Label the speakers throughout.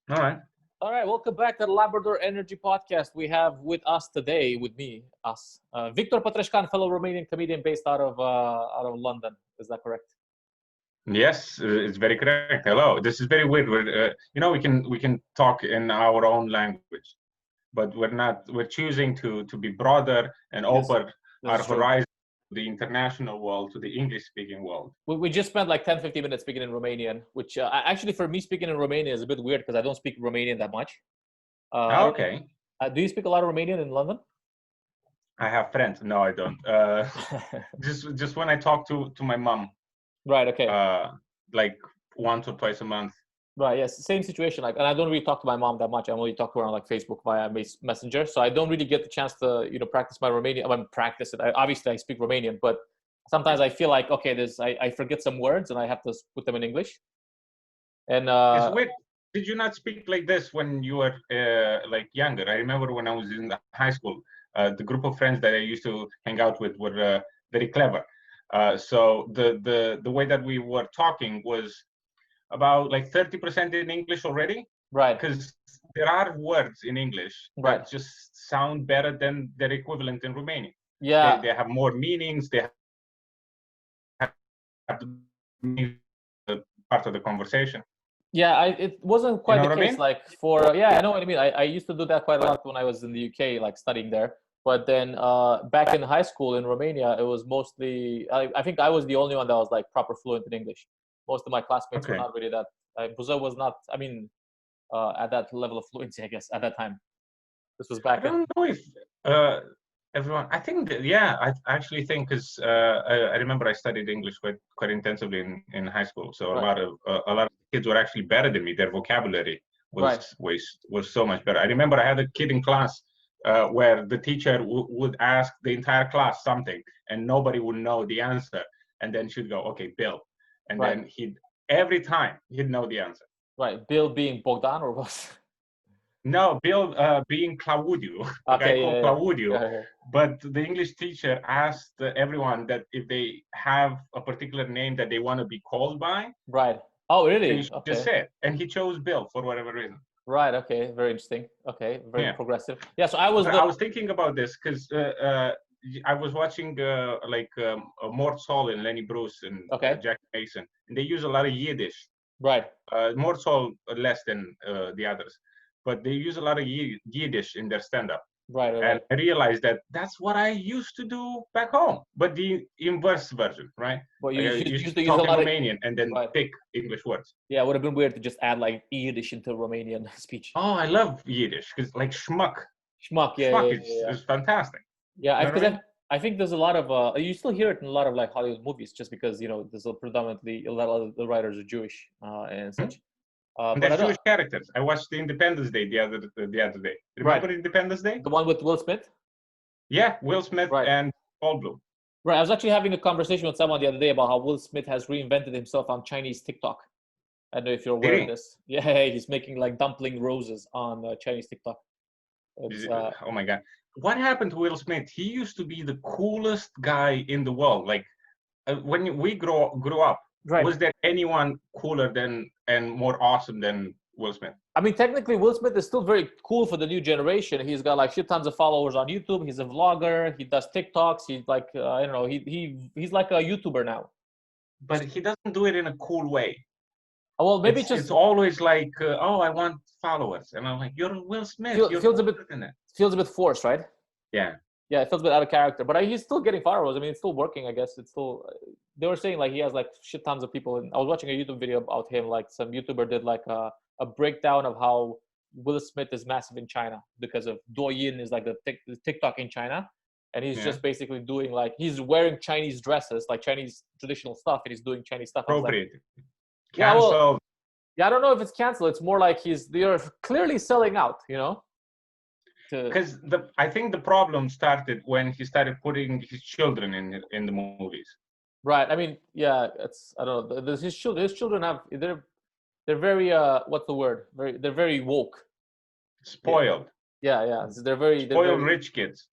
Speaker 1: All right.
Speaker 2: All right, welcome back to the Labrador Energy Podcast. We have with us today, Victor Patrascan, fellow Romanian comedian based out of London. Is that correct?
Speaker 1: Yes, it's very correct. Hello. This is very weird. We can talk in our own language, but we're not. We're choosing to be broader and
Speaker 2: Yes,
Speaker 1: open
Speaker 2: this
Speaker 1: our
Speaker 2: is true.
Speaker 1: horizon to the international world, to the English-speaking world.
Speaker 2: We just spent like 10, 15 minutes speaking in Romanian, which actually for me speaking in Romanian is a bit weird because I don't speak Romanian that much. I don't know.
Speaker 1: Okay.
Speaker 2: Do you speak a lot of Romanian in London?
Speaker 1: I have friends. No, I don't. Just when I talk to my mom,
Speaker 2: Right. Okay.
Speaker 1: like once or twice a month.
Speaker 2: Right. Yes. Same situation. Like, and I don't really talk to my mom that much. I only talk to her on like Facebook via Messenger. So I don't really get the chance to, practice my Romanian. I mean, practice it. Obviously, I speak Romanian, but sometimes I feel like, okay, I forget some words and I have to put them in English. And
Speaker 1: It's weird. Did you not speak like this when you were like younger? I remember when I was in high school, the group of friends that I used to hang out with were very clever. So the way that we were talking was about like 30% in English already,
Speaker 2: right.
Speaker 1: because there are words in English
Speaker 2: Right.
Speaker 1: that just sound better than their equivalent in Romanian.
Speaker 2: Yeah.
Speaker 1: They have more meanings. They have part of the conversation.
Speaker 2: Yeah, it wasn't quite the
Speaker 1: what I
Speaker 2: case.
Speaker 1: mean?
Speaker 2: Like I know what I mean. I used to do that quite a lot when I was in the UK, like studying there. But then back in high school in Romania, it was mostly. I think I was the only one that was like proper fluent in English. Most of my classmates were
Speaker 1: Okay.
Speaker 2: not really that. Brazil was not. I mean, at that level of fluency, I guess at that time. This was
Speaker 1: I
Speaker 2: back in.
Speaker 1: don't know if everyone. I think that, yeah, I actually think because I remember I studied English quite intensively in high school. So
Speaker 2: Right.
Speaker 1: a lot of kids were actually better than me. Their vocabulary was
Speaker 2: Right.
Speaker 1: was so much better. I remember I had a kid in class where the teacher would ask the entire class something, and nobody would know the answer, and then she'd go, "Okay, Bill," and
Speaker 2: Right.
Speaker 1: then every time he'd know the answer.
Speaker 2: Right. Bill being Bogdan or what?
Speaker 1: No, Bill being Claudio, a guy
Speaker 2: Okay.
Speaker 1: called
Speaker 2: Yeah.
Speaker 1: Claudio.
Speaker 2: Yeah.
Speaker 1: But the English teacher asked everyone that if they have a particular name that they want to be called by,
Speaker 2: Right. Oh,
Speaker 1: they
Speaker 2: really?
Speaker 1: should just
Speaker 2: Okay.
Speaker 1: say it. And he chose Bill for whatever reason.
Speaker 2: Right. Okay. Very interesting. Okay. Very
Speaker 1: Yeah.
Speaker 2: progressive. Yeah. So I was
Speaker 1: So I was thinking about this because I was watching Mort Saul and Lenny Bruce and
Speaker 2: Okay.
Speaker 1: Jack Mason, and they use a lot of Yiddish.
Speaker 2: Right.
Speaker 1: Mort Saul less than the others, but they use a lot of Yiddish in their stand-up.
Speaker 2: Right.
Speaker 1: And I realized that that's what I used to do back home, but the inverse version, right?
Speaker 2: But
Speaker 1: Like
Speaker 2: you
Speaker 1: I
Speaker 2: used
Speaker 1: used
Speaker 2: to
Speaker 1: to
Speaker 2: use a
Speaker 1: talk in
Speaker 2: lot of
Speaker 1: Romanian and then
Speaker 2: right.
Speaker 1: pick English words.
Speaker 2: Yeah, it would have been weird to just add like Yiddish into Romanian speech.
Speaker 1: Oh, I love Yiddish because like schmuck.
Speaker 2: Schmuck. Yeah.
Speaker 1: Schmuck
Speaker 2: Yeah.
Speaker 1: is fantastic.
Speaker 2: Yeah,
Speaker 1: You know
Speaker 2: because
Speaker 1: what I mean?
Speaker 2: I think there's a lot of you still hear it in a lot of like Hollywood movies, just because there's predominantly a lot of the writers are Jewish and
Speaker 1: Hmm?
Speaker 2: such.
Speaker 1: And
Speaker 2: But I
Speaker 1: there's
Speaker 2: don't.
Speaker 1: Jewish characters. I watched the Independence Day the other day.
Speaker 2: Right.
Speaker 1: Remember Independence Day?
Speaker 2: The one with Will Smith.
Speaker 1: Yeah, Will Smith
Speaker 2: Right.
Speaker 1: and Paul Bloom.
Speaker 2: Right. I was actually having a conversation with someone the other day about how Will Smith has reinvented himself on Chinese TikTok. I don't know if you're aware of this. Yeah, he's making like dumpling roses on Chinese TikTok.
Speaker 1: Oh my God. What happened to Will Smith? He used to be the coolest guy in the world. Like when we grew up,
Speaker 2: right.
Speaker 1: Was there anyone cooler than and more awesome than Will Smith?
Speaker 2: I mean, technically, Will Smith is still very cool for the new generation. He's got like shit tons of followers on YouTube. He's a vlogger. He does TikToks. He's like, I don't know. He's like a YouTuber now.
Speaker 1: But he doesn't do it in a cool way.
Speaker 2: Well, maybe
Speaker 1: it's always like, oh, I want followers, and I'm like, you're Will Smith.
Speaker 2: Feels a bit forced, right?
Speaker 1: Yeah.
Speaker 2: Yeah, it feels a bit out of character. But he's still getting followers. I mean, it's still working. I guess it's still. They were saying like he has like shit tons of people. And I was watching a YouTube video about him. Like some YouTuber did like a breakdown of how Will Smith is massive in China because of Douyin is like the TikTok in China, and he's just basically doing like he's wearing Chinese dresses, like Chinese traditional stuff, and he's doing Chinese stuff.
Speaker 1: Appropriate.
Speaker 2: Cancelled. Yeah, well, yeah, I don't know if it's canceled. It's more like they're clearly selling out,
Speaker 1: Because I think the problem started when he started putting his children in the movies.
Speaker 2: Right. I mean, yeah, I don't know. His children have they're very what's the word? They're very woke.
Speaker 1: Spoiled.
Speaker 2: Yeah. So they're very
Speaker 1: spoiled rich kids.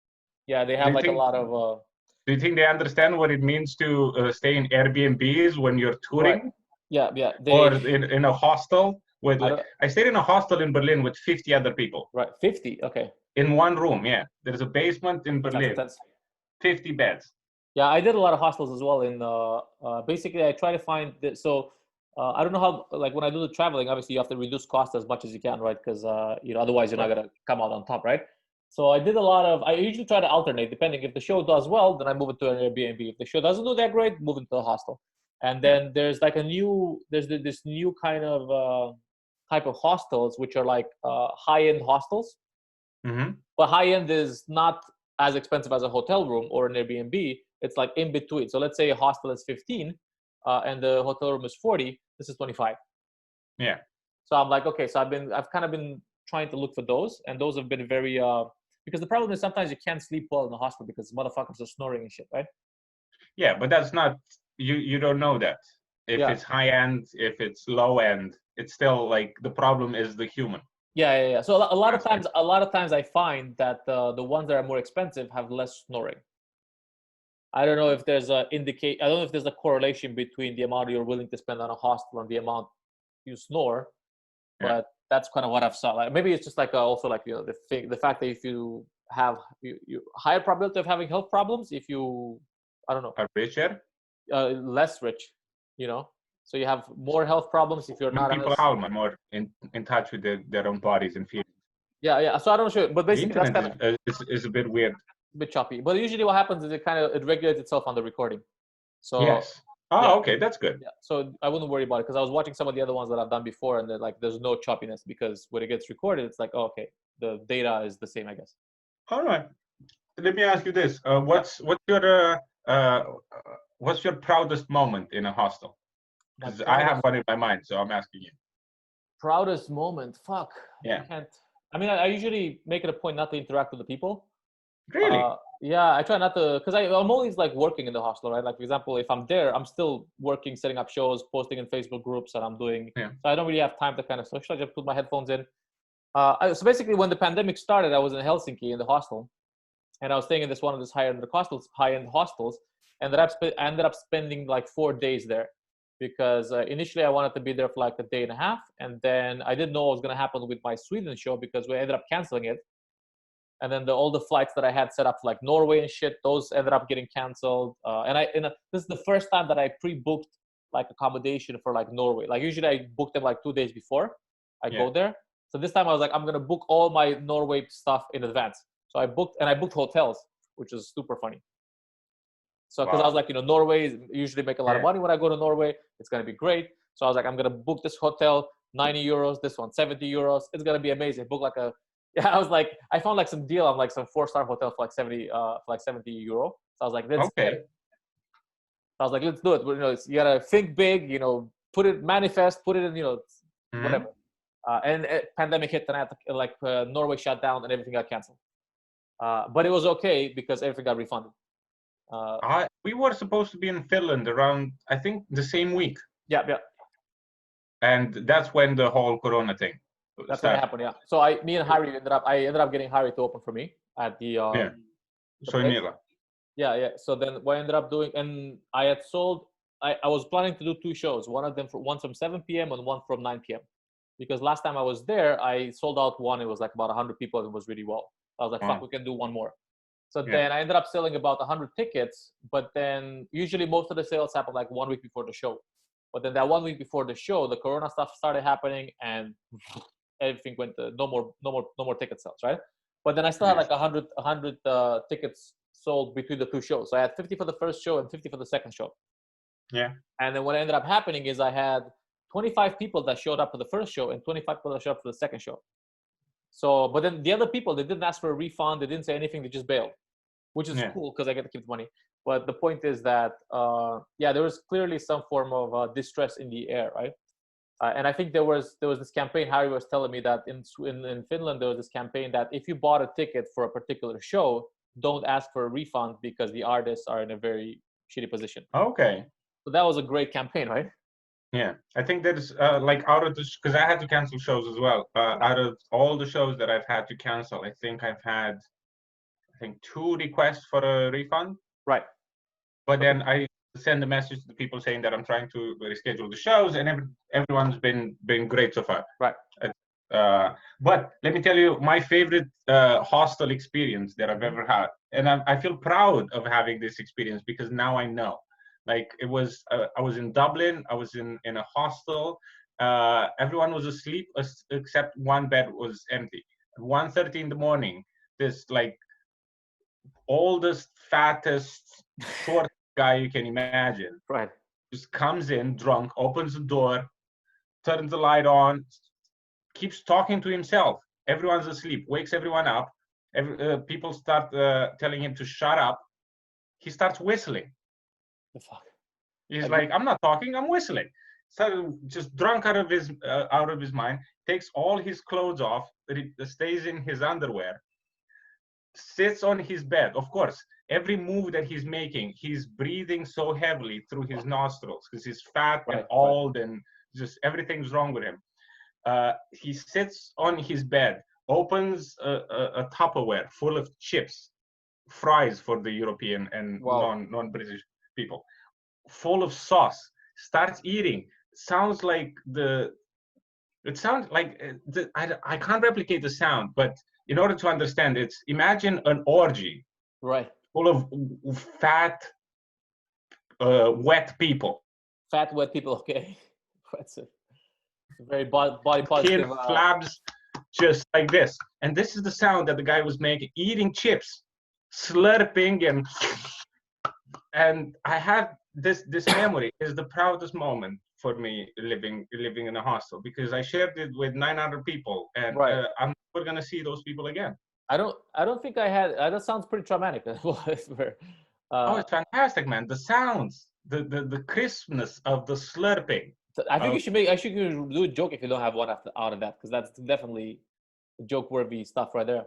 Speaker 2: Yeah, they have like a lot of.
Speaker 1: Do you think they understand what it means to stay in Airbnbs when you're touring?
Speaker 2: Right. Yeah.
Speaker 1: Or in a hostel with like, I stayed in a hostel in Berlin with 50 other people.
Speaker 2: Right, 50. Okay.
Speaker 1: In one room, yeah. There's a basement in Berlin.
Speaker 2: That's
Speaker 1: 50 beds.
Speaker 2: Yeah, I did a lot of hostels as well. In basically, I try to find I don't know how, like when I do the traveling, obviously you have to reduce cost as much as you can, right? Because otherwise you're not gonna come out on top, right? So I did a lot of. I usually try to alternate, depending. If the show does well, then I move it to an Airbnb. If the show doesn't do that great, move into a hostel. And then there's like this new kind of type of hostels, which are like high-end hostels.
Speaker 1: Mm-hmm.
Speaker 2: But high-end is not as expensive as a hotel room or an Airbnb. It's like in between. So let's say a hostel is 15 and the hotel room is 40. This is 25.
Speaker 1: Yeah.
Speaker 2: So I'm like, okay, so I've kind of been trying to look for those, and those have been very because the problem is sometimes you can't sleep well in the hospital because motherfuckers are snoring and shit, right?
Speaker 1: Yeah, but that's not you don't know that. If it's high end, if it's low end, it's still like the problem is the human.
Speaker 2: Yeah. So a lot of times I find that the ones that are more expensive have less snoring. I don't know if there's I don't know if there's a correlation between the amount you're willing to spend on a hostel and the amount you snore, but that's kind of what I've saw. Like maybe it's just like also like the fact that if you have you higher probability of having health problems if you I don't know
Speaker 1: are richer,
Speaker 2: less rich, so you have more health problems if you're not.
Speaker 1: People are more in touch with their own bodies and feelings.
Speaker 2: Yeah. So I don't know, but basically
Speaker 1: the internet is a bit weird.
Speaker 2: A bit choppy, but usually what happens is it regulates itself on the recording. So
Speaker 1: yes. Okay, that's good.
Speaker 2: Yeah, so I wouldn't worry about it because I was watching some of the other ones that I've done before, and like there's no choppiness because when it gets recorded, it's like okay, the data is the same, I guess.
Speaker 1: All right. Let me ask you this: what's your proudest moment in a hostel? Because I have one in my mind, so I'm asking you.
Speaker 2: Proudest moment? Fuck.
Speaker 1: Yeah.
Speaker 2: I usually make it a point not to interact with the people.
Speaker 1: Really?
Speaker 2: Yeah, I try not to, because I'm always like working in the hostel, right? Like for example, if I'm there, I'm still working, setting up shows, posting in Facebook groups, and I'm doing.
Speaker 1: Yeah.
Speaker 2: So I don't really have time to kind of socialize. I just put my headphones in. So basically, when the pandemic started, I was in Helsinki in the hostel, and I was staying in one of these high-end hostels, and I ended up spending like 4 days there, because initially I wanted to be there for like a day and a half, and then I didn't know what was going to happen with my Sweden show because we ended up canceling it. And then all the flights that I had set up for like Norway and shit, those ended up getting canceled. This is the first time that I pre-booked like accommodation for like Norway. Like usually I book them like 2 days before I go there. So this time I was like, I'm gonna book all my Norway stuff in advance. So I booked hotels, which is super funny. So because I was like, Norway usually make a lot of money when I go to Norway. It's gonna be great. So I was like, I'm gonna book this hotel, 90 euros, this one 70 euros. It's gonna be amazing. Book like I was like, I found like some deal on like some 4-star hotel for like 70 euro. So I was like, let's get it. I was like, let's do it. But, you gotta think big, manifest, put it in, whatever. And pandemic hit, and I had to, Norway shut down and everything got canceled. But it was okay because everything got refunded.
Speaker 1: We were supposed to be in Finland around, I think, the same week.
Speaker 2: Yeah.
Speaker 1: And that's when the whole Corona thing.
Speaker 2: That's when it happened, yeah. So I ended up getting Harry to open for me at the Yeah. So then what I ended up doing, and I had sold, I was planning to do 2 shows, one from 7 p.m. and one from 9 p.m. Because last time I was there, I sold out one. It was like about 100 people and it was really well. I was like, fuck, we can do one more. So then I ended up selling about 100 tickets, but then usually most of the sales happen like 1 week before the show. But then that 1 week before the show, the Corona stuff started happening and everything went to no more ticket sales, right? But then I still had like 100 tickets sold between the 2 shows. So I had 50 for the first show and 50 for the second show.
Speaker 1: Yeah.
Speaker 2: And then what ended up happening is I had 25 people that showed up for the first show and 25 people that showed up for the second show. So, but then the other people, they didn't ask for a refund. They didn't say anything. They just bailed, which is cool because I get to keep the money. But the point is that, there was clearly some form of distress in the air, right? And I think there was this campaign. Harry was telling me that in Finland there was this campaign that if you bought a ticket for a particular show, don't ask for a refund because the artists are in a very shitty position.
Speaker 1: Okay.
Speaker 2: So that was a great campaign, right?
Speaker 1: Yeah, I think that is like out of this, because I had to cancel shows as well. Out of all the shows that I've had to cancel, I think I've had 2 requests for a refund.
Speaker 2: Right.
Speaker 1: But then I send a message to the people saying that I'm trying to reschedule the shows, and everyone's been great so far.
Speaker 2: Right.
Speaker 1: But let me tell you my favorite hostel experience that I've ever had, and I feel proud of having this experience because now I know. Like it was, I was in Dublin. I was in a hostel. Everyone was asleep except one bed was empty. At 1:30 in the morning, this like oldest, fattest, short guy you can imagine,
Speaker 2: Right.
Speaker 1: just comes in drunk, opens the door, turns the light on, keeps talking to himself. Everyone's asleep, wakes everyone up. People start telling him to shut up. He starts whistling.
Speaker 2: The fuck.
Speaker 1: He's like, I'm not talking, I'm whistling. So just drunk out of his mind, takes all his clothes off, stays in his underwear, sits on his bed. Of course, every move that he's making, he's breathing so heavily through his nostrils because he's fat and old and just everything's wrong with him. He sits on his bed, opens a Tupperware full of chips, fries for the European and non-British people, full of sauce, starts eating. Sounds like I can't replicate the sound, but in order to understand it, imagine an orgy,
Speaker 2: right,
Speaker 1: full of fat, wet people.
Speaker 2: Fat, wet people. Okay, that's a very body positive.
Speaker 1: Skin flabs, just like this, and this is the sound that the guy was making, eating chips, slurping, and I have this memory is the proudest moment for me living in a hostel because I shared it with 900 people, and I'm never gonna see those people again.
Speaker 2: I don't think I had. That sounds pretty traumatic.
Speaker 1: Oh, it's fantastic, man! The sounds, the crispness of the slurping.
Speaker 2: I think you should do a joke if you don't have one out of that, because that's definitely joke-worthy stuff right there.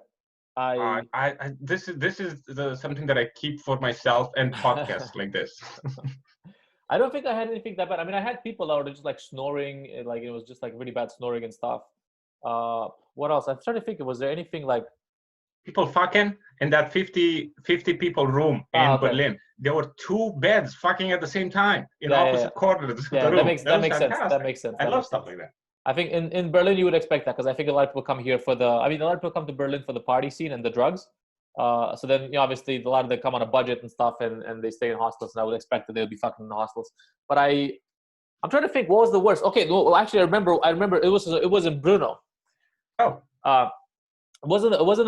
Speaker 1: This is something that I keep for myself and podcasts like this.
Speaker 2: I don't think I had anything that bad. I mean, I had people that were just like snoring, like it was just like really bad snoring and stuff. What else? I'm trying to think. Was there anything like
Speaker 1: people fucking in that 50 people room in Berlin? There were 2 beds fucking at the same time in opposite corners of the room.
Speaker 2: That makes sense. That makes sense.
Speaker 1: I love stuff like that.
Speaker 2: I think in Berlin you would expect that, because I think a lot of people come here for a lot of people come to Berlin for the party scene and the drugs. So then, obviously a lot of them come on a budget and stuff, and they stay in hostels, and I would expect that they would be fucking in hostels. But I'm trying to think, what was the worst? Okay, well actually I remember it was in Brno.
Speaker 1: Oh.
Speaker 2: It wasn't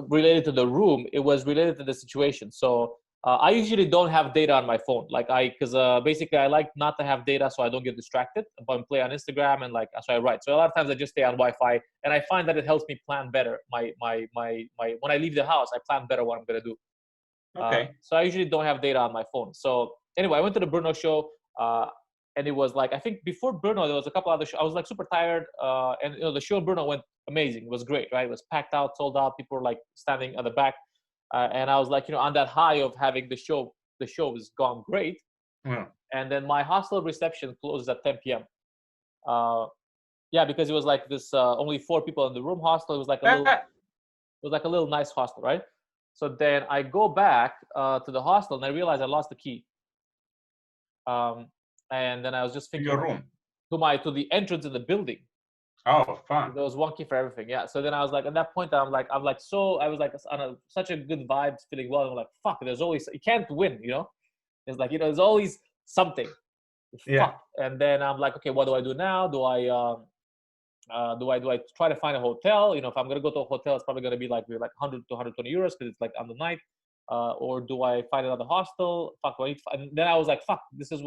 Speaker 2: related to the room. It was related to the situation. So I usually don't have data on my phone, because basically I like not to have data so I don't get distracted. But I play on Instagram and so I write. So a lot of times I just stay on Wi-Fi, and I find that it helps me plan better. My when I leave the house, I plan better what I'm gonna do.
Speaker 1: Okay.
Speaker 2: So I usually don't have data on my phone. So anyway, I went to the Brno show, and it was I think before Brno there was a couple other shows. I was super tired, and the show in Brno went amazing. It was great, right? It was packed out, sold out. People were standing at the back. And I was on that high of having the show has gone great.
Speaker 1: Yeah.
Speaker 2: And then my hostel reception closes at 10 p.m. Because it was this only 4 people in the room hostel. It was a little nice hostel, right? So then I go back to the hostel, and I realized I lost the key. And then I was just thinking,
Speaker 1: your room,
Speaker 2: to the entrance in the building.
Speaker 1: Oh, fun.
Speaker 2: There was one key for everything. Yeah. So then I was at that point, I was on such a good vibe, feeling well. I'm fuck, there's always, you can't win, It's there's always something.
Speaker 1: Yeah.
Speaker 2: Fuck. And then I'm okay, what do I do now? Do I try to find a hotel? If I'm going to go to a hotel, it's probably going to be 100 to 120 euros because it's on the night. Or do I find another hostel? Fuck. And then I was fuck, this is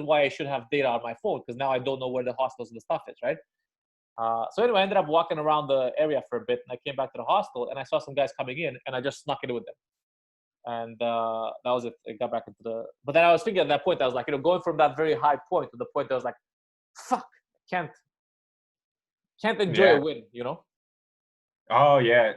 Speaker 2: why I should have data on my phone, because now I don't know where the hostels and the stuff is, right? So anyway, I ended up walking around the area for a bit, and I came back to the hostel, and I saw some guys coming in, and I just snuck in with them. And that was it. I got back into but then I was thinking at that point, I was going from that very high point to the point that I was fuck, can't enjoy a win,
Speaker 1: Oh yeah,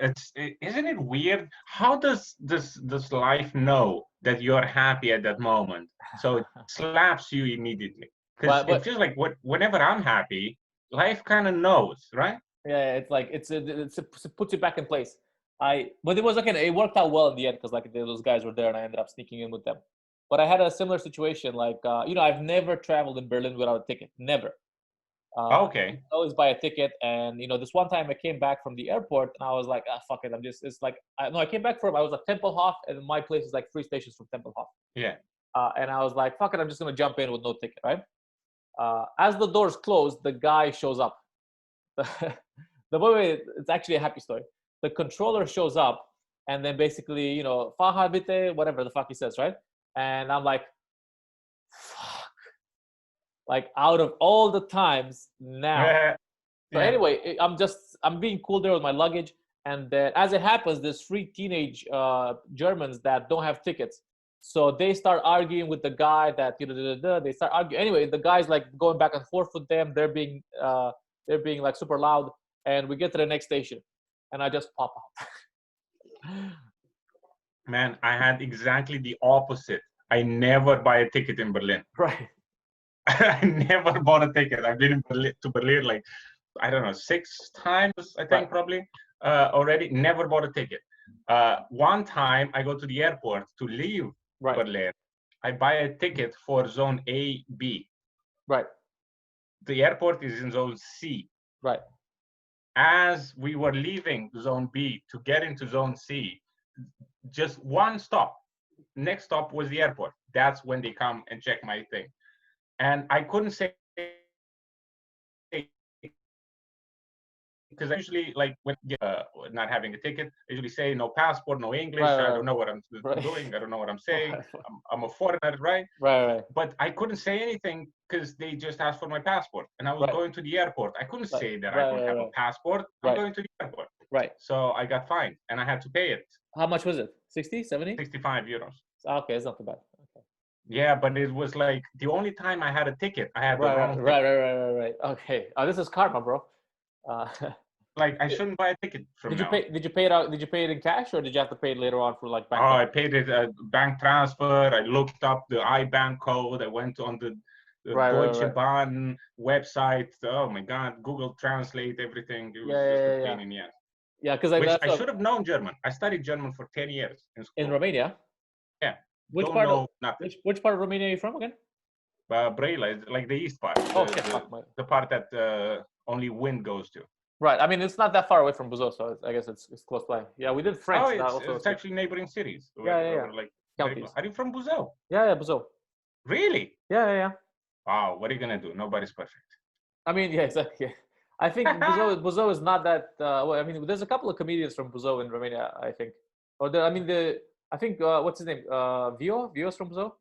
Speaker 1: isn't it weird? How does this life know that you're happy at that moment? So it slaps you immediately, because it feels like whenever I'm happy, life kind of knows, right?
Speaker 2: Yeah, it's it puts you back in place. But it was it worked out well in the end, because those guys were there, and I ended up sneaking in with them. But I had a similar situation. Like, I've never traveled in Berlin without a ticket. Never.
Speaker 1: Okay.
Speaker 2: Always buy a ticket. And, this one time I came back from the airport and I was like, fuck it. It's like, I came back I was at Tempelhof, and my place is like 3 stations from Tempelhof.
Speaker 1: Yeah.
Speaker 2: And I was like, fuck it. I'm just going to jump in with no ticket, right? As the doors close, the guy shows up. The way, it's actually a happy story. The controller shows up, and then basically, Faha bitte, whatever the fuck he says, right? And I'm like, fuck. Like, out of all the times now.
Speaker 1: Yeah.
Speaker 2: So anyway, I'm being cool there with my luggage. And then, as it happens, there's 3 teenage Germans that don't have tickets. So they start arguing with the guy that, they start arguing. Anyway, the guy's like going back and forth with them. They're being like super loud. And we get to the next station. And I just pop out.
Speaker 1: Man, I had exactly the opposite. I never buy a ticket in Berlin.
Speaker 2: Right.
Speaker 1: I never bought a ticket. I've been to Berlin like, I don't know, 6 times, I think,
Speaker 2: Right.
Speaker 1: probably already. Never bought a ticket. One time I go to the airport to leave
Speaker 2: Right.
Speaker 1: Berlin. I buy a ticket for zone A, B.
Speaker 2: Right.
Speaker 1: The airport is in zone C.
Speaker 2: Right.
Speaker 1: As we were leaving zone B to get into zone C, just one stop. Next stop was the airport. That's when they come and check my thing. And I couldn't say, because I usually, like, when not having a ticket, I usually say no passport, no English.
Speaker 2: Right.
Speaker 1: I don't know what I'm doing. I don't know what I'm saying. I'm a foreigner, right?
Speaker 2: Right.
Speaker 1: But I couldn't say anything because they just asked for my passport. And I was
Speaker 2: Right.
Speaker 1: going to the airport. I couldn't
Speaker 2: Right.
Speaker 1: say that
Speaker 2: Right,
Speaker 1: I don't have a passport. I'm
Speaker 2: Right.
Speaker 1: going to the airport.
Speaker 2: Right.
Speaker 1: So I got fined and I had to pay it.
Speaker 2: How much was it? 60, 70?
Speaker 1: 65 euros.
Speaker 2: Okay, it's not too bad. Okay.
Speaker 1: Yeah, but it was like the only time I had a ticket, I had the wrong ticket.
Speaker 2: Right. Okay. This is karma, bro.
Speaker 1: Like, I shouldn't buy a ticket from now.
Speaker 2: Did you pay it out? Did you pay it in cash, or did you have to pay it later on for like bank?
Speaker 1: I paid it bank transfer. I looked up the IBAN code. I went on the Deutsche Bahn website. Oh my God, Google Translate everything. It was just a pain in the ass.
Speaker 2: Yeah, because
Speaker 1: I should have known German. I studied German for 10 years in school.
Speaker 2: In Romania.
Speaker 1: Yeah.
Speaker 2: Which
Speaker 1: Don't
Speaker 2: part?
Speaker 1: know nothing.
Speaker 2: Which part of Romania are you from again?
Speaker 1: Brela, like the east part.
Speaker 2: Oh,
Speaker 1: the part that only wind goes to.
Speaker 2: Right. I mean, it's not that far away from Buzău, so I guess it's close by. Yeah, we did French.
Speaker 1: Oh, it's actually neighboring cities.
Speaker 2: Yeah.
Speaker 1: Like,
Speaker 2: counties.
Speaker 1: are you from Buzău?
Speaker 2: Yeah, Buzău.
Speaker 1: Really?
Speaker 2: Yeah.
Speaker 1: Wow, what are you gonna do? Nobody's perfect.
Speaker 2: I mean, yeah, exactly. I think Buzău is not that. Well, I mean, there's a couple of comedians from Buzău in Romania, I think. I think what's his name? Vio's from Buzău,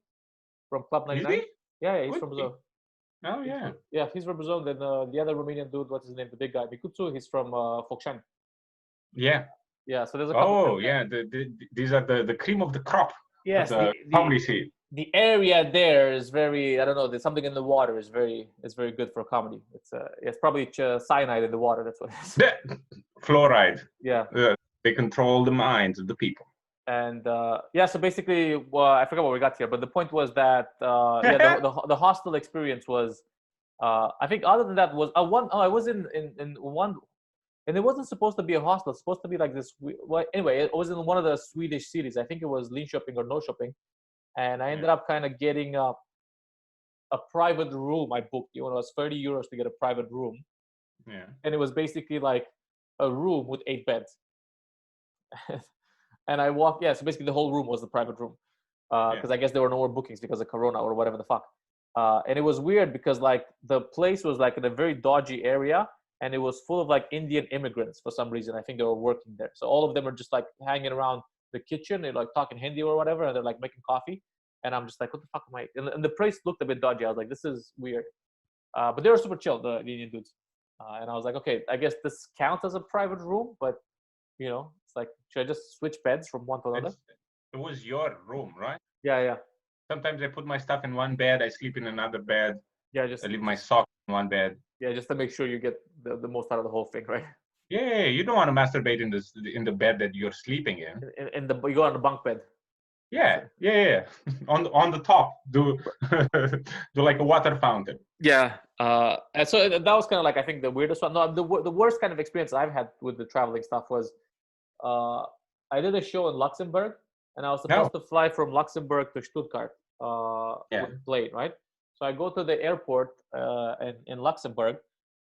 Speaker 2: from Club 99.
Speaker 1: Is he?
Speaker 2: Yeah, he's from Buzău.
Speaker 1: Oh yeah.
Speaker 2: Yeah, he's from Brazil. Then the other Romanian dude, what's his name? The big guy, Mikutsu. He's from Focșani.
Speaker 1: Yeah.
Speaker 2: Yeah. So there's a couple.
Speaker 1: Oh yeah, these are the cream of the crop.
Speaker 2: Yes.
Speaker 1: The comedy scene.
Speaker 2: The area there is very. I don't know. There's something in the water is very good for comedy. It's probably cyanide in the water. That's what it is.
Speaker 1: Fluoride.
Speaker 2: Yeah.
Speaker 1: They control the minds of the people.
Speaker 2: And so basically, I forgot what we got here, but the point was that the hostel experience was, I think other than that was I was in one, and it wasn't supposed to be a hostel. It's supposed to be like this. Well, anyway, it was in one of the Swedish cities. I think it was Linköping or Norrköping, and I ended up kind of getting a private room. I booked. It was 30 euros to get a private room.
Speaker 1: Yeah.
Speaker 2: And it was basically like a room with 8 beds. And I walked, so basically the whole room was the private room. Because I guess there were no more bookings because of Corona or whatever the fuck. And it was weird because like the place was like in a very dodgy area and it was full of like Indian immigrants for some reason. I think they were working there. So all of them are just like hanging around the kitchen. They're like talking Hindi or whatever. And they're like making coffee. And I'm just like, what the fuck am I? And the place looked a bit dodgy. I was like, this is weird. But they were super chill, the Indian dudes. And I was like, okay, I guess this counts as a private room, but it's like, should I just switch beds from one to another?
Speaker 1: It was your room, right?
Speaker 2: Yeah.
Speaker 1: Sometimes I put my stuff in one bed, I sleep in another bed.
Speaker 2: Yeah,
Speaker 1: I leave my socks in one bed.
Speaker 2: Yeah, just to make sure you get the most out of the whole thing, right?
Speaker 1: Yeah, you don't want to masturbate in the bed that you're sleeping in.
Speaker 2: You go on the bunk bed.
Speaker 1: Yeah. on the top, do like a water fountain.
Speaker 2: Yeah. And so that was kind of like, I think the weirdest one. No, the worst kind of experience I've had with the traveling stuff was, I did a show in Luxembourg, and I was supposed to fly from Luxembourg to Stuttgart.
Speaker 1: Yeah.
Speaker 2: with plane, right? So I go to the airport in Luxembourg,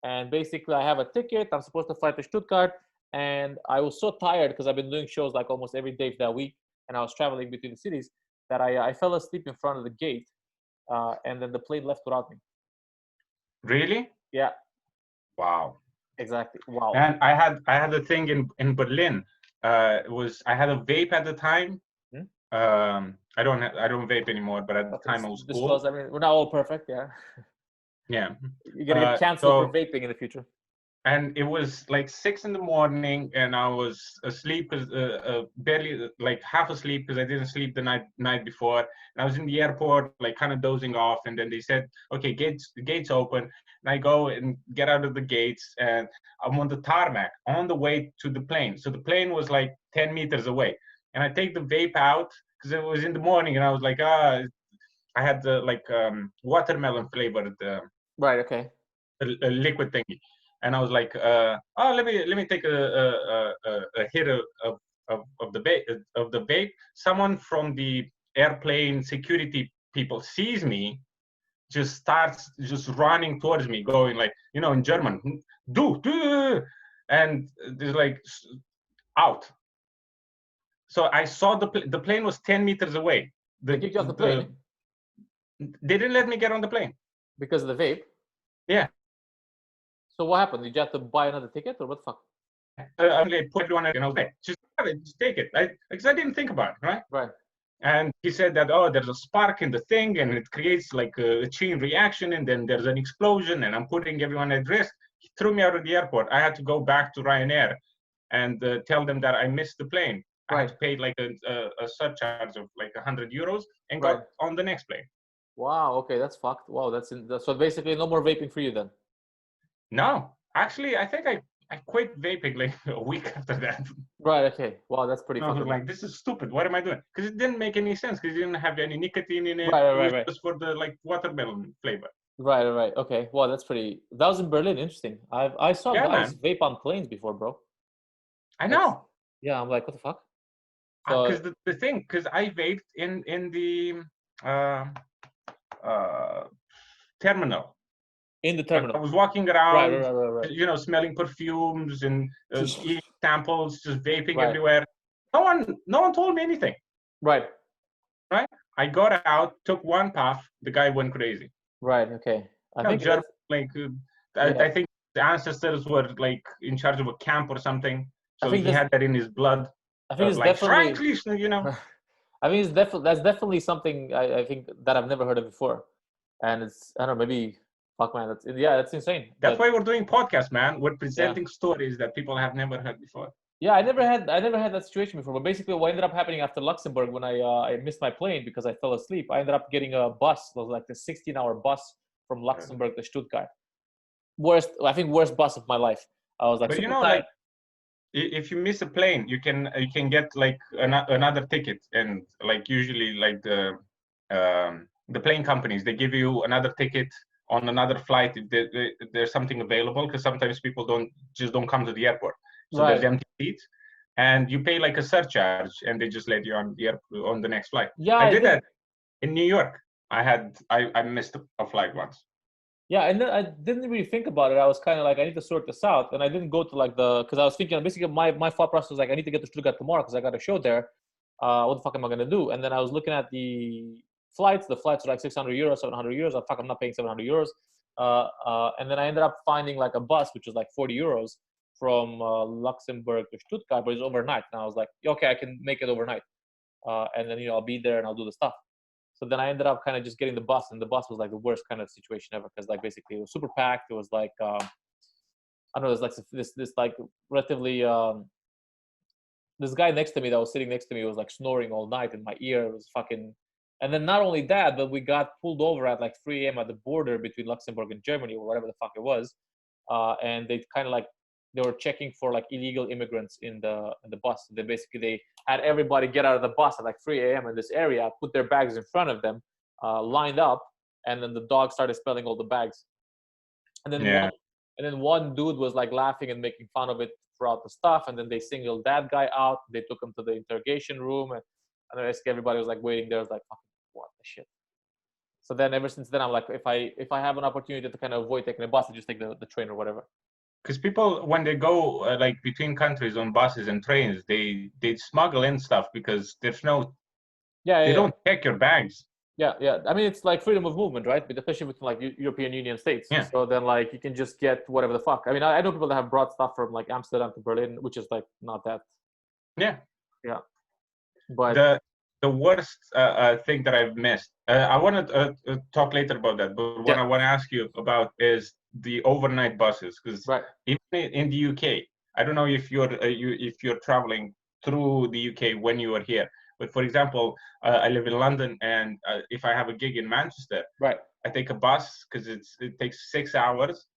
Speaker 2: and basically I have a ticket. I'm supposed to fly to Stuttgart, and I was so tired because I've been doing shows like almost every day for that week, and I was traveling between the cities that I fell asleep in front of the gate, and then the plane left without me.
Speaker 1: Really?
Speaker 2: Yeah,
Speaker 1: Wow.
Speaker 2: exactly. Wow.
Speaker 1: And I had a thing in Berlin. I had a vape at the time.
Speaker 2: Hmm?
Speaker 1: I don't vape anymore, but at the
Speaker 2: Okay,
Speaker 1: time I was
Speaker 2: disclose.
Speaker 1: cool.
Speaker 2: I mean, we're not all perfect. Yeah,
Speaker 1: Yeah.
Speaker 2: you're gonna get canceled for
Speaker 1: So
Speaker 2: vaping in the future.
Speaker 1: and it was like 6 in the morning, and I was asleep because barely like half asleep because I didn't sleep the night before. And I was in the airport, like kind of dozing off, and then they said, "Okay, gates open." And I go and get out of the gates, and I'm on the tarmac on the way to the plane. So the plane was like 10 meters away, and I take the vape out because it was in the morning, and I was like, I had the like watermelon flavored.
Speaker 2: Right. Okay.
Speaker 1: A liquid thingy, and I was like, oh, let me take a hit of the vape. Someone from the airplane security people sees me, just starts just running towards me, going like, in German, do, and there's like out. So I saw the plane was 10 meters away.
Speaker 2: They kicked you off the plane
Speaker 1: They didn't let me get on the plane.
Speaker 2: because of the vape.
Speaker 1: Yeah.
Speaker 2: So what happened? Did you have to buy another ticket, or what the fuck?
Speaker 1: I put everyone, okay, just have it, just take it. Because I didn't think about it, right?
Speaker 2: Right.
Speaker 1: And he said that, there's a spark in the thing, and it creates like a chain reaction, and then there's an explosion, and I'm putting everyone at risk. He threw me out of the airport. I had to go back to Ryanair and tell them that I missed the plane. I had to pay like a surcharge of like €100 and got on the next plane.
Speaker 2: Wow. Okay, that's fucked. Wow, so basically no more vaping for you then.
Speaker 1: No, actually, I think I quit vaping like a week after that.
Speaker 2: Right. Okay. Wow, that's pretty.
Speaker 1: I was like, this is stupid. What am I doing? Because it didn't make any sense. Because it didn't have any nicotine in it.
Speaker 2: Right.
Speaker 1: It was just for the like watermelon flavor.
Speaker 2: Right. Okay. Wow, that's pretty. That was in Berlin. Interesting. I saw guys vape on planes before, bro.
Speaker 1: I know.
Speaker 2: Yeah, I'm like, what the fuck?
Speaker 1: Because the thing, because I vaped in the terminal.
Speaker 2: In the terminal.
Speaker 1: I was walking around,
Speaker 2: right.
Speaker 1: Smelling perfumes and eating samples, just vaping
Speaker 2: Right.
Speaker 1: everywhere. No one told me anything.
Speaker 2: Right.
Speaker 1: I got out, took one puff, the guy went crazy.
Speaker 2: Right. Okay. I think
Speaker 1: I think the ancestors were like in charge of a camp or something, so he had that in his blood.
Speaker 2: I think it's
Speaker 1: like,
Speaker 2: definitely. I think that's definitely something I think that I've never heard of before, and it's, I don't know, maybe fuck man, that's insane.
Speaker 1: That's why we're doing podcasts, man. We're presenting stories that people have never heard before.
Speaker 2: Yeah, I never had that situation before. But basically, what ended up happening after Luxembourg, when I missed my plane because I fell asleep, I ended up getting a bus. It was like a 16-hour bus from Luxembourg to Stuttgart. Worst bus of my life. I was like,
Speaker 1: but
Speaker 2: super tired.
Speaker 1: like, if you miss a plane, you can get like another ticket, and like usually like the plane companies, they give you another ticket on another flight if there's something available, because sometimes people don't come to the airport, so there's empty seats, and you pay like a surcharge, and they just let you on the next flight. Yeah, I did that in New York. I missed a flight once.
Speaker 2: Yeah, and then I didn't really think about it. I was kind of like, I need to sort this out, and I didn't go to like because I was thinking basically my thought process was like, I need to get to Stuttgart tomorrow because I got a show there. What the fuck am I gonna do? And then I was looking at the flights. The flights were like €600, €700. I'm not paying €700. And then I ended up finding like a bus which was like €40 from Luxembourg to Stuttgart, but it's overnight. And I was like, okay, I can make it overnight, and then I'll be there and I'll do the stuff. So then I ended up kind of just getting the bus, and the bus was like the worst kind of situation ever, because like basically it was super packed. It was like I don't know, it was like this like relatively this guy next to me that was sitting next to me was like snoring all night in my ear. It was fucking. And then not only that, but we got pulled over at like 3 a.m. at the border between Luxembourg and Germany, or whatever the fuck it was, and they kind of like they were checking for like illegal immigrants in the bus. They had everybody get out of the bus at like 3 a.m. in this area, put their bags in front of them, lined up, and then the dog started smelling all the bags. And then one dude was like laughing and making fun of it throughout the stuff, and then they singled that guy out. They took him to the interrogation room, and basically everybody was like waiting there. Was like, fucking what the shit. So then ever since then, I'm like, if I have an opportunity to kind of avoid taking a bus, I just take the train or whatever.
Speaker 1: Because people, when they go like between countries on buses and trains, they smuggle in stuff because there's no, they don't check your bags.
Speaker 2: Yeah. I mean, it's like freedom of movement, right? But especially with like European Union states.
Speaker 1: Yeah.
Speaker 2: So then like you can just get whatever the fuck. I mean, I know people that have brought stuff from like Amsterdam to Berlin, which is like not that.
Speaker 1: Yeah.
Speaker 2: Yeah. But
Speaker 1: the worst thing that I've missed, I want to talk later about that, but what I want to ask you about is the overnight buses, because even in the UK, I don't know if you're traveling through the UK when you are here, but for example, I live in London, and if I have a gig in Manchester, I take a bus because it takes 6 hours.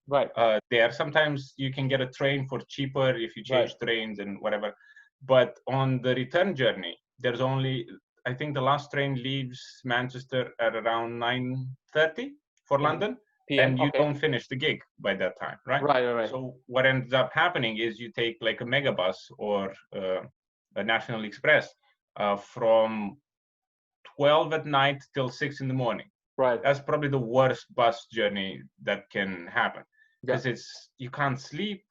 Speaker 1: There, sometimes you can get a train for cheaper if you change trains and whatever, but on the return journey, there's only, I think the last train leaves Manchester at around 9:30 for London,
Speaker 2: PM,
Speaker 1: and you don't finish the gig by that time, right?
Speaker 2: Right.
Speaker 1: So what ends up happening is you take like a mega bus or a National Express from 12 at night till 6 in the morning. That's probably the worst bus journey that can happen, because you can't sleep.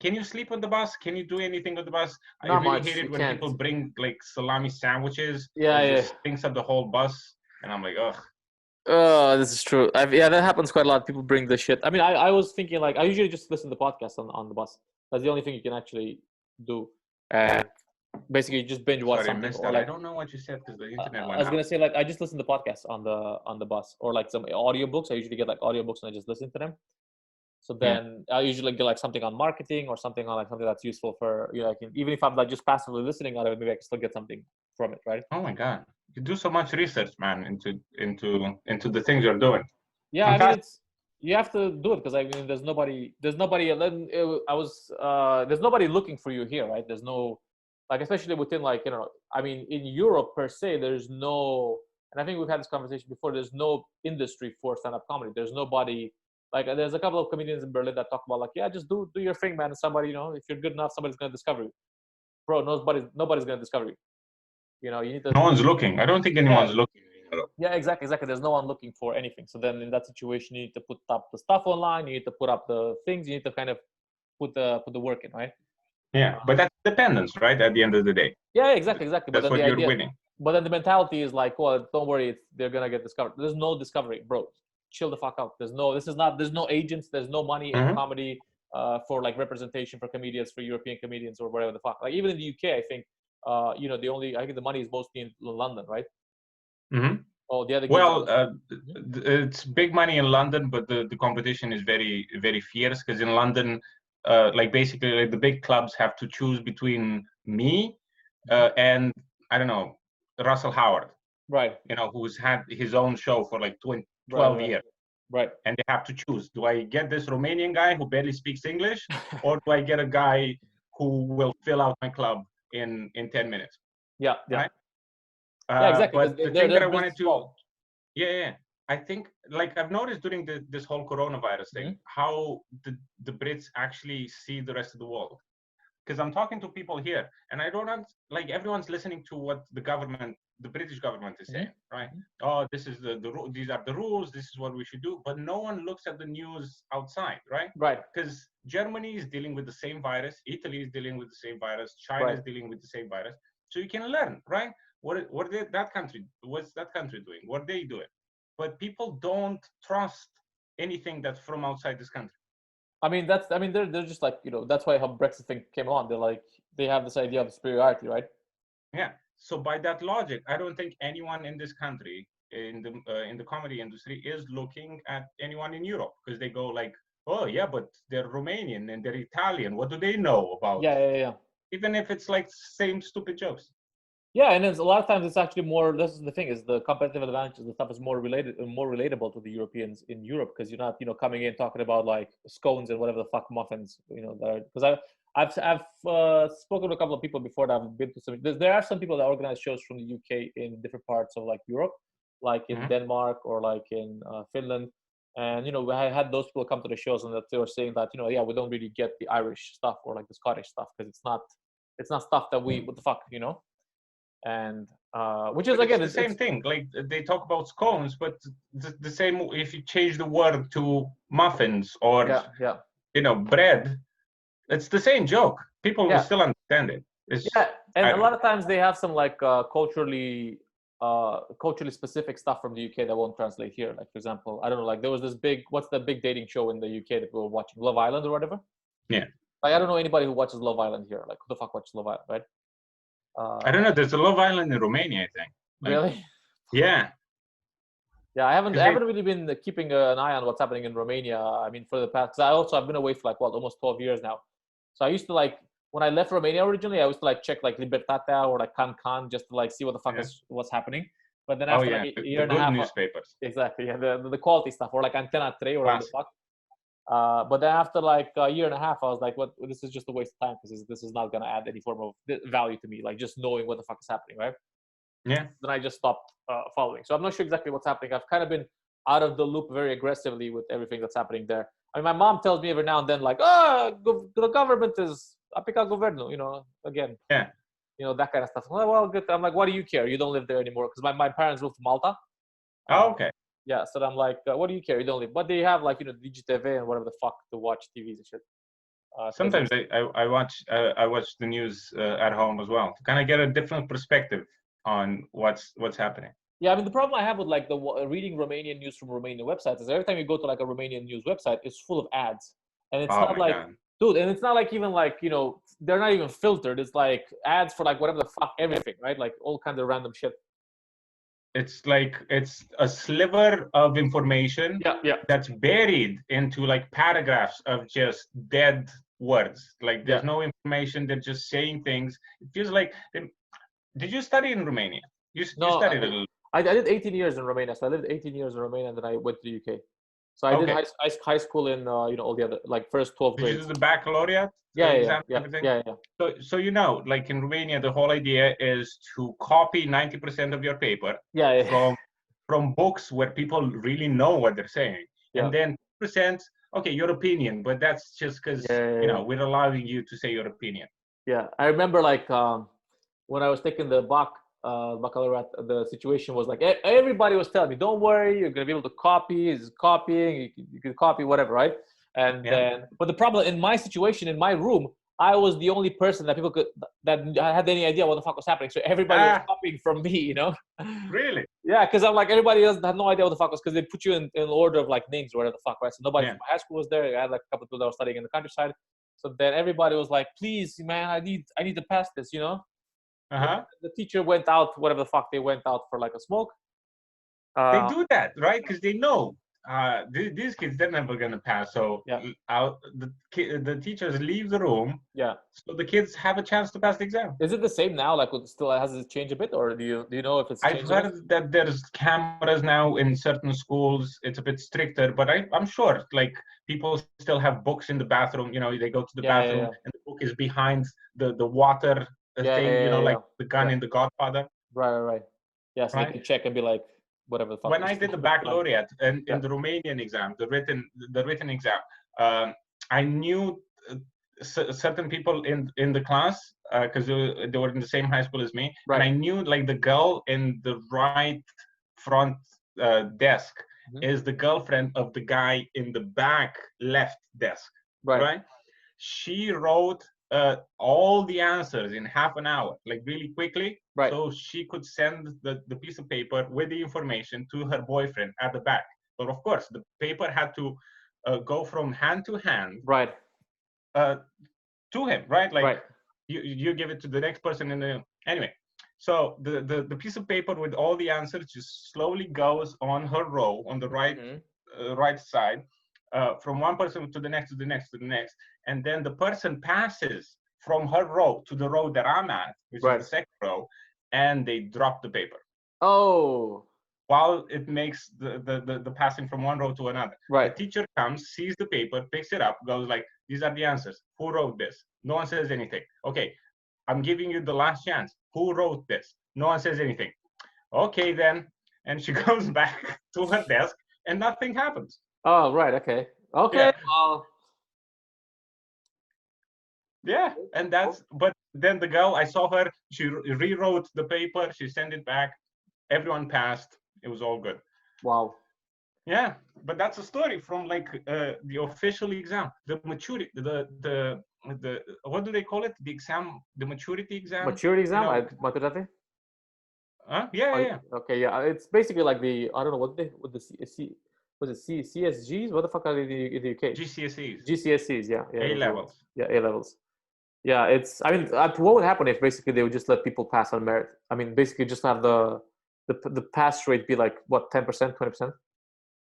Speaker 1: Can you sleep on the bus? Can you do anything on the bus?
Speaker 2: Not
Speaker 1: I really
Speaker 2: much.
Speaker 1: hate it
Speaker 2: You
Speaker 1: when
Speaker 2: can't.
Speaker 1: people bring like salami sandwiches.
Speaker 2: Yeah.
Speaker 1: Just stinks up the whole bus, and I'm like, ugh.
Speaker 2: Oh, this is true. That happens quite a lot. People bring this shit. I mean, I was thinking like I usually just listen to podcasts on the bus. That's the only thing you can actually do. And basically, just binge watch something. Or like,
Speaker 1: I don't know what you said because the internet went out.
Speaker 2: I was gonna say like I just listen to podcasts on the bus, or like some audiobooks. I usually get like audiobooks and I just listen to them. So then I usually get like something on marketing or something on like something that's useful for, you know, like, even if I'm like just passively listening on it, maybe I can still get something from it, right?
Speaker 1: Oh my god, you do so much research, man, into the things you're doing.
Speaker 2: Yeah, I mean, you have to do it because I mean, there's nobody. There's nobody looking for you here, right? There's no, like, especially within like, you know, I mean, in Europe per se, there's no, and I think we've had this conversation before. There's no industry for stand-up comedy. There's nobody. Like, there's a couple of comedians in Berlin that talk about like, yeah, just do your thing, man. And somebody, you know, if you're good enough, somebody's gonna discover you, bro. Nobody's gonna discover you. You know, you need to.
Speaker 1: No one's looking. I don't think anyone's looking.
Speaker 2: Yeah, exactly. There's no one looking for anything. So then, in that situation, you need to put up the stuff online. You need to put up the things. You need to kind of put the work in, right?
Speaker 1: Yeah, but that's dependence, right? At the end of the day.
Speaker 2: Yeah, exactly.
Speaker 1: That's
Speaker 2: but then
Speaker 1: what you're winning.
Speaker 2: But then the mentality is like, well, don't worry, they're gonna get discovered. There's no discovery, bro. Chill the fuck out. There's no agents. There's no money in comedy for like representation for comedians, for European comedians or whatever the fuck. Like even in the UK, I think you know, I think the money is mostly in London, right? Oh, the other.
Speaker 1: Well, it's big money in London, but the competition is very, very fierce, because in London, like basically like the big clubs have to choose between me and I don't know, Russell Howard,
Speaker 2: right?
Speaker 1: You know, who's had his own show for like 12 years,
Speaker 2: right?
Speaker 1: And they have to choose: do I get this Romanian guy who barely speaks English, or do I get a guy who will fill out my club in 10 minutes?
Speaker 2: Yeah.
Speaker 1: Right?
Speaker 2: Yeah, exactly.
Speaker 1: But the thing that I wanted to, I think, like I've noticed during this whole coronavirus thing, how the Brits actually see the rest of the world. Because I'm talking to people here, and I don't like everyone's listening to what the British government is saying, right? Oh, this is these are the rules. This is what we should do. But no one looks at the news outside, right?
Speaker 2: Right.
Speaker 1: Because Germany is dealing with the same virus, Italy is dealing with the same virus, China is dealing with the same virus. So you can learn, right? What's that country doing? What are they doing? But people don't trust anything that's from outside this country.
Speaker 2: I mean, they're just like, you know, that's why how Brexit thing came on. They have this idea of superiority, right?
Speaker 1: Yeah. So by that logic, I don't think anyone in this country in the comedy industry is looking at anyone in Europe, because they go like, oh yeah, but they're Romanian and they're Italian. What do they know about?
Speaker 2: Yeah.
Speaker 1: Even if it's like same stupid jokes.
Speaker 2: Yeah, and a lot of times it's actually more. This is the thing: is the competitive advantage. The stuff is more relatable to the Europeans in Europe, because you're not, you know, coming in talking about like scones and whatever the fuck muffins, you know. Because I've spoken to a couple of people before that have been to some. There are some people that organize shows from the UK in different parts of like Europe, like in Denmark or like in Finland, and you know, I had those people come to the shows and that they were saying that, you know, yeah, we don't really get the Irish stuff or like the Scottish stuff because it's not stuff that we, what the fuck, you know. And Which is
Speaker 1: But
Speaker 2: again
Speaker 1: it's the same thing. Like they talk about scones, but the same if you change the word to muffins or bread, it's the same joke. People will still understand it.
Speaker 2: And a lot of times they have some like culturally specific stuff from the UK that won't translate here. Like for example, I don't know, like there was this what's the big dating show in the UK that we were watching, Love Island or whatever.
Speaker 1: Yeah.
Speaker 2: Like I don't know anybody who watches Love Island here. Like who the fuck watches Love Island, right?
Speaker 1: I don't know. There's a Love Island in Romania, I think.
Speaker 2: Really?
Speaker 1: Yeah.
Speaker 2: Yeah, I haven't really been keeping an eye on what's happening in Romania. I mean, for the past, because I've been away for like almost 12 years now. So I used to like when I left Romania originally, I used to like check like Libertatea or like Can just to like see what the fuck is what's happening. But then after like a year and a half,
Speaker 1: newspapers.
Speaker 2: Exactly, yeah, the quality stuff or like Antena 3 or whatever the fuck. But then after like a year and a half, I was like, "What? This is just a waste of time because this is not gonna add any form of value to me. Like just knowing what the fuck is happening, right?"
Speaker 1: Yeah.
Speaker 2: Then I just stopped following. So I'm not sure exactly what's happening. I've kind of been out of the loop very aggressively with everything that's happening there. I mean, my mom tells me every now and then, like, the government is apica guvernul, again.
Speaker 1: Yeah.
Speaker 2: That kind of stuff. Well, good. I'm like, what do you care? You don't live there anymore. Because my parents moved to Malta.
Speaker 1: Oh, okay.
Speaker 2: Yeah, so I'm like, what do you care? You don't live. But they have like, DigiTV and whatever the fuck to watch TVs and shit.
Speaker 1: Sometimes I watch the news at home as well to kind of get a different perspective on what's happening.
Speaker 2: Yeah, I mean the problem I have with like the reading Romanian news from Romanian websites is every time you go to like a Romanian news website, it's full of ads, and it's not like, dude, and it's not like even like they're not even filtered. It's like ads for like whatever the fuck everything, right? Like all kinds of random shit.
Speaker 1: It's like it's a sliver of information that's buried into like paragraphs of just dead words. Like there's no information. They're just saying things. It feels like. Did you study in Romania? You studied a little.
Speaker 2: I did 18 years in Romania. So I lived 18 years in Romania, and then I went to the UK. So I did high school in all the other like first 12 grades.
Speaker 1: Did you do the baccalaureate?
Speaker 2: Yeah.
Speaker 1: So like in Romania, the whole idea is to copy 90% of your paper from books where people really know what they're saying, and then 10%, your opinion, but that's just because we're allowing you to say your opinion.
Speaker 2: Yeah, I remember like when I was taking the baccalaureate, the situation was like everybody was telling me, "Don't worry, you're gonna be able to copy. It's copying. You can copy whatever, right?" And then, but the problem in my situation, in my room, I was the only person that people that had any idea what the fuck was happening. So everybody was copying from me,
Speaker 1: Really?
Speaker 2: Yeah, because I'm like everybody else had no idea what the fuck was because they put you in order of like names or whatever the fuck, right? So nobody from my high school was there. I had like a couple of people that were studying in the countryside. So then everybody was like, "Please, man, I need to pass this," The teacher went out, whatever the fuck, they went out for like a smoke.
Speaker 1: They do that, right? Because they know these kids, they're never gonna pass. So the teachers leave the room.
Speaker 2: Yeah.
Speaker 1: So the kids have a chance to pass the exam.
Speaker 2: Is it the same now? Like, still has it changed a bit, or do you know if it's changed?
Speaker 1: I've heard that there's cameras now in certain schools. It's a bit stricter, but I'm sure like people still have books in the bathroom. They go to the bathroom and the book is behind the water. Like the gun in The Godfather.
Speaker 2: Right. Yeah, so they can check and be like, whatever the fuck.
Speaker 1: When I did the baccalaureate and in the Romanian exam, the written exam, I knew certain people in the class because they were in the same high school as me, and I knew like the girl in the right front desk is the girlfriend of the guy in the back left desk. Right? She wrote all the answers in half an hour, like really quickly, so she could send the piece of paper with the information to her boyfriend at the back. But of course, the paper had to go from hand to hand, to him, right? Like you give it to the next person, anyway. So the piece of paper with all the answers just slowly goes on her row on the right side. From one person to the next, to the next, to the next. And then the person passes from her row to the row that I'm at, which is the second row, and they drop the paper.
Speaker 2: Oh.
Speaker 1: While it makes the passing from one row to another. The teacher comes, sees the paper, picks it up, goes like, these are the answers. Who wrote this? No one says anything. Okay, I'm giving you the last chance. Who wrote this? No one says anything. Okay, then. And she goes back to her desk and nothing happens.
Speaker 2: Oh, right. Okay.
Speaker 1: Yeah, and but then the girl, I saw her, she rewrote the paper, she sent it back, everyone passed, it was all good.
Speaker 2: Wow.
Speaker 1: Yeah, but that's a story from like the official exam, the maturity, the what do they call it? The exam, the maturity exam.
Speaker 2: Maturity exam?
Speaker 1: You know,
Speaker 2: Maturate?
Speaker 1: Yeah, yeah, yeah.
Speaker 2: Okay, yeah. It's basically like the, I don't know what the was it CSGs? What the fuck are they in the UK?
Speaker 1: GCSEs,
Speaker 2: GCSEs, yeah, yeah,
Speaker 1: A
Speaker 2: those are the ones.
Speaker 1: levels.
Speaker 2: Yeah, A levels. Yeah, it's. I mean, what would happen if basically they would just let people pass on merit? I mean, basically just have the pass rate be like what, 10%, 20%?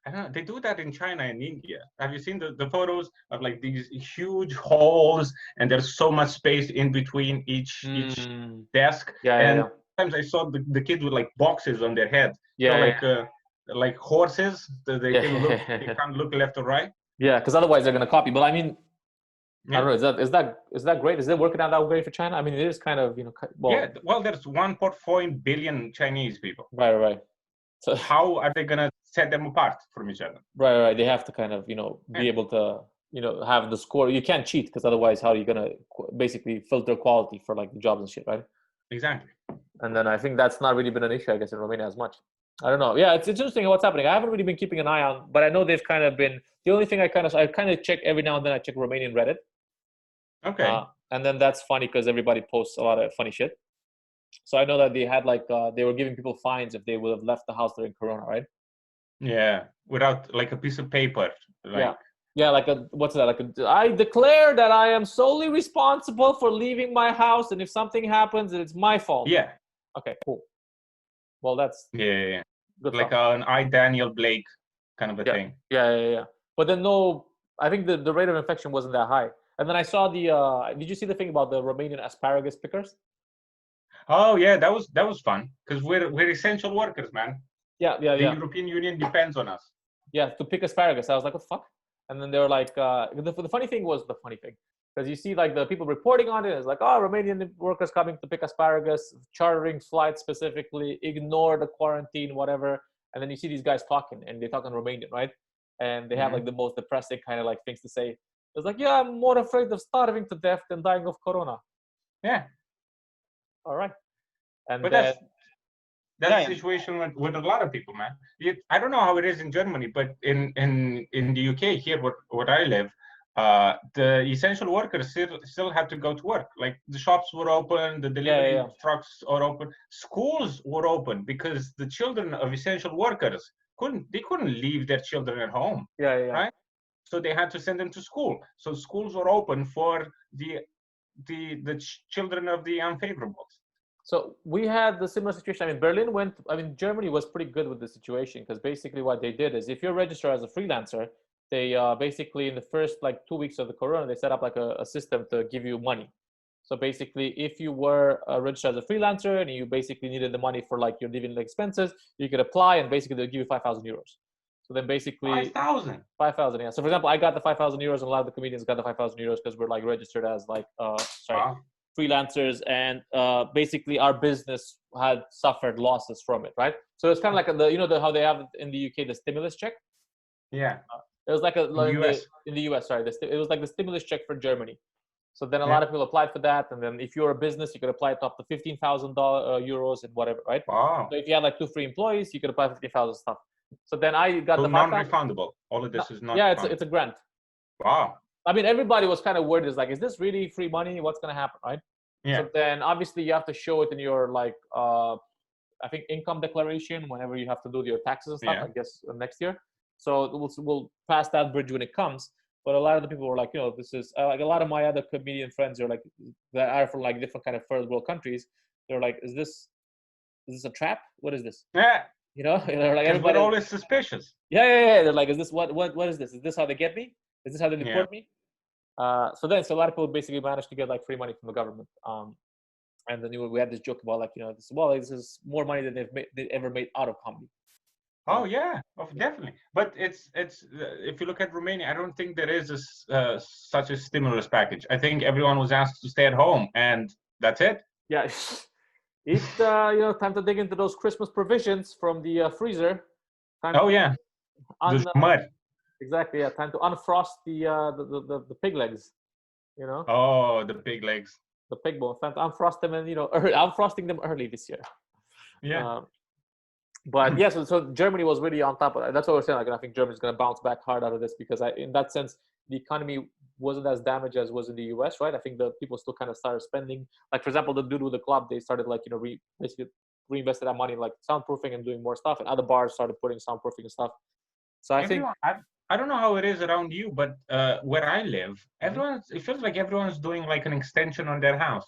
Speaker 1: I don't know. They do that in China and India. Have you seen the photos of like these huge halls, and there's so much space in between each desk?
Speaker 2: Yeah,
Speaker 1: And
Speaker 2: yeah.
Speaker 1: sometimes I saw the kids with like boxes on their head.
Speaker 2: Yeah,
Speaker 1: Like horses. They can look. They
Speaker 2: yeah.
Speaker 1: can't look left or right.
Speaker 2: Yeah, because otherwise they're gonna copy. But I mean, I
Speaker 1: Yeah.
Speaker 2: don't know. Is that great? Is it working out that great for China? I mean, it is kind of, well.
Speaker 1: Yeah. Well, there's 1.4 billion Chinese people.
Speaker 2: Right. So
Speaker 1: how are they gonna set them apart from each other?
Speaker 2: Right. They have to kind of, be able to, have the score. You can't cheat because otherwise, how are you gonna basically filter quality for like the jobs and shit, right?
Speaker 1: Exactly.
Speaker 2: And then I think that's not really been an issue, I guess, in Romania as much. I don't know. Yeah, it's interesting what's happening. I haven't really been keeping an eye on, but I know they've kind of been. The only thing I kind of check every now and then. I check Romanian Reddit.
Speaker 1: Okay.
Speaker 2: And then that's funny because everybody posts a lot of funny shit. So I know that they had like they were giving people fines if they would have left the house during Corona, right?
Speaker 1: Yeah, without like a piece of paper. Like,
Speaker 2: yeah, like what's that? Like I declare that I am solely responsible for leaving my house, and if something happens, it's my fault.
Speaker 1: Yeah.
Speaker 2: Okay, cool. Well, that's
Speaker 1: yeah.
Speaker 2: Good
Speaker 1: like
Speaker 2: stuff.
Speaker 1: an I Daniel Blake kind of a thing.
Speaker 2: Yeah. But then I think the rate of infection wasn't that high. And then I saw did you see the thing about the Romanian asparagus pickers?
Speaker 1: Oh yeah, that was fun because we're essential workers, man.
Speaker 2: Yeah.
Speaker 1: The European Union depends on us.
Speaker 2: Yeah, to pick asparagus. I was like, what the fuck? And then they were like, the funny thing was the funny thing. Because you see like the people reporting on it, it's like, oh, Romanian workers coming to pick asparagus, chartering flights specifically, ignore the quarantine, whatever. And then you see these guys talking, and they talk in Romanian, right? And they have like the most depressing kind of like things to say. It's like, yeah, I'm more afraid of starving to death than dying of corona.
Speaker 1: Yeah.
Speaker 2: All right. And
Speaker 1: but
Speaker 2: then,
Speaker 1: that's the situation with a lot of people, man. I don't know how it is in Germany, but in the UK here, where I live, the essential workers still have to go to work. Like the shops were open, the delivery trucks are open, schools were open because the children of essential workers couldn't leave their children at home. Right? So they had to send them to school. So schools were open for the children of the unfavorables.
Speaker 2: So we had the similar situation. I mean, Germany was pretty good with the situation because basically what they did is if you're registered as a freelancer, they basically in the first like 2 weeks of the corona, they set up like a system to give you money. So basically, if you were registered as a freelancer and you basically needed the money for like your living expenses, you could apply and basically they'll give you 5,000 euros. So then basically
Speaker 1: 5,000.
Speaker 2: 5,000, yeah. So for example, I got the 5,000 euros and a lot of the comedians got the 5,000 euros because we're like registered as like freelancers, and basically our business had suffered losses from it, right? So it's kind of like how they have in the UK the stimulus check.
Speaker 1: Yeah.
Speaker 2: It was like in the US, sorry. It was like the stimulus check for Germany. So then a lot of people applied for that, and then if you're a business, you could apply it up to 15,000 euros and whatever, right?
Speaker 1: Wow.
Speaker 2: So if you had like 2 free employees, you could apply for 50,000 stuff. So then I got the
Speaker 1: non-refundable. All of this is not.
Speaker 2: Yeah, it's a grant.
Speaker 1: Wow.
Speaker 2: I mean, everybody was kind of worried. Is like, is this really free money? What's going to happen, right?
Speaker 1: Yeah.
Speaker 2: So then obviously you have to show it in your like I think income declaration whenever you have to do your taxes and stuff. I guess next year. So we'll pass that bridge when it comes. But a lot of the people were like, this is like a lot of my other comedian friends are like that are from like different kind of first world countries. They're like, is this a trap? What is this?
Speaker 1: Yeah.
Speaker 2: They're like, everybody
Speaker 1: always suspicious.
Speaker 2: Yeah. They're like, is this what is this? Is this how they get me? Is this how they deport me? So a lot of people basically managed to get like free money from the government. And then we had this joke about like, this is more money than they ever made out of comedy.
Speaker 1: Oh yeah, definitely. But it's if you look at Romania, I don't think there is such a stimulus package. I think everyone was asked to stay at home, and that's it.
Speaker 2: Yeah, it's time to dig into those Christmas provisions from the freezer.
Speaker 1: There's mud.
Speaker 2: Exactly. Yeah, time to unfrost the pig legs. you know,
Speaker 1: Oh, the pig legs.
Speaker 2: the pig bones. I'm frosting them, I'm frosting them early this year.
Speaker 1: Yeah.
Speaker 2: Um, but yeah, so Germany was really on top of that. That's what we're saying. Like, I think Germany's going to bounce back hard out of this because in that sense, the economy wasn't as damaged as was in the US, right? I think the people still kind of started spending. Like, for example, the dude with the club, they started like, basically reinvested that money in like soundproofing and doing more stuff, and other bars started putting soundproofing and stuff. So I think,
Speaker 1: Everyone, I don't know how it is around you, but where I live,
Speaker 2: Mhm.
Speaker 1: it feels like everyone's doing like an extension on their house.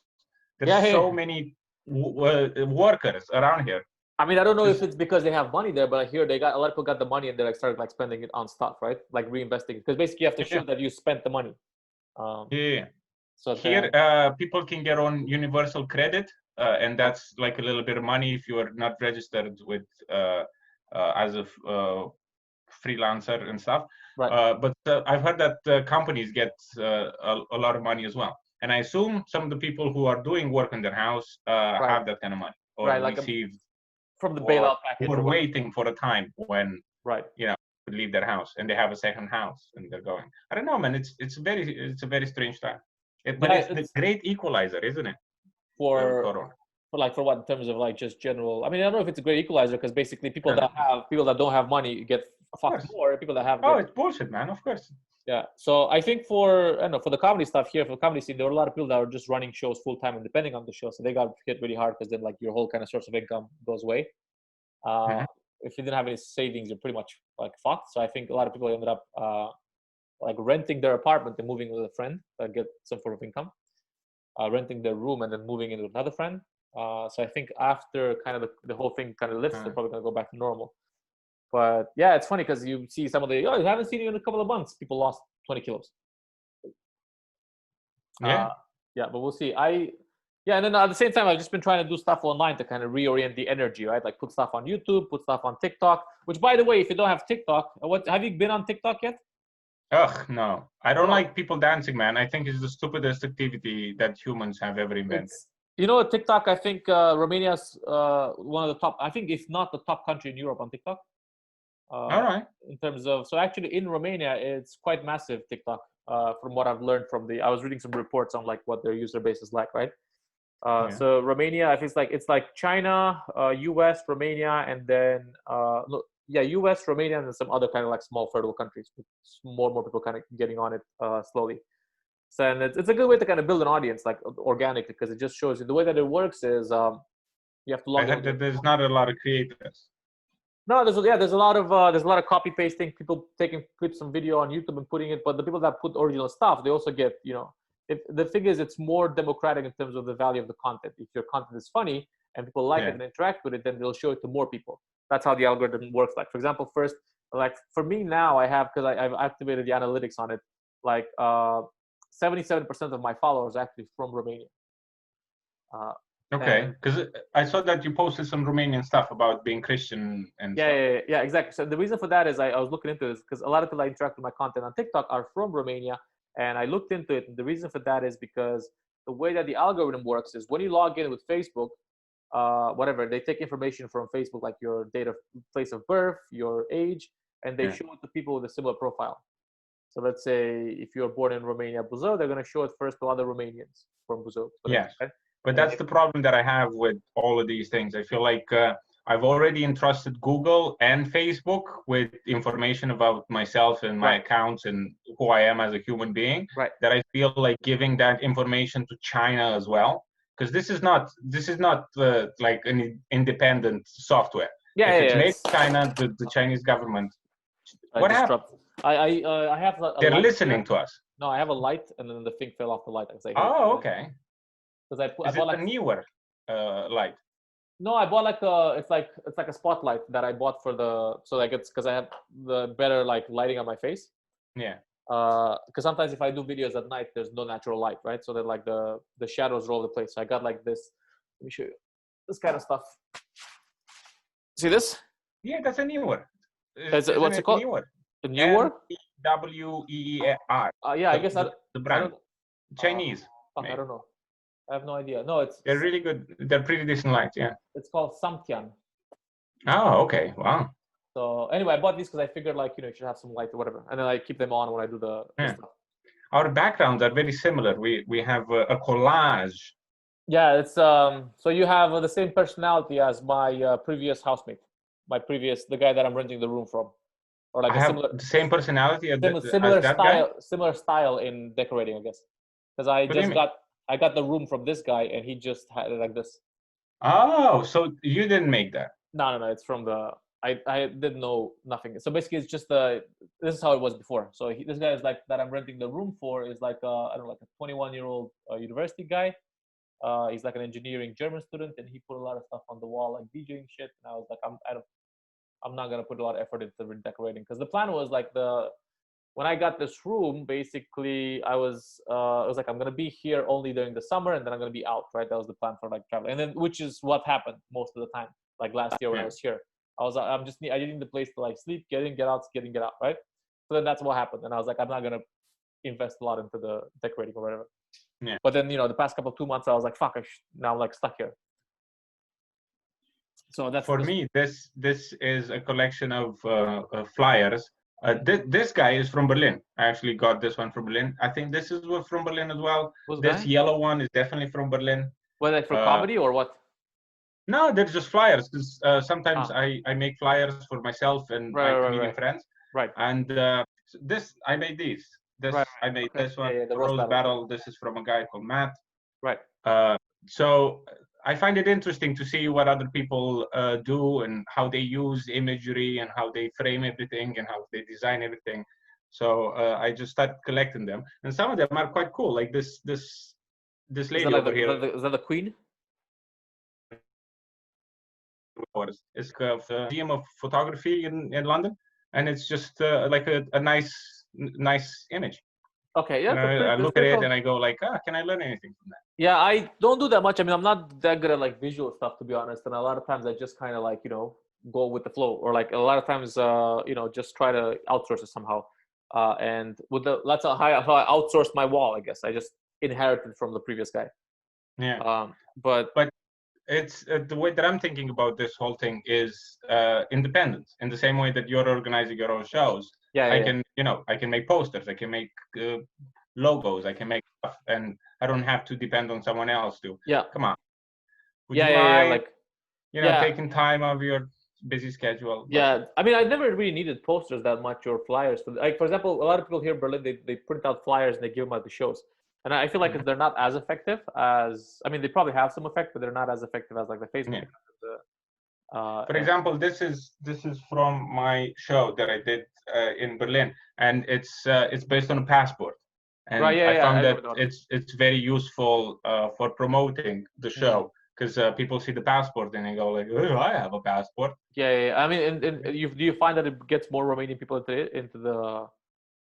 Speaker 1: There's
Speaker 2: yeah,
Speaker 1: so
Speaker 2: hey,
Speaker 1: many workers around here.
Speaker 2: I mean, I don't know if
Speaker 1: Just
Speaker 2: it's because they have money there, but I hear they got a lot of people got the money and they like started like spending it on stuff, right? Like reinvesting, because basically you have to
Speaker 1: yeah,
Speaker 2: show that you spent the money. Um,
Speaker 1: yeah.
Speaker 2: so
Speaker 1: Here,
Speaker 2: then,
Speaker 1: people can get on universal credit, and
Speaker 2: right,
Speaker 1: that's like a little bit of money if you are not registered with as a freelancer and stuff.
Speaker 2: right,
Speaker 1: But I've heard that companies get a lot of money as well. And I assume some of the people who are doing work in their house
Speaker 2: right,
Speaker 1: have that kind of money or
Speaker 2: right, like
Speaker 1: receive
Speaker 2: from the
Speaker 1: or
Speaker 2: bailout
Speaker 1: who
Speaker 2: package or
Speaker 1: are
Speaker 2: whatever.
Speaker 1: waiting for a time when
Speaker 2: Right.
Speaker 1: to leave their house and they have a second house and they're going. I don't know, man. It's a very strange time. But
Speaker 2: Yeah,
Speaker 1: it's the
Speaker 2: it's
Speaker 1: great equalizer, isn't it?
Speaker 2: for
Speaker 1: Corona.
Speaker 2: for what in terms of like just general. I mean, I don't know if it's a great equalizer because basically people that don't have money get
Speaker 1: Of
Speaker 2: fucked
Speaker 1: course.
Speaker 2: more. People that have
Speaker 1: Oh,
Speaker 2: get.
Speaker 1: it's bullshit, man. Of course.
Speaker 2: Yeah. So I think for I don't know, for the comedy stuff here, for the comedy scene, there were a lot of people that were just running shows full time and depending on the show. So they got hit really hard because then like your whole kind of source of income goes away. Uh,
Speaker 1: Mhm.
Speaker 2: if you didn't have any savings, you're pretty much like fucked. So I think a lot of people ended up like renting their apartment and moving with a friend that get some sort of income, renting their room and then moving in with another friend. So I think after kind of the whole thing kind of lifts, they're probably going to go back to normal. But yeah, it's funny because you see some of the, I haven't seen you in a couple of months. People lost 20 kilos. Uh,
Speaker 1: Yeah.
Speaker 2: yeah, but we'll see. Yeah, and then at the same time, I've just been trying to do stuff online to kind of reorient the energy, right? Like put stuff on YouTube, put stuff on TikTok. Which, by the way, if you don't have TikTok, what have you been on TikTok yet?
Speaker 1: Ugh, no. I don't
Speaker 2: Bro,
Speaker 1: like people dancing, man. I think it's the stupidest activity that humans have ever invented.
Speaker 2: it's TikTok. I think Romania's one of the top. I think if not the top country in Europe on TikTok.
Speaker 1: All
Speaker 2: Uh,
Speaker 1: right.
Speaker 2: in terms of so actually in Romania, it's quite massive TikTok. From what I've learned I was reading some reports on like what their user base is like, right?
Speaker 1: Yeah.
Speaker 2: So Romania, I think it's like China, US, Romania, and then US, Romania, and then some other kind of like small third world countries. With more and more people kind of getting on it slowly. So and it's a good way to kind of build an audience like organically because it just shows you the way that it works is you have to
Speaker 1: I
Speaker 2: log in
Speaker 1: heard
Speaker 2: with your
Speaker 1: that there's not a lot of creators.
Speaker 2: no, there's a lot of copy pasting. People taking clips from video on YouTube and putting it, but the people that put original stuff, they also get If the thing is, it's more democratic in terms of the value of the content. If your content is funny and people like it
Speaker 1: Yeah.
Speaker 2: and interact with it, then they'll show it to more people. That's how the algorithm works. Like for example, first, like for me now, I have because I've activated the analytics on it. Like 77% of my followers are actually from Romania. Uh,
Speaker 1: Okay.
Speaker 2: and
Speaker 1: Because I saw that you posted some Romanian stuff about being Christian and stuff.
Speaker 2: yeah, exactly. So the reason for that is I was looking into this because a lot of people that interact with my content on TikTok are from Romania, and I looked into it. And the reason for that is because the way that the algorithm works is when you log in with Facebook, whatever, they take information from Facebook like your date of place of birth, your age, and they
Speaker 1: Yeah.
Speaker 2: show it to people with a similar profile. So let's say if you're born in Romania, Buzău, they're going to show it first to other Romanians from Buzău, whatever,
Speaker 1: Yes.
Speaker 2: right?
Speaker 1: But
Speaker 2: And then
Speaker 1: that's the problem that I have with all of these things. I feel like I've already entrusted Google and Facebook with information about myself and my
Speaker 2: right,
Speaker 1: accounts and who I am as a human being.
Speaker 2: right,
Speaker 1: That I feel like giving that information to China as well, because this is not like an independent software.
Speaker 2: yeah,
Speaker 1: If it's made
Speaker 2: it's
Speaker 1: in China, the Chinese government, what happened?
Speaker 2: disrupt. I have a
Speaker 1: They're
Speaker 2: light
Speaker 1: listening
Speaker 2: here.
Speaker 1: to us.
Speaker 2: No, I have a light, and then the thing fell off the light. I was like, hey,
Speaker 1: Oh, okay.
Speaker 2: because I
Speaker 1: Is
Speaker 2: bought
Speaker 1: it
Speaker 2: like
Speaker 1: a newer light?
Speaker 2: no, I bought like it's like a spotlight that I bought for the so like it's because I have the better like lighting on my face.
Speaker 1: Yeah.
Speaker 2: Because sometimes if I do videos at night, there's no natural light, right? So then like the shadows are all over the place. So I got like this. Let me show you this kind of stuff. See this?
Speaker 1: Yeah, that's a newer. Isn't
Speaker 2: What's it
Speaker 1: it
Speaker 2: called?
Speaker 1: newer?
Speaker 2: The newer?
Speaker 1: NEWEER.
Speaker 2: Yeah, I guess
Speaker 1: The
Speaker 2: I
Speaker 1: brand.
Speaker 2: don't.
Speaker 1: Chinese,
Speaker 2: Fuck, I
Speaker 1: maybe.
Speaker 2: don't know. I have no idea. No,
Speaker 1: They're really good. They're pretty decent lights, yeah.
Speaker 2: it's called Samtian.
Speaker 1: Oh, okay. Wow.
Speaker 2: So anyway, I bought these because I figured like you should have some light or whatever, and then I keep them on when I do the
Speaker 1: Yeah.
Speaker 2: stuff.
Speaker 1: our backgrounds are very similar. We have a collage.
Speaker 2: Yeah, it's so you have the same personality as my previous housemate, the guy that I'm renting the room from, or like
Speaker 1: I
Speaker 2: a
Speaker 1: have
Speaker 2: similar
Speaker 1: the same personality as
Speaker 2: similar
Speaker 1: that guy.
Speaker 2: similar style in decorating, I guess. Because I
Speaker 1: What do you
Speaker 2: just
Speaker 1: mean?
Speaker 2: got the room from this guy, and he just had it like this.
Speaker 1: Oh, so you didn't make that?
Speaker 2: No, it's from the I didn't know nothing. So basically, it's just this is how it was before. So this guy is like that I'm renting the room for is like I don't know, like a 21-year-old university guy. He's like an engineering German student, and he put a lot of stuff on the wall, like DJing shit. And I was like, I'm not gonna put a lot of effort into redecorating because the plan was like when I got this room, basically I was like I'm gonna be here only during the summer, and then I'm gonna be out. Right, that was the plan for like traveling, and then which is what happened most of the time. Like last year when I
Speaker 1: Yeah.
Speaker 2: was here, I needing the place to like sleep, get in, get out, right. So then that's what happened, and I was like, I'm not gonna invest a lot into the decorating or whatever.
Speaker 1: Yeah.
Speaker 2: But then the past 2 months I was like, fuck, now I'm like stuck here. So that's
Speaker 1: for me. This is a collection of flyers. This guy is from Berlin. I actually got this one from Berlin. I think this is from Berlin as well.
Speaker 2: Who's
Speaker 1: This
Speaker 2: guy?
Speaker 1: yellow one is definitely from Berlin.
Speaker 2: What, like for comedy or what?
Speaker 1: No, they're just flyers because sometimes
Speaker 2: Ah.
Speaker 1: I make flyers for myself and my comedian friends.
Speaker 2: Right.
Speaker 1: And this I made these. I made
Speaker 2: Okay.
Speaker 1: this one.
Speaker 2: Yeah, the
Speaker 1: Rose
Speaker 2: roast
Speaker 1: Battle. This is from a guy called Matt.
Speaker 2: Right.
Speaker 1: So I find it interesting to see what other people do and how they use imagery and how they frame everything and how they design everything. So I just started collecting them, and some of them are quite cool. Like this lady over here.
Speaker 2: Is that the queen?
Speaker 1: It's a museum of photography in London, and it's just like a nice image.
Speaker 2: Okay, yeah,
Speaker 1: I look at it and I go like, can I learn anything from that?
Speaker 2: Yeah, I don't do that much. I mean, I'm not that good at like visual stuff, to be honest. And a lot of times I just kind of like, go with the flow, or like a lot of times, just try to outsource it somehow. And that's how I outsourced my wall, I guess. I just inherited from the previous guy.
Speaker 1: Yeah.
Speaker 2: But
Speaker 1: it's the way that I'm thinking about this whole thing is independence. In the same way that you're organizing your own shows, I can make posters, I can make logos, I can make stuff, and I don't have to depend on someone else to.
Speaker 2: Yeah.
Speaker 1: Come on. Would you mind,
Speaker 2: like,
Speaker 1: taking time out of your busy schedule?
Speaker 2: Yeah, I mean, I never really needed posters that much or flyers. Like, for example, a lot of people here in Berlin, they print out flyers and they give them at the shows. And I feel like they're not as effective as, I mean, they probably have some effect, but they're not as effective as like the Facebook.
Speaker 1: Yeah. For example, this is from my show that I did in Berlin, and it's based on a passport. And I found that it's very useful for promoting the show, because people see the passport and they go like, oh, I have a passport.
Speaker 2: Yeah. I mean, do you find that it gets more Romanian people into the?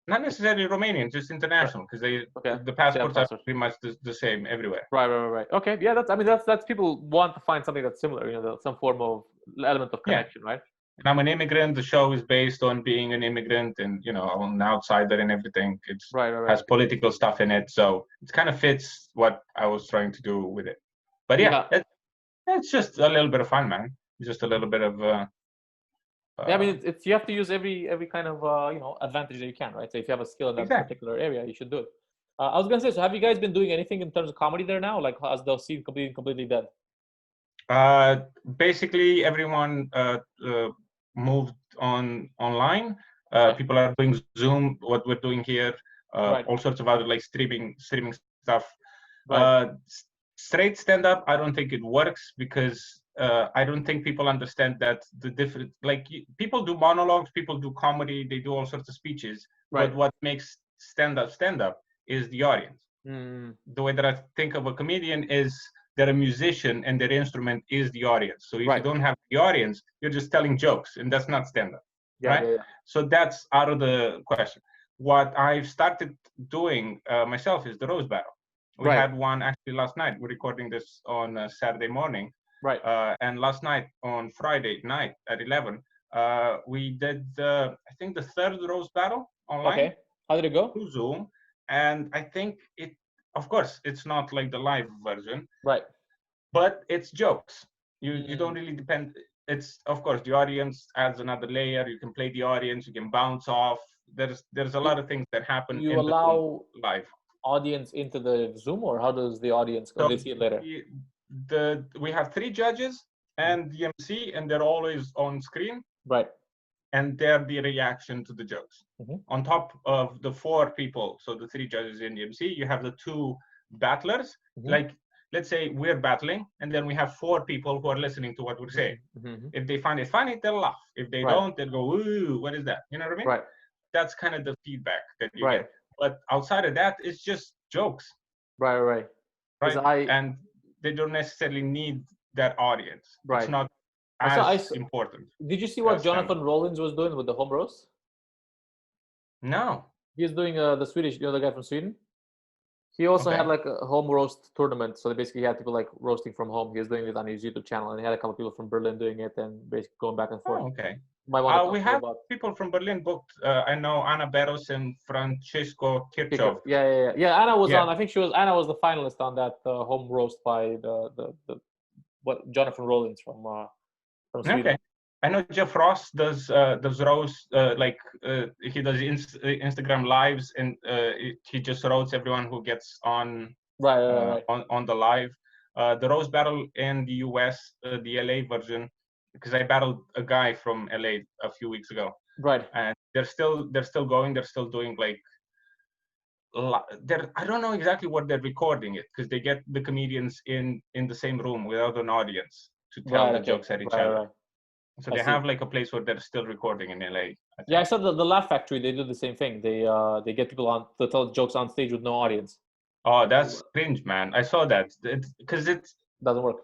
Speaker 1: Not necessarily Romanian, just international, because the passports are pretty much the same everywhere.
Speaker 2: Right. Okay, yeah, that's people want to find something that's similar, some form of element of connection, right?
Speaker 1: And I'm an immigrant. The show is based on being an immigrant, and I'm an outsider and everything. It's has political stuff in it, so it kind of fits what I was trying to do with it. But it's just a little bit of fun, man. Just a little bit of.
Speaker 2: I mean, you have to use every kind of advantage that you can, right? So if you have a skill in that particular area, you should do it. I was gonna say, so have you guys been doing anything in terms of comedy there now? Like, has the scene completely dead?
Speaker 1: Basically, everyone moved online. People are doing Zoom, what we're doing here, all sorts of other like streaming stuff. Straight stand-up, I don't think it works, because I don't think people understand that the different, like, people do monologues, people do comedy, they do all sorts of speeches, but what makes stand-up is the audience. The way that I think of a comedian is they're a musician and their instrument is the audience. So if you don't have the audience, you're just telling jokes, and that's not stand-up, right? So that's out of the question. What I've started doing myself is the roast battle. We had one actually last night. We're recording this on Saturday morning. And last night, on Friday night at 11, we did, I think, the third roast battle online.
Speaker 2: Okay. How did it go?
Speaker 1: Through Zoom. And I think of course, it's not like the live version. But it's jokes. You don't really depend. It's, of course, the audience adds another layer. You can play the audience. You can bounce off there's a lot of things that happen
Speaker 2: You
Speaker 1: in the room
Speaker 2: allow
Speaker 1: live.
Speaker 2: audience into the Zoom, or how does the audience go?
Speaker 1: So
Speaker 2: They see it later.
Speaker 1: we have 3 judges and the MC, and they're always on screen,
Speaker 2: Right.
Speaker 1: and they're the reaction to the jokes.
Speaker 2: Mhm.
Speaker 1: On top of the 4 people, so the 3 judges and the MC, you have the 2 battlers.
Speaker 2: Mhm.
Speaker 1: Like, let's say we're battling, and then we have 4 people who are listening to what we're saying.
Speaker 2: Mhm.
Speaker 1: If they find it funny, they'll laugh. If they
Speaker 2: Right.
Speaker 1: don't, they'll go, "Ooh, what is that?" You know what I mean?
Speaker 2: Right.
Speaker 1: That's kind of the feedback that you
Speaker 2: Right.
Speaker 1: get. But outside of that, it's just jokes,
Speaker 2: Right. Right. 'Cause
Speaker 1: right? And they don't necessarily need that audience.
Speaker 2: Right.
Speaker 1: It's not
Speaker 2: I
Speaker 1: as important.
Speaker 2: Did you see what
Speaker 1: as
Speaker 2: Jonathan Rollins was doing with the home roast?
Speaker 1: No.
Speaker 2: He's doing the Swedish, the guy from Sweden. He also had
Speaker 1: Okay.
Speaker 2: like a home roast tournament. So they basically had people like roasting from home. He was doing it on his YouTube channel, and he had a couple people from Berlin doing it and basically going back and forth.
Speaker 1: Oh, okay.
Speaker 2: Might want to
Speaker 1: We
Speaker 2: talk
Speaker 1: have
Speaker 2: about
Speaker 1: people from Berlin booked. I know Anna Beros and Francisco Kirchhoff.
Speaker 2: Yeah. Anna was
Speaker 1: Yeah.
Speaker 2: on. I think Anna was the finalist on that home roast by the what Jonathan Rollins from Sweden.
Speaker 1: Okay. I know Jeff Ross does roast, he does Instagram lives, and he just roasts everyone who gets on
Speaker 2: Right.
Speaker 1: on the live. The roast battle in the US, the LA version, because I battled a guy from LA a few weeks ago,
Speaker 2: Right.
Speaker 1: and they're still going. They're still doing like I don't know exactly what they're recording it, because they get the comedians in the same room without an audience to tell the jokes at each other.
Speaker 2: Right.
Speaker 1: So they have like a place where they're still recording in LA.
Speaker 2: I saw the Laugh Factory. They do the same thing. They get people on to tell jokes on stage with no audience.
Speaker 1: Oh, that's cringe, man. I saw that because it
Speaker 2: doesn't work.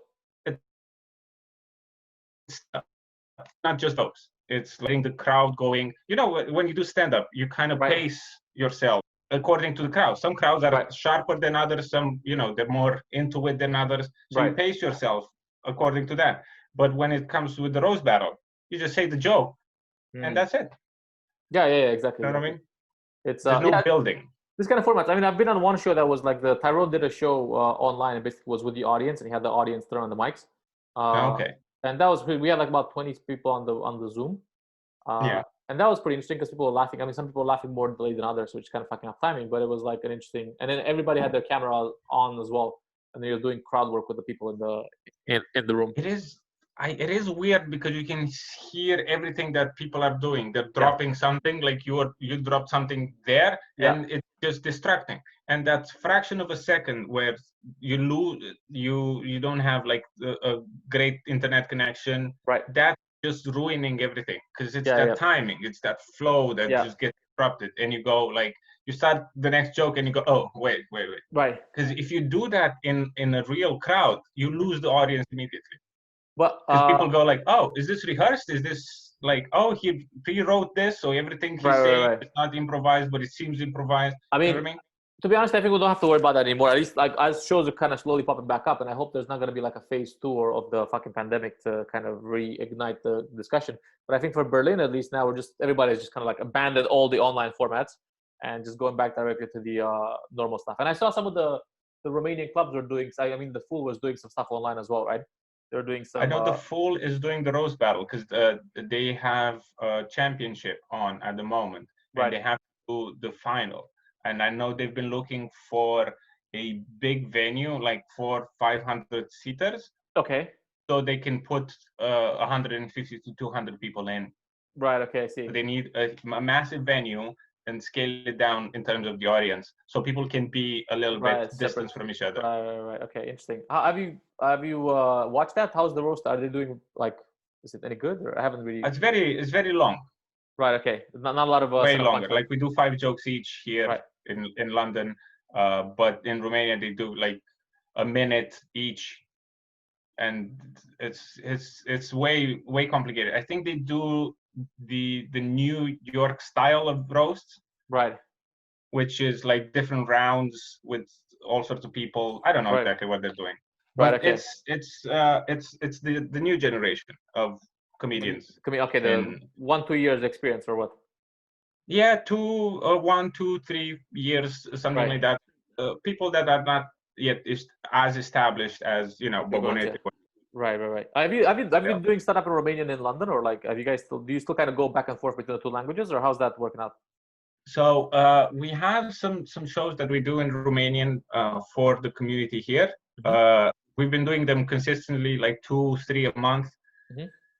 Speaker 1: It's not just jokes. It's letting the crowd going. You know, when you do stand up, you kind of pace yourself according to the crowd. Some crowds are sharper than others. Some, they're more into it than others. So you pace yourself according to that. But when it comes with the roast battle, you just say the joke, and that's it.
Speaker 2: Yeah, exactly.
Speaker 1: You know what I mean?
Speaker 2: It's
Speaker 1: there's no building.
Speaker 2: This kind of format. I mean, I've been on one show that was like Tyrone did a show online, and basically was with the audience, and he had the audience turn on the mics.
Speaker 1: Okay.
Speaker 2: And that was, we had like about 20 people on the Zoom.
Speaker 1: Yeah.
Speaker 2: And that was pretty interesting because people were laughing. I mean, some people were laughing more delayed than others, which is kind of fucking up timing. But it was like an interesting. And then everybody had their camera on as well, and they were doing crowd work with the people in the room.
Speaker 1: It is weird because you can hear everything that people are doing. They're dropping something, like you dropped something there, and it's just distracting. And that fraction of a second where you lose, you don't have like a great internet connection.
Speaker 2: Right.
Speaker 1: That's just ruining everything, because it's that timing, it's that flow that just gets disrupted, and you go like, you start the next joke and you go, oh wait.
Speaker 2: Right.
Speaker 1: Because if you do that in a real crowd, you lose the audience immediately.
Speaker 2: But
Speaker 1: because people go like, oh, is this rehearsed? Is this like, oh, he pre-wrote this, so everything he's saying is not improvised, but it seems improvised.
Speaker 2: I mean, to be honest, I think we don't have to worry about that anymore. At least like as shows are kind of slowly popping back up, and I hope there's not going to be like a phase 2 of the fucking pandemic to kind of reignite the discussion. But I think for Berlin, at least now, everybody's just kind of like abandoned all the online formats and just going back directly to the normal stuff. And I saw some of the Romanian clubs were doing. I mean, the Fool was doing some stuff online as well, right? They're doing some.
Speaker 1: I know the Fool is doing the roast battle because they have a championship on at the moment, and they have to do the final. And I know they've been looking for a big venue, like 400-500 seaters.
Speaker 2: Okay.
Speaker 1: So they can put 150 to 200 people in.
Speaker 2: Right. Okay. I see.
Speaker 1: So they need a massive venue and scale it down in terms of the audience, so people can be a little bit distance from each other.
Speaker 2: Right. Okay. Interesting. Have you watched that? How's the roast? Are they doing like? Is it any good? Or I haven't really.
Speaker 1: It's very long.
Speaker 2: Right. Okay. Not a lot of
Speaker 1: way longer. Like we do 5 jokes each here in London, but in Romania they do like a minute each, and it's way complicated. I think they do the New York style of roasts,
Speaker 2: right?
Speaker 1: Which is like different rounds with all sorts of people. I don't know exactly what they're doing, but it's the new generation of comedians.
Speaker 2: Okay, the 1-2 years experience or what?
Speaker 1: Yeah, 1, 2, 3 years, something like that. People that are not yet as established as Bobonete.
Speaker 2: Right. Have you been doing stand-up in Romanian in London, or like do you still kind of go back and forth between the 2 languages, or how's that working out?
Speaker 1: So we have some shows that we do in Romanian for the community here. We've been doing them consistently, like 2, 3 a month.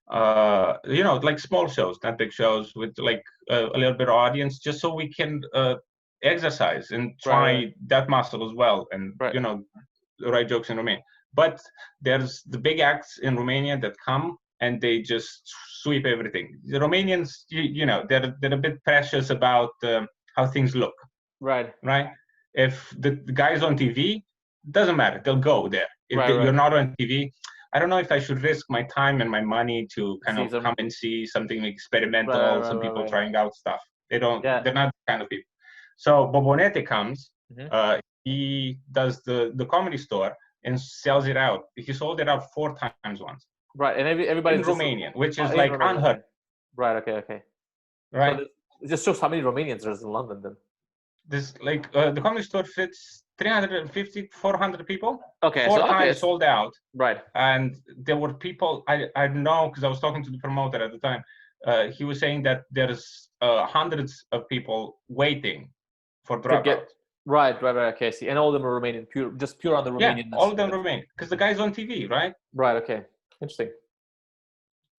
Speaker 1: Like small shows, not big shows, with like a little bit of audience, just so we can exercise and try that muscle as well, and write jokes in Romanian. But there's the big acts in Romania that come and they just sweep everything. The Romanians, they're a bit precious about how things look. Right. If the guy's on TV, doesn't matter. They'll go there. If you're not on TV, I don't know if I should risk my time and my money to kind of come and see something experimental. Some people trying out stuff. They don't. They're not the kind of people. So Bobonete comes. He does the comedy store and sells it out. He sold it out 4 times once. Right, and everybody in Romanian, which is like unheard. Right. Okay. Right. So it just shows how many Romanians there's in London then. This the comedy store fits 350, 400 people. Okay. 4 times sold out. Right. And there were people I know, because I was talking to the promoter at the time. He was saying that there's hundreds of people waiting for Dragos. Right. Okay, I see. And all of them are Romanian, pure on the Romanian. Yeah, all of them Romanian, because the guy's on TV, right? Right. Okay. Interesting.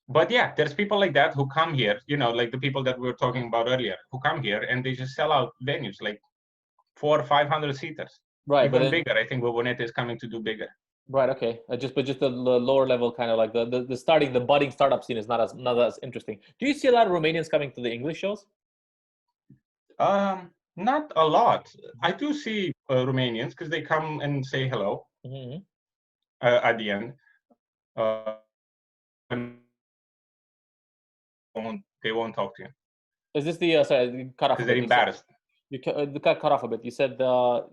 Speaker 1: But yeah, there's people like that who come here, like the people that we were talking about earlier, who come here and they just sell out venues, like 400 or 500 seaters. Right. Even bigger. I think Bobonete is coming to do bigger. Right. Okay. Just the lower level, kind of like the budding startup scene is not as interesting. Do you see a lot of Romanians coming to the English shows? Not a lot. I do see Romanians, because they come and say hello at the end. They won't talk to you. Is this the sorry, cut off? Because they're embarrassed. You cut off a bit. You said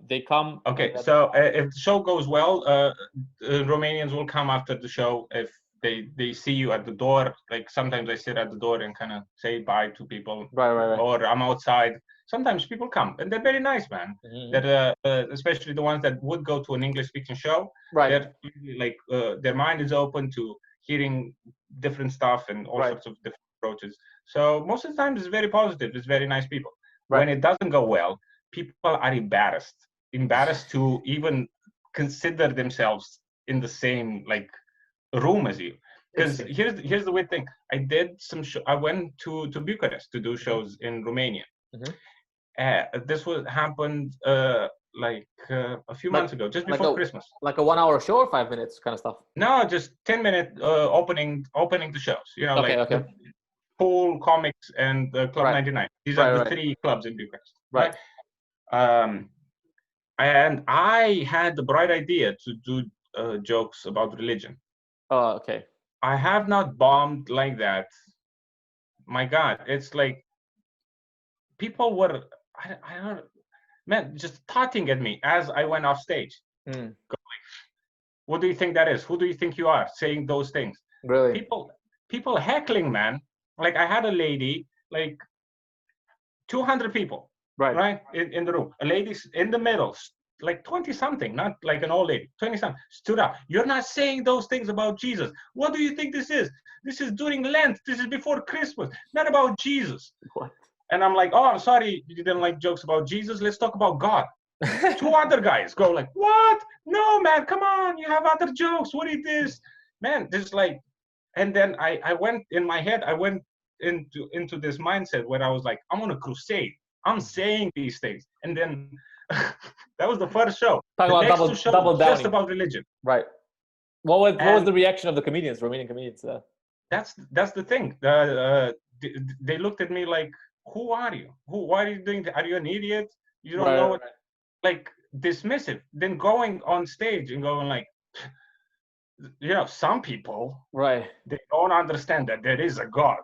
Speaker 1: they come. Okay, so if the show goes well, Romanians will come after the show if they see you at the door. Like sometimes I sit at the door and kind of say bye to people. Right. Or I'm outside. Sometimes people come and they're very nice, man. That especially the ones that would go to an English-speaking show. Right. They're like their mind is open to hearing different stuff and all sorts of different approaches. So most of the time it's very positive. It's very nice people. Right. When it doesn't go well, people are embarrassed to even consider themselves in the same room as you. Because here's the weird thing. I did I went to Bucharest to do shows in Romania. This happened a few months ago, just before Christmas. Like a 1-hour show or 5 minutes kind of stuff? No, just 10-minute opening the shows. Okay. Pool, Comics, and Club 99. These are the 3 clubs in Bucharest. Right. And I had the bright idea to do jokes about religion. Oh, okay. I have not bombed like that. My God, it's like people were, I don't, man, just taunting at me as I went off stage. Going, what do you think that is? Who do you think you are saying those things? Really? People heckling, man. Like I had a lady, 200 people, right in the room. A lady's in the middle, 20-something, not like an old lady, 20-something, stood up. You're not saying those things about Jesus. What do you think this is? This is during Lent. This is before Christmas, not about Jesus. What? And I'm like, oh, I'm sorry you didn't like jokes about Jesus. Let's talk about God. 2 other guys go like, what? No, man, come on. You have other jokes. What is this? Man, this and then I went in my head, I went into this mindset where I was like, I'm on a crusade. I'm saying these things. And then that was the first show. The next show was just about religion. Right. What was the reaction of the comedians, Romanian comedians? That's the thing. They looked at me like, who are you? Why are you doing that? Are you an idiot? You don't know what? Like dismissive. Then going on stage and going like, some people, they don't understand that there is a God.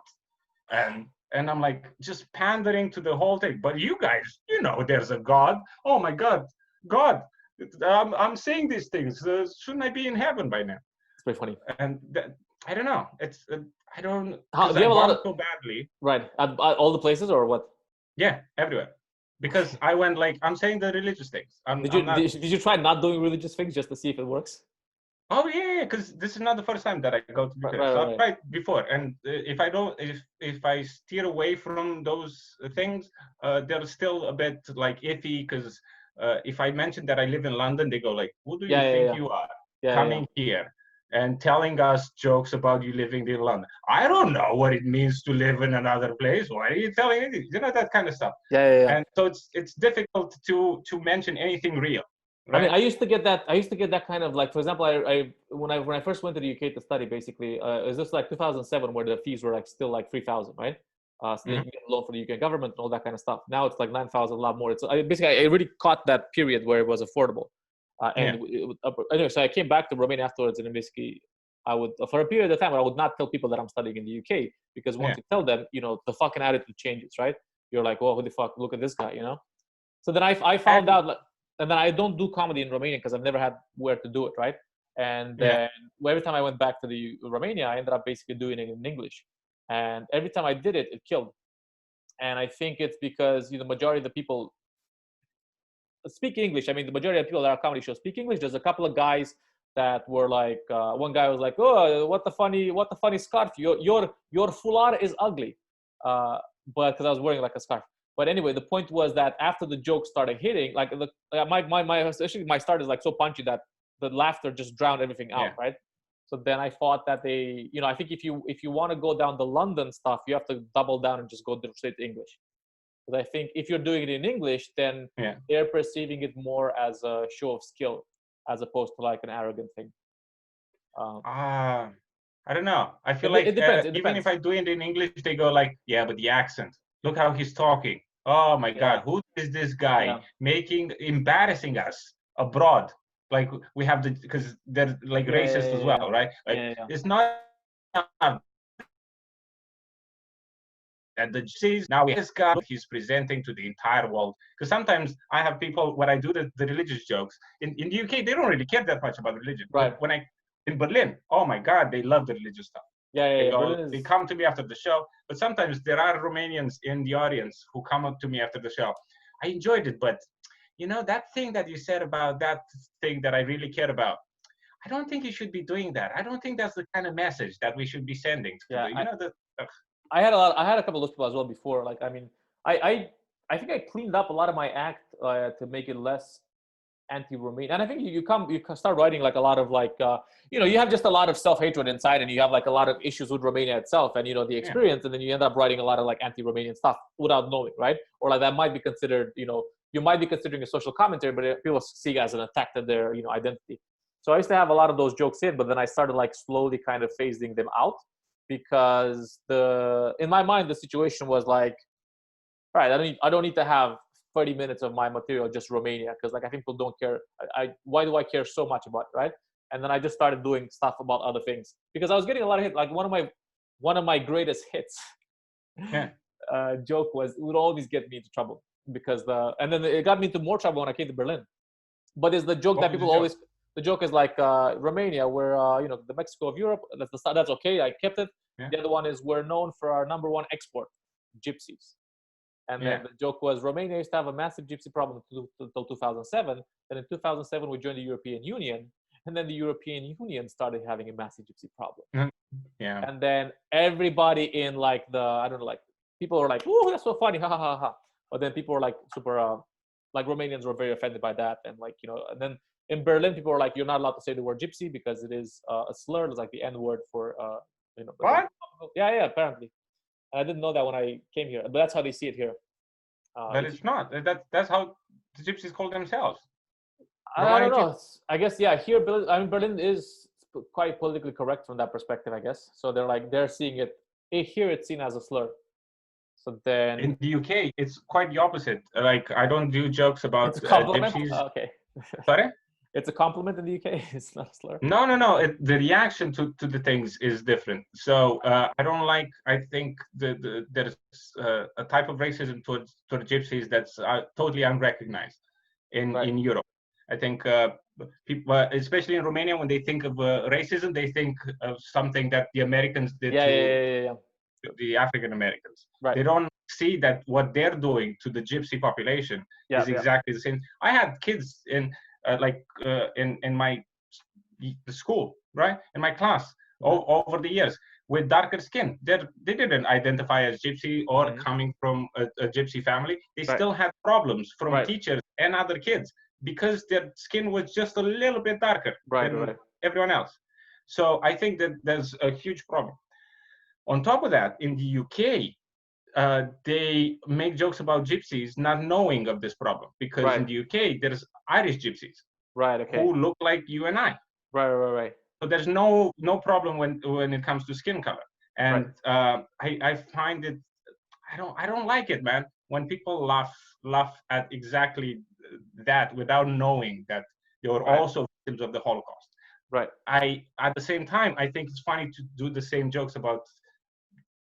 Speaker 1: And I'm like, just pandering to the whole thing. But you guys, there's a God. Oh my God, I'm saying these things. Shouldn't I be in heaven by now? It's very funny. And I don't know. It's I don't. Do you have a lot of so badly? Right. At all the places or what? Yeah, everywhere. Because I went I'm saying the religious things. Did you try not doing religious things just to see if it works? Oh yeah, because this is not the first time that I go to Bucharest. So I've
Speaker 2: Right.
Speaker 1: tried before, and if I don't, if I steer away from those things, they're still a bit like iffy. Because if I mention that I live in London, they go like, "Who do you think you are
Speaker 2: Yeah.
Speaker 1: coming here and telling us jokes about you living in London? I don't know what it means to live in another place. Why are you telling me? You know, that kind of stuff.
Speaker 2: Yeah.
Speaker 1: And so it's difficult to mention anything real,
Speaker 2: I mean,
Speaker 1: right?
Speaker 2: I used to get that. I used to get that kind of like, for example, when I first went to the UK to study, basically, is this like 2007 where the fees were like still like 3,000, right? So then you
Speaker 1: Mhm.
Speaker 2: get a loan for the UK government and all that kind of stuff. Now it's like 9,000, a lot more. It's basically I really caught that period where it was affordable,
Speaker 1: Yeah,
Speaker 2: anyway. So I came back to Romania afterwards, and then basically I would, for a period of time, I would not tell people that I'm studying in the UK, because once
Speaker 1: yeah,
Speaker 2: you tell them, the fucking attitude changes, right? You're like, well, who the fuck? Look at this guy, you know. So then I found
Speaker 1: and
Speaker 2: out, like, and then I don't do comedy in Romania because I've never had where to do it, right? And
Speaker 1: yeah.
Speaker 2: then every time I went back to the Romania, I ended up basically doing it in English. And every time I did it, it killed. And I think it's because the majority of the people speak English. I mean, the majority of people that are comedy shows speak English. There's a couple of guys that were like, one guy was like, "Oh, what the funny scarf? Your foulard is ugly," but because I was wearing like a scarf. But anyway, the point was that after the joke started hitting, like my especially my start is like so punchy that the laughter just drowned everything out,
Speaker 1: Yeah.
Speaker 2: right? So then I thought that I think if you want to go down the London stuff, you have to double down and just go straight to English. Because I think if you're doing it in English, then
Speaker 1: Yeah.
Speaker 2: they're perceiving it more as a show of skill, as opposed to like an arrogant thing. Um,
Speaker 1: Uh, I don't know. I feel
Speaker 2: it
Speaker 1: like
Speaker 2: depends. It
Speaker 1: even if
Speaker 2: depends.
Speaker 1: I do it in English, they go like, "Yeah, but the accent. Look how he's talking. Oh my God,
Speaker 2: Yeah,
Speaker 1: who is this guy
Speaker 2: yeah,
Speaker 1: embarrassing us abroad? Like we have because they're like
Speaker 2: yeah, yeah,
Speaker 1: racist as
Speaker 2: yeah,
Speaker 1: well,
Speaker 2: yeah,
Speaker 1: right? Like
Speaker 2: yeah, yeah.
Speaker 1: it's not that the sees now this guy he's presenting to the entire world. Because sometimes I have people when I do the religious jokes in the UK, they don't really care that much about religion. But
Speaker 2: Right.
Speaker 1: when I in Berlin, oh my God, they love the religious stuff.
Speaker 2: Yeah, yeah,
Speaker 1: They
Speaker 2: yeah.
Speaker 1: go,
Speaker 2: Berlin
Speaker 1: they
Speaker 2: is.
Speaker 1: come to me after the show. But sometimes there are Romanians in the audience who come up to me after the show. I enjoyed it, but that thing that you said about that thing that I really care about. I don't think you should be doing that. I don't think that's the kind of message that we should be sending to
Speaker 2: Yeah, I had a lot. I had a couple of those people as well before. Like, I mean, I I I think I cleaned up a lot of my act to make it less anti-Romanian. And I think you start writing like a lot of like you have just a lot of self-hatred inside, and you have like a lot of issues with Romania itself, and the
Speaker 1: yeah,
Speaker 2: experience, and then you end up writing a lot of like anti-Romanian stuff without knowing, right? Or like that might be considered, you might be considering a social commentary, but people see it as an attack to their identity. So I used to have a lot of those jokes in, but then I started like slowly kind of phasing them out, because the in my mind the situation was like, right, I don't need to have 30 minutes of my material just Romania, because like I think people don't care. Why do I care so much about it, right? And then I just started doing stuff about other things, because I was getting a lot of hits. Like one of my greatest hits
Speaker 1: yeah.
Speaker 2: joke would always get me into trouble, because and then it got me into more trouble when I came to Berlin. But it's the joke
Speaker 1: What
Speaker 2: that
Speaker 1: was the
Speaker 2: people
Speaker 1: joke?
Speaker 2: always. The joke is like Romania, we're the Mexico of Europe. That's okay. I kept it.
Speaker 1: Yeah,
Speaker 2: The other one is we're known for our number one export, gypsies. And then
Speaker 1: yeah.
Speaker 2: the joke was Romania used to have a massive gypsy problem until 2007. Then in 2007 we joined the European Union, and then the European Union started having a massive gypsy problem.
Speaker 1: Mhm. Yeah.
Speaker 2: And then everybody in like I don't know, like people were like, "Oh, that's so funny, ha ha ha ha!" But then people were like super, like Romanians were very offended by that, and like and then in Berlin people were like, "You're not allowed to say the word gypsy because it is a slur. It's like the N word for
Speaker 1: What?
Speaker 2: yeah, yeah, apparently." And I didn't know that when I came here, but that's how they see it here.
Speaker 1: But
Speaker 2: If you,
Speaker 1: it's not. That's how the gypsies call themselves.
Speaker 2: I don't
Speaker 1: Romani
Speaker 2: know.
Speaker 1: gypsies.
Speaker 2: I guess yeah. Here, I mean, Berlin is quite politically correct from that perspective, I guess. So they're seeing it. Here, it's seen as a slur. So then
Speaker 1: In the UK, it's quite the opposite. Like I don't do jokes
Speaker 2: it's
Speaker 1: about
Speaker 2: a compliment.
Speaker 1: gypsies.
Speaker 2: Okay,
Speaker 1: Sorry?
Speaker 2: it's a compliment in the UK. It's not a slur.
Speaker 1: No, no, no. The reaction to the things is different. So I don't like. I think there's a type of racism towards gypsies that's totally unrecognized
Speaker 2: Right.
Speaker 1: in Europe. I think people, especially in Romania, when they think of racism, they think of something that the Americans did
Speaker 2: Yeah, yeah,
Speaker 1: to
Speaker 2: yeah, yeah, yeah.
Speaker 1: the African Americans.
Speaker 2: Right.
Speaker 1: They don't see that what they're doing to the gypsy population
Speaker 2: Yeah,
Speaker 1: is
Speaker 2: yeah.
Speaker 1: exactly the same. I had kids in in my the school, right? In my class, over the years, with darker skin. They didn't identify as gypsy or coming from a gypsy family. They still had problems from teachers and other kids because their skin was just a little bit darker than everyone else. So I think that there's a huge problem. On top of that, in the UK, they make jokes about gypsies not knowing of this problem because in the UK there's Irish gypsies who look like you and I.
Speaker 2: Right.
Speaker 1: So there's no problem when it comes to skin color, and I find it I don't like it, man. When people laugh at exactly that without knowing that they were also victims of the Holocaust.
Speaker 2: Right.
Speaker 1: At the same time, I think it's funny to do the same jokes about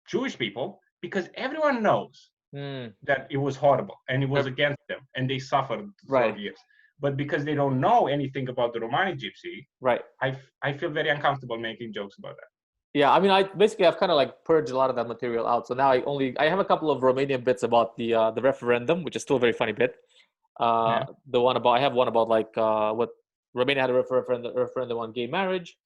Speaker 1: Jewish people because everyone knows that it was horrible and it was against them and they suffered for years. But because they don't know anything about the Romani gypsy, I feel very uncomfortable making jokes about that.
Speaker 2: Yeah, I mean, I've kind of like purged a lot of that material out. So now I have a couple of Romanian bits about the referendum, which is still a very funny bit. I have one about like what Romania had a referendum on gay marriage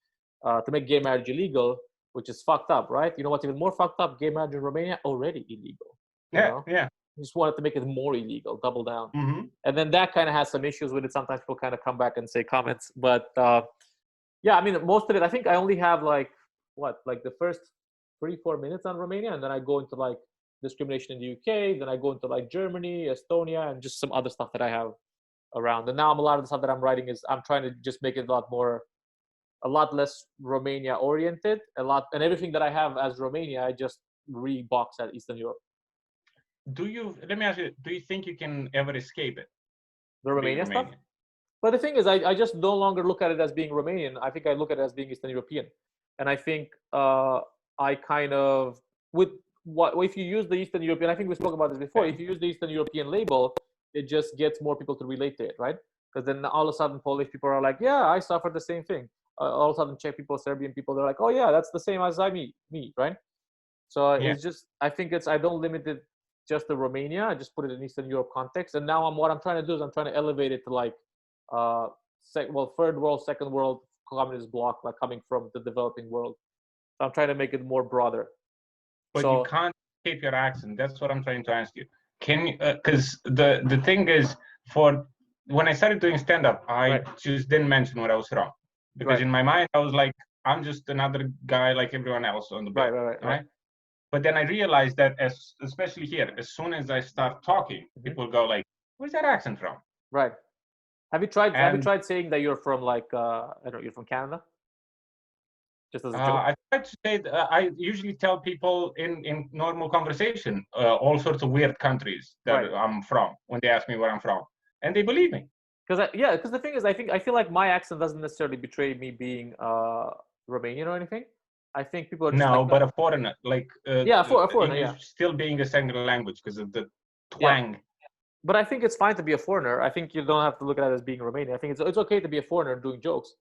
Speaker 2: to make gay marriage illegal, which is fucked up, right? You know what's even more fucked up? Gay marriage in Romania already illegal.
Speaker 1: Yeah.
Speaker 2: Just wanted to make it more illegal, double down. And then that kind of has some issues with it. Sometimes people kind of come back and say comments, but yeah, I mean, most of it, I think I only have like the first 3-4 minutes on Romania, and then I go into like discrimination in the UK, then I go into like Germany, Estonia, and just some other stuff that I have around. And now a lot of the stuff that I'm writing is I'm trying to just make it a lot less Romania oriented, and everything that I have as Romania, I just rebox at Eastern Europe.
Speaker 1: Let me ask you, do you think you can ever escape it?
Speaker 2: The Romania stuff? But the thing is, I just no longer look at it as being Romanian. I think I look at it as being Eastern European. And I think I kind of, if you use the Eastern European, I think we spoke about this before, if you use the Eastern European label, it just gets more people to relate to it, right? Because then all of a sudden Polish people are like, yeah, I suffered the same thing. All of a sudden Czech people, Serbian people, they're like, oh yeah, that's the same as me, right? So it's just, I think I don't limit it just to Romania. I just put it in Eastern Europe context. And now what I'm trying to do is I'm trying to elevate it to like, third world, second world communist bloc, like coming from the developing world. So I'm trying to make it more broader.
Speaker 1: But you can't escape your accent. That's what I'm trying to ask you. Can you? Because the thing is, when I started doing stand-up, I just didn't mention what I was from. Because in my mind, I was like, I'm just another guy like everyone else on the bill. Right. But then I realized that, especially here, as soon as I start talking, people go like, "Where's that accent from?"
Speaker 2: Right. Have you tried saying that you're from like I don't know, you're from Canada? Just as a joke.
Speaker 1: I try to say I usually tell people in normal conversation all sorts of weird countries that I'm from when they ask me where I'm from, and they believe me.
Speaker 2: Because the thing is, I feel like my accent doesn't necessarily betray me being Romanian or anything. I think people are just
Speaker 1: but a foreigner, like
Speaker 2: a foreigner,
Speaker 1: English still being a second language because of the twang.
Speaker 2: Yeah. But I think it's fine to be a foreigner. I think you don't have to look at it as being Romanian. I think it's okay to be a foreigner doing jokes.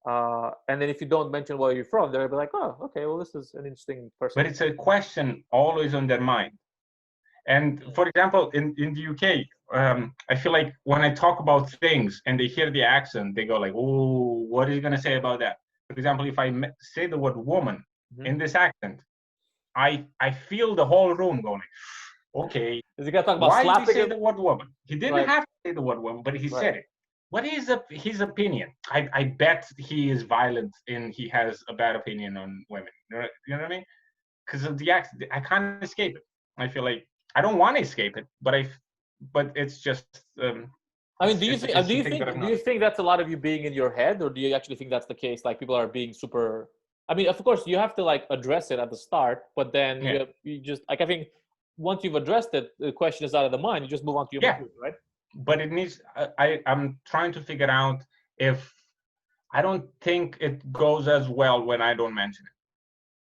Speaker 2: And then if you don't mention where you're from, they'll be like, oh, okay, well, this is an interesting person.
Speaker 1: But it's a question always on their mind. And for example, in the UK, I feel like when I talk about things and they hear the accent, they go like, oh, what are you going to say about that? For example, if I say the word woman in this accent, I feel the whole room going, okay,
Speaker 2: is he gonna talk about
Speaker 1: why
Speaker 2: slapping
Speaker 1: did he say the word woman? He didn't have to say the word woman, but he said it. What is his opinion? I bet he is violent and he has a bad opinion on women. You know what I mean? Because of the accent, I can't escape it. I feel like I don't want to escape it, but it's just.
Speaker 2: I mean, do you think that's a lot of you being in your head, or do you actually think that's the case? Like people are being super. I mean, of course, you have to like address it at the start, but then you just like I think once you've addressed it, the question is out of the mind. You just move on to your material, right?
Speaker 1: But it needs. I'm trying to figure out if I don't think it goes as well when I don't mention it.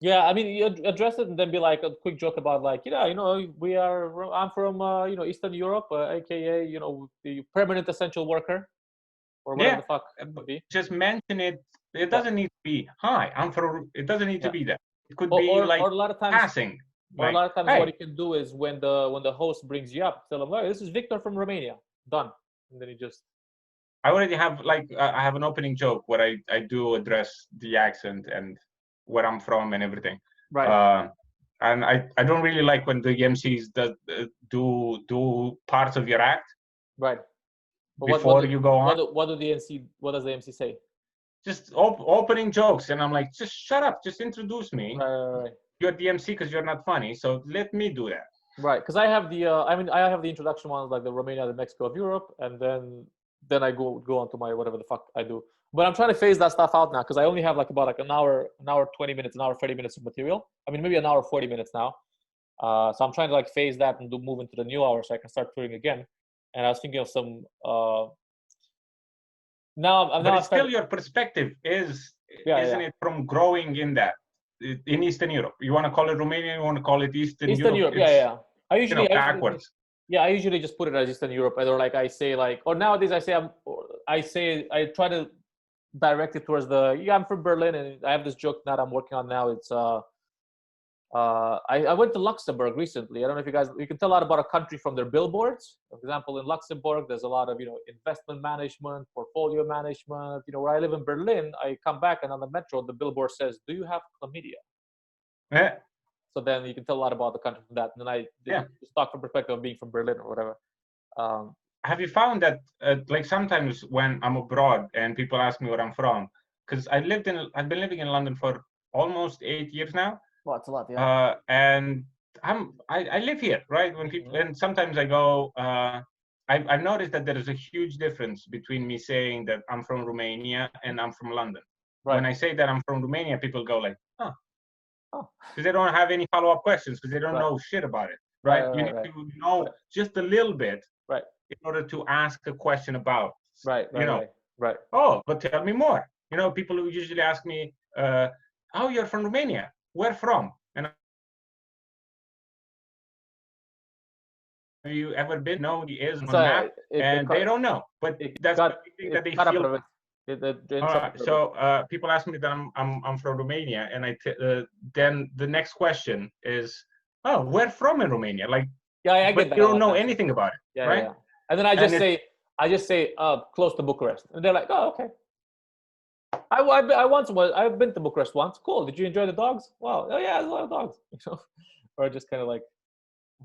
Speaker 2: Yeah, I mean, you address it and then be like a quick joke about like, I'm from, Eastern Europe, aka, the permanent essential worker, or whatever the fuck it would be.
Speaker 1: Just mention it. It doesn't need to be, hi, I'm from, it doesn't need to be that. It could be like
Speaker 2: or a lot of times,
Speaker 1: passing.
Speaker 2: Or a lot of times what you can do is when the host brings you up, tell them, hey, this is Victor from Romania. Done. And then you just
Speaker 1: I already have like I have an opening joke where I do address the accent and where I'm from and everything.
Speaker 2: Right.
Speaker 1: And I don't really like when the MCs do parts of your act
Speaker 2: Right. But
Speaker 1: before you go on.
Speaker 2: what does the MC say?
Speaker 1: Just opening jokes, and I'm like, just shut up, just introduce me.
Speaker 2: Right.
Speaker 1: You're the MC because you're not funny, so let me do that.
Speaker 2: Right, because I have I have the introduction ones like the Romania, the Mexico of Europe, and then I go on to my whatever the fuck I do. But I'm trying to phase that stuff out now because I only have like about like an hour 20 minutes, an hour 30 minutes of material. I mean, maybe an hour 40 minutes now. So I'm trying to like phase that and move into the new hour so I can start touring again. And I was thinking of some.
Speaker 1: But it's still your perspective isn't it, from growing in that in Eastern Europe? You want to call it Romania? You want to call it Eastern Europe?
Speaker 2: Yeah. I usually
Speaker 1: backwards.
Speaker 2: I usually just put it as Eastern Europe, or like I say like, or nowadays I try to direct it towards I'm from Berlin, and I have this joke that I'm working on now. It's I went to Luxembourg recently. I don't know if you can tell a lot about a country from their billboards. For example, in Luxembourg, there's a lot of, investment management, portfolio management. Where I live in Berlin, I come back and on the metro, the billboard says, "Do you have chlamydia?"
Speaker 1: Yeah.
Speaker 2: So then you can tell a lot about the country from that. And then I just talk from perspective of being from Berlin or whatever.
Speaker 1: Have you found that like sometimes when I'm abroad and people ask me where I'm from, because I've been living in London for almost 8 years now.
Speaker 2: Well, it's a lot, yeah.
Speaker 1: And I live here, right? When people and sometimes I go, I've noticed that there is a huge difference between me saying that I'm from Romania and I'm from London. Right. When I say that I'm from Romania, people go like, "Oh," because they don't have any follow-up questions because they don't know shit about it, right? You need to know just a little bit,
Speaker 2: right,
Speaker 1: in order to ask a question about,
Speaker 2: right.
Speaker 1: Oh, but tell me more. People who usually ask me, "Oh, you're from Romania. Where from?" And have you ever been? No, he is on map, and they don't know. But that's the thing that they feel. So people ask me that I'm from Romania, and then the next question is, "Oh, where from in Romania?" Like,
Speaker 2: I
Speaker 1: but
Speaker 2: get that.
Speaker 1: You don't know anything about it, right?
Speaker 2: Yeah. And then I just say, close to Bucharest, and they're like, "Oh, okay." I've been to Bucharest once. Cool. Did you enjoy the dogs? Wow. Oh yeah, there's a lot of dogs. Or just kind of like.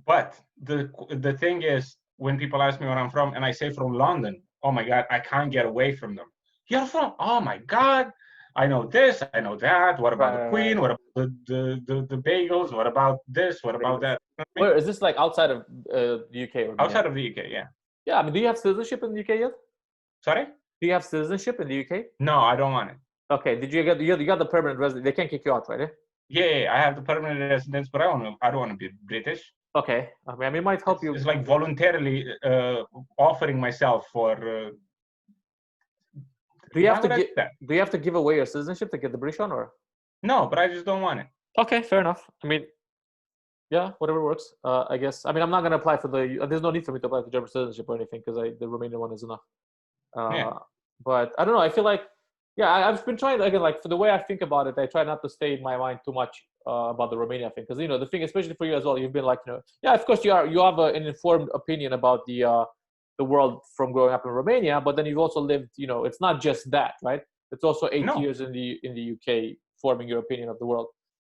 Speaker 1: But the thing is, when people ask me where I'm from, and I say from London, oh my God, I can't get away from them. You're from? Oh my God, I know this, I know that. What about the Queen? What about the bagels? What about this? What about that?
Speaker 2: Where is this, like outside of the UK?
Speaker 1: Outside of the UK, yeah.
Speaker 2: Yeah, I mean, do you have citizenship in the UK yet?
Speaker 1: Sorry?
Speaker 2: Do you have citizenship in the UK?
Speaker 1: No, I don't want it.
Speaker 2: Okay, did you got the permanent residence? They can't kick you out, right?
Speaker 1: Yeah, I have the permanent residence, but I don't want to be British.
Speaker 2: Okay, I mean, it might help you.
Speaker 1: It's like voluntarily offering myself for.
Speaker 2: Do you have to give away your citizenship to get the British one, or?
Speaker 1: No, but I just don't want it.
Speaker 2: Okay, fair enough. I mean, yeah, whatever works. I guess. I mean, I'm not gonna apply for there's no need for me to apply for German citizenship or anything because the Romanian one is enough. But I don't know. I feel like, I've been trying again. Like, for the way I think about it, I try not to stay in my mind too much about the Romania thing, because the thing, especially for you as well, you've been like, of course you have an informed opinion about the world from growing up in Romania, but then you've also lived. It's not just that, right? It's also 8 years in the UK forming your opinion of the world.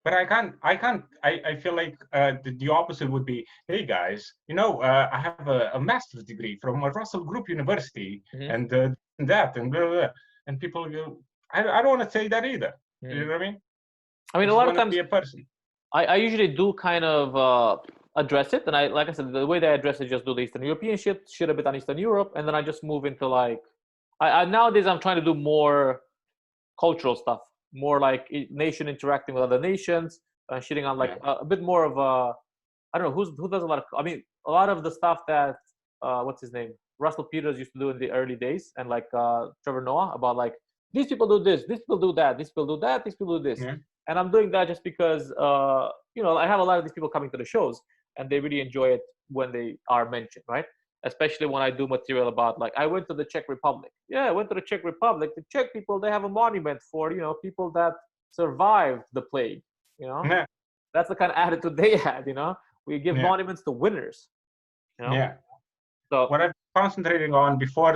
Speaker 1: But I can't. I feel like the opposite would be, hey guys, I have a master's degree from Russell Group University, and that and blah, blah, blah. And people go, I don't want to say that either. You know what I mean?
Speaker 2: I mean, a lot of times
Speaker 1: be a person. I
Speaker 2: usually do kind of address it, and like I said, the way that I address it, just do the Eastern European shit a bit on Eastern Europe, and then I just move into like, nowadays I'm trying to do more cultural stuff, more like nation interacting with other nations, shitting on like a bit more of I don't know who does a lot of. I mean, a lot of the stuff that what's his name, Russell Peters used to do in the early days, and like Trevor Noah, about like, these people do this, these people do that, these people do that, these people do this. And I'm doing that just because I have a lot of these people coming to the shows, and they really enjoy it when they are mentioned, right? Especially when I do material about, like, I went to the Czech Republic. Yeah, I went to the Czech Republic. The Czech people, they have a monument for, people that survived the plague, That's the kind of attitude they had, We give monuments to winners,
Speaker 1: Yeah.
Speaker 2: So
Speaker 1: what I've concentrating on before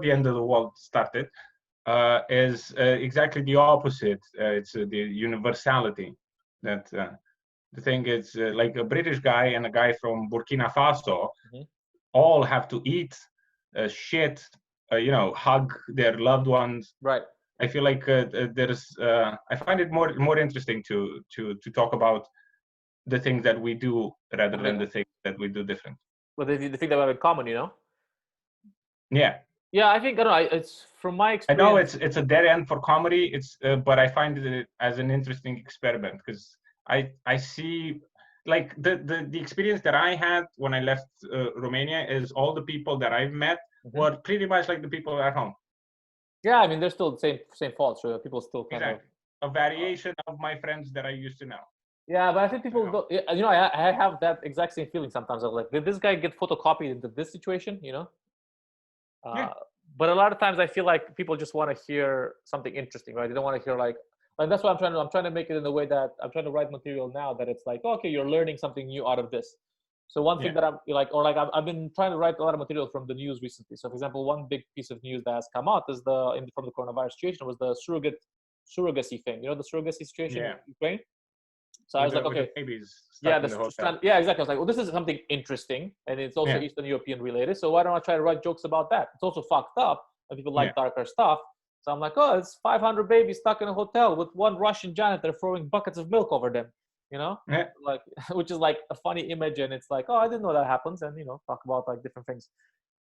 Speaker 1: the end of the world started is exactly the opposite. It's the universality. That the thing is like a British guy and a guy from Burkina Faso all have to eat, shit, hug their loved ones.
Speaker 2: Right.
Speaker 1: I feel like I find it more interesting to talk about the things that we do rather than the things that we do different.
Speaker 2: But the thing that we have in common,
Speaker 1: Yeah.
Speaker 2: Yeah, I think I don't know. It's from my experience.
Speaker 1: I know it's a dead end for comedy. But I find it as an interesting experiment because I see like the experience that I had when I left Romania is all the people that I've met were pretty much like the people at home.
Speaker 2: Yeah, I mean, they're still the same faults. So people still kind of
Speaker 1: a variation of my friends that I used to know.
Speaker 2: Yeah, but I think people don't. I have that exact same feeling sometimes. Of like, did this guy get photocopied into this situation?
Speaker 1: Yeah.
Speaker 2: But a lot of times I feel like people just want to hear something interesting, right? They don't want to hear like that's why I'm trying to make it in a way that I'm trying to write material now that it's like, okay, you're learning something new out of this. So one thing that I'm like, or like I've been trying to write a lot of material from the news recently. So for example, one big piece of news that has come out is from the coronavirus situation was the surrogacy thing. The surrogacy situation in Ukraine. So I was like, okay, exactly. I was like, well, this is something interesting, and it's also Eastern European related. So why don't I try to write jokes about that? It's also fucked up, and people like darker stuff. So I'm like, oh, it's 500 babies stuck in a hotel with one Russian janitor throwing buckets of milk over them. Like, which is like a funny image, and it's like, oh, I didn't know that happens, and talk about like different things.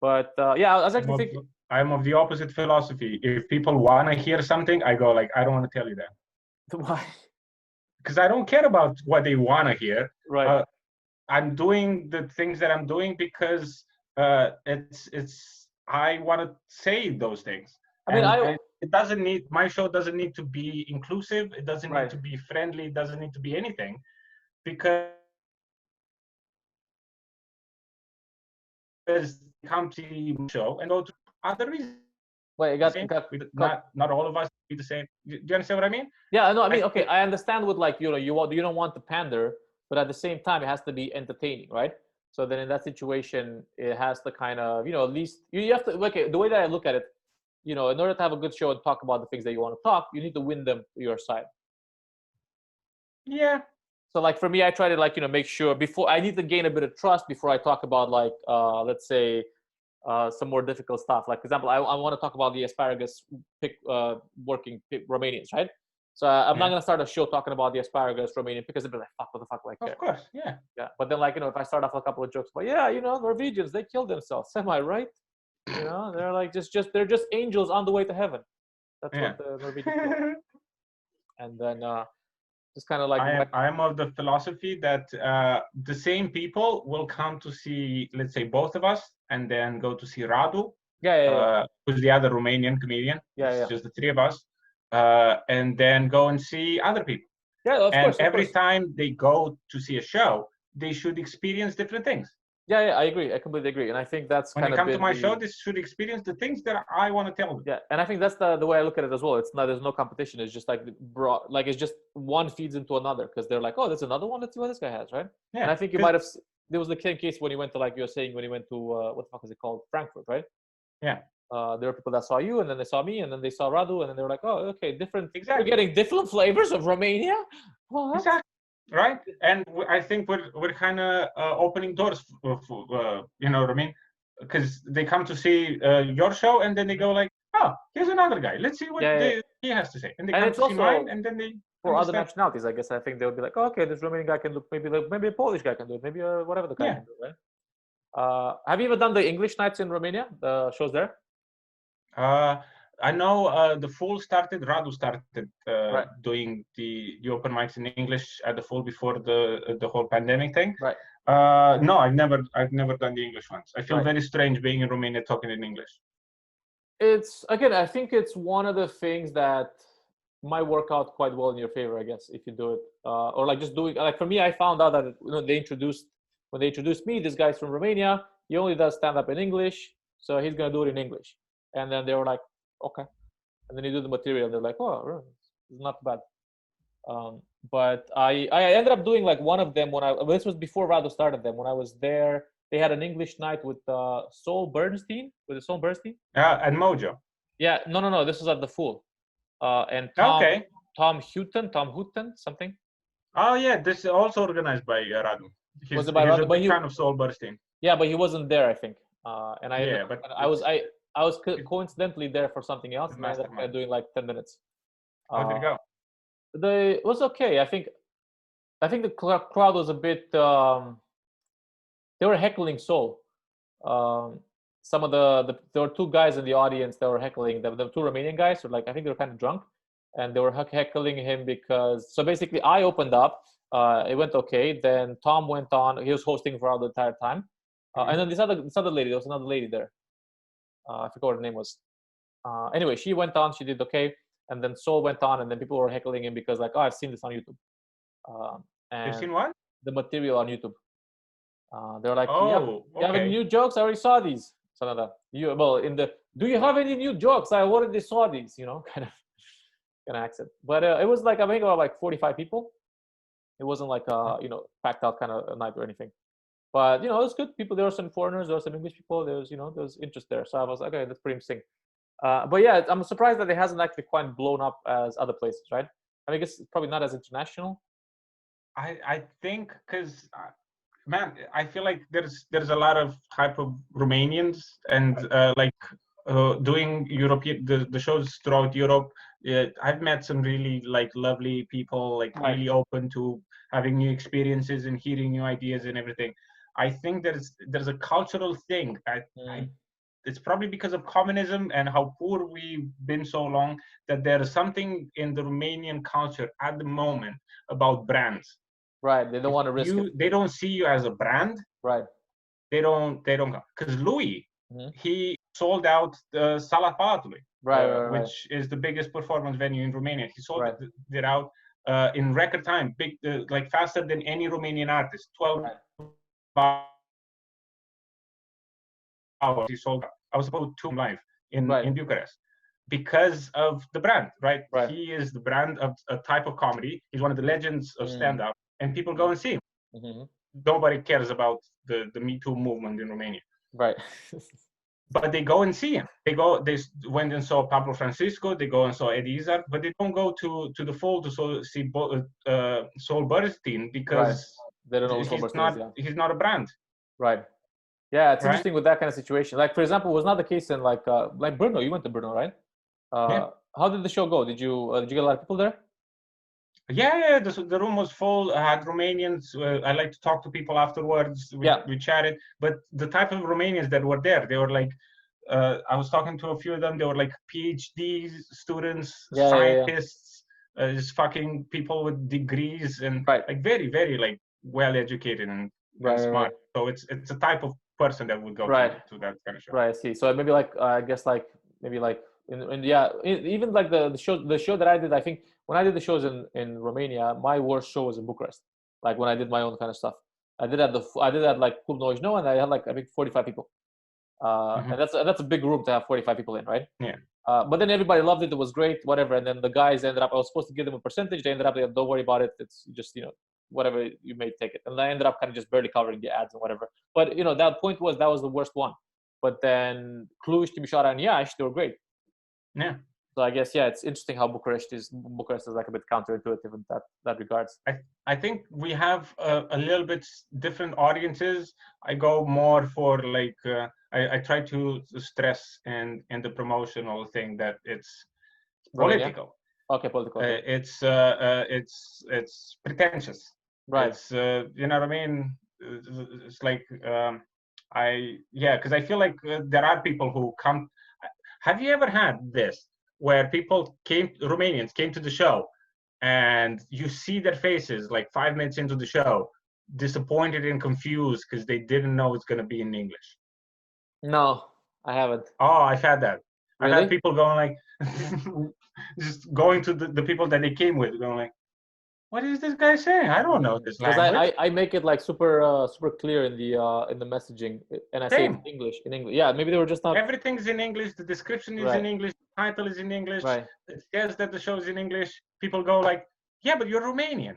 Speaker 2: But I was actually thinking,
Speaker 1: I'm of the opposite philosophy. If people want to hear something, I go like, I don't want to tell you that.
Speaker 2: Why?
Speaker 1: Because I don't care about what they want to hear.
Speaker 2: Right.
Speaker 1: I'm doing the things that I'm doing because I want to say those things.
Speaker 2: I mean,
Speaker 1: it doesn't need, my show doesn't need to be inclusive. It doesn't need to be friendly. It doesn't need to be anything, because come to the show and go to other reasons.
Speaker 2: Wait,
Speaker 1: not all of us be the same. Do you understand what I mean?
Speaker 2: Yeah, no, I mean, okay, I understand with like, you don't want to pander, but at the same time, it has to be entertaining, right? So then in that situation, it has to kind of, at least you have to, okay, the way that I look at it, in order to have a good show and talk about the things that you want to talk, you need to win them to your side.
Speaker 1: Yeah.
Speaker 2: So like for me, I try to like, make sure before I need to gain a bit of trust before I talk about like, let's say, some more difficult stuff. Like, for example, I want to talk about the asparagus working Romanians, right? So I'm not going to start a show talking about the asparagus Romanian because they'll be like, fuck, what the fuck? Like,
Speaker 1: of course, yeah.
Speaker 2: Yeah. But then like, if I start off a couple of jokes, but Norwegians, they kill themselves. Am I right? They're like, they're just angels on the way to heaven. That's what the Norwegians do. And then just kind of like
Speaker 1: I am of the philosophy that the same people will come to see, let's say, both of us, and then go to see Radu, who's the other Romanian comedian. It's just the three of us, and then go and see other people.
Speaker 2: Yeah, of course.
Speaker 1: Every time they go to see a show, they should experience different things.
Speaker 2: Yeah, I agree. I completely agree. And I think that's
Speaker 1: when they come to my show, they should experience the things that I want to tell them.
Speaker 2: Yeah, and I think that's the way I look at it as well. There's no competition. It's just like it's just one feeds into another, because they're like, oh, there's another one. Let's see what this guy has, right? Yeah. And I think you might have. There was the same case when you went to, like you're saying, when you went to what the fuck is it called, Frankfurt, right?
Speaker 1: Yeah.
Speaker 2: There were people that saw you, and then they saw me, and then they saw Radu, and then they were like, oh, okay, different.
Speaker 1: Exactly.
Speaker 2: We're getting different flavors of Romania. What?
Speaker 1: Exactly. Right, and I think we're kind of opening doors for you know what I mean, because they come to see your show, and then they go like, oh, here's another guy. Let's see what he has to say, and they come to see mine, and then they
Speaker 2: for other nationalities. I guess I think they would be like, oh, okay, this Romanian guy can do, maybe a Polish guy can do it, maybe whatever the guy can do, right? Have you ever done the English nights in Romania? The shows there?
Speaker 1: I know the Fool started. Radu started doing the open mics in English at the Fool before the whole pandemic thing.
Speaker 2: Right.
Speaker 1: No, I've never done the English ones. I feel very strange being in Romania talking in English.
Speaker 2: It's again, I think it's one of the things that might work out quite well in your favor, I guess, if you do it, or like just doing. Like for me, I found out that when they introduced me, this guy's from Romania. He only does stand up in English, so he's gonna do it in English. And then they were like, okay, and then you do the material, and they're like, oh, it's not bad. But I ended up doing like one of them this was before Rado started them, when I was there they had an English night with Saul Bernstein. With Saul Bernstein?
Speaker 1: And Mojo.
Speaker 2: Yeah, no. This was at the Fool. And
Speaker 1: Okay.
Speaker 2: Tom Houghton, something.
Speaker 1: Oh yeah, this is also organized by Radu.
Speaker 2: Was
Speaker 1: He's
Speaker 2: it by
Speaker 1: a
Speaker 2: Radu? But
Speaker 1: big fan of Saul Bernstein.
Speaker 2: yeah, but he wasn't there, I think. And I
Speaker 1: Yeah, but
Speaker 2: I was coincidentally there for something else, and I ended up doing like 10 minutes.
Speaker 1: How did it go?
Speaker 2: It was okay. I think the crowd was a bit. They were heckling Soul. Some of there were two guys in the audience that were heckling. The two Romanian guys, so like I think they were kind of drunk, and they were heckling him because. So basically, I opened up. It went okay. Then Tom went on. He was hosting for the entire time, and then this other lady. There was another lady there. I forgot what her name was. Anyway, she went on. She did okay, and then Soul went on, and then people were heckling him because like, oh, I've seen this on YouTube.
Speaker 1: You've seen what?
Speaker 2: The material on YouTube. They were like,
Speaker 1: oh,
Speaker 2: you have any new jokes? I already saw these. Some of that. Do you have any new jokes? I already saw these. Kind of accent. But it was like I think about like 45 people. It wasn't like packed out kind of a night or anything. But it was good. People. There were some foreigners. There were some English people. There was interest there. So I was like, okay, that's pretty interesting. But yeah, I'm surprised that it hasn't actually quite blown up as other places, right? I guess it's probably not as international.
Speaker 1: I think because man, I feel like there's a lot of type of Romanians and doing European the shows throughout Europe. I've met some really like lovely people, like really open to having new experiences and hearing new ideas and everything. I think there's a cultural thing. It's probably because of communism and how poor we've been so long that there is something in the Romanian culture at the moment about brands.
Speaker 2: Right, they don't want to risk it.
Speaker 1: They don't see you as a brand.
Speaker 2: Right.
Speaker 1: They don't because Louis, he sold out the Sala Palatului, which is the biggest performance venue in Romania. He sold it out in record time, big like faster than any Romanian artist. 12 hours he sold out. I was supposed to live in Bucharest because of the brand, right? He is the brand of a type of comedy. He's one of the legends of stand-up. And people go and see him. Nobody cares about the Me Too movement in Romania.
Speaker 2: Right.
Speaker 1: But they go and see him. They went and saw Pablo Francisco. They go and saw Eddie Izzard. But they don't go to the Fold to see Saul Bernstein because
Speaker 2: they don't know
Speaker 1: he's not a brand.
Speaker 2: Right. Yeah, it's interesting with that kind of situation. Like, for example, it was not the case in like Brno. You went to Brno, right? How did the show go? Did you get a lot of people there?
Speaker 1: Yeah. The room was full. I had Romanians. I like to talk to people afterwards. We chatted. But the type of Romanians that were there, they were like, I was talking to a few of them. They were like PhD students, scientists, just fucking people with degrees and like very, very like well educated and smart. So it's a type of person that would go to that kind of show.
Speaker 2: Right. I see. So maybe like I guess like maybe like even like the show that I did, I think when I did the shows in Romania, my worst show was in Bucharest. Like when I did my own kind of stuff, I did at like Club Noizno, and I had like I think 45 people, and that's a big room to have 45 people in, right?
Speaker 1: Yeah.
Speaker 2: But then everybody loved it. It was great, whatever. And then the guys ended up. I was supposed to give them a percentage. They ended up, don't worry about it. It's just whatever you may take it. And I ended up kind of just barely covering the ads and whatever. But that point that was the worst one. But then Cluj, Timișoara, and Iași, they were great.
Speaker 1: Yeah.
Speaker 2: So I guess it's interesting how Bucharest is like a bit counterintuitive in that regards.
Speaker 1: I think we have a little bit different audiences. I go more for like I try to stress in the promotional thing that it's political.
Speaker 2: Okay, political.
Speaker 1: It's pretentious.
Speaker 2: Right.
Speaker 1: It's you know what I mean. It's like because I feel like there are people who come. Have you ever had this where Romanians came to the show and you see their faces like 5 minutes into the show, disappointed and confused because they didn't know it's going to be in English?
Speaker 2: No, I haven't.
Speaker 1: Oh, I've had that.
Speaker 2: Really?
Speaker 1: I've had people going like, just going to the people that they came with, going like, what is this guy saying? I don't know this language.
Speaker 2: Because I make it like super clear in the messaging, and I say it in English. Yeah, maybe they were just not.
Speaker 1: Everything's in English. The description is in English. The title is in English.
Speaker 2: Right.
Speaker 1: It says that the show is in English. People go like, yeah, but you're Romanian.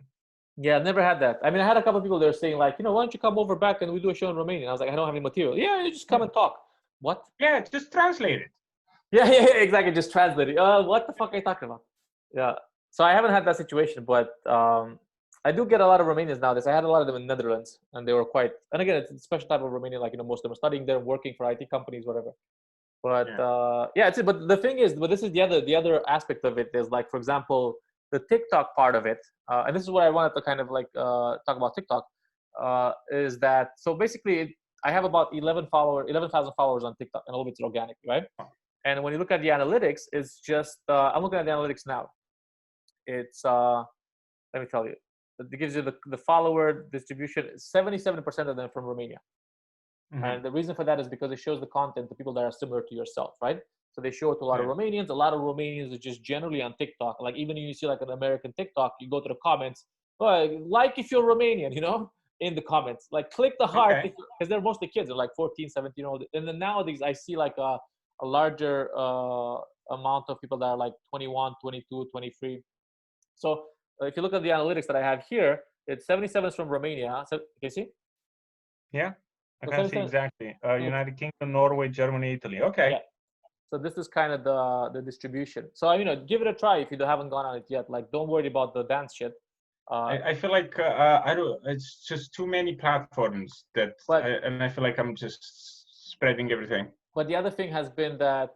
Speaker 2: Yeah, never had that. I mean, I had a couple of people that were saying like, why don't you come over back and we do a show in Romanian? I was like, I don't have any material. Yeah, you just come and talk. What?
Speaker 1: Yeah, just translate it.
Speaker 2: Yeah, exactly. Just translate it. What the fuck are you talking about? Yeah. So I haven't had that situation, but I do get a lot of Romanians nowadays. I had a lot of them in the Netherlands, and they were quite. And again, it's a special type of Romanian. Like most of them are studying there, working for IT companies, whatever. But yeah, it's. But the thing is, but this is the other aspect of it is like, for example, the TikTok part of it, and this is what I wanted to kind of like talk about TikTok, is that so basically I have about 11,000 followers on TikTok, and all of it's organic, right? And when you look at the analytics, it's just I'm looking at the analytics now. It's let me tell you, it gives you the follower distribution. 77% of them from Romania. And the reason for that is because it shows the content to people that are similar to yourself, right? So they show it to a lot of Romanians. A lot of Romanians are just generally on TikTok. Like even when you see like an American TikTok, you go to the comments, like if you're Romanian, in the comments, like click the heart, because they're mostly kids. They're like 14, 17-year-old. And then nowadays I see like a larger amount of people that are like 21, 22, 23. So if you look at the analytics that I have here, it's 77 from Romania. So can you see?
Speaker 1: Yeah. I can see exactly. United Kingdom, Norway, Germany, Italy. Okay.
Speaker 2: Yeah. So this is kind of the distribution. So give it a try if you haven't gone on it yet. Like, don't worry about the dance shit.
Speaker 1: I feel like I don't. It's just too many platforms and I feel like I'm just spreading everything.
Speaker 2: But the other thing has been that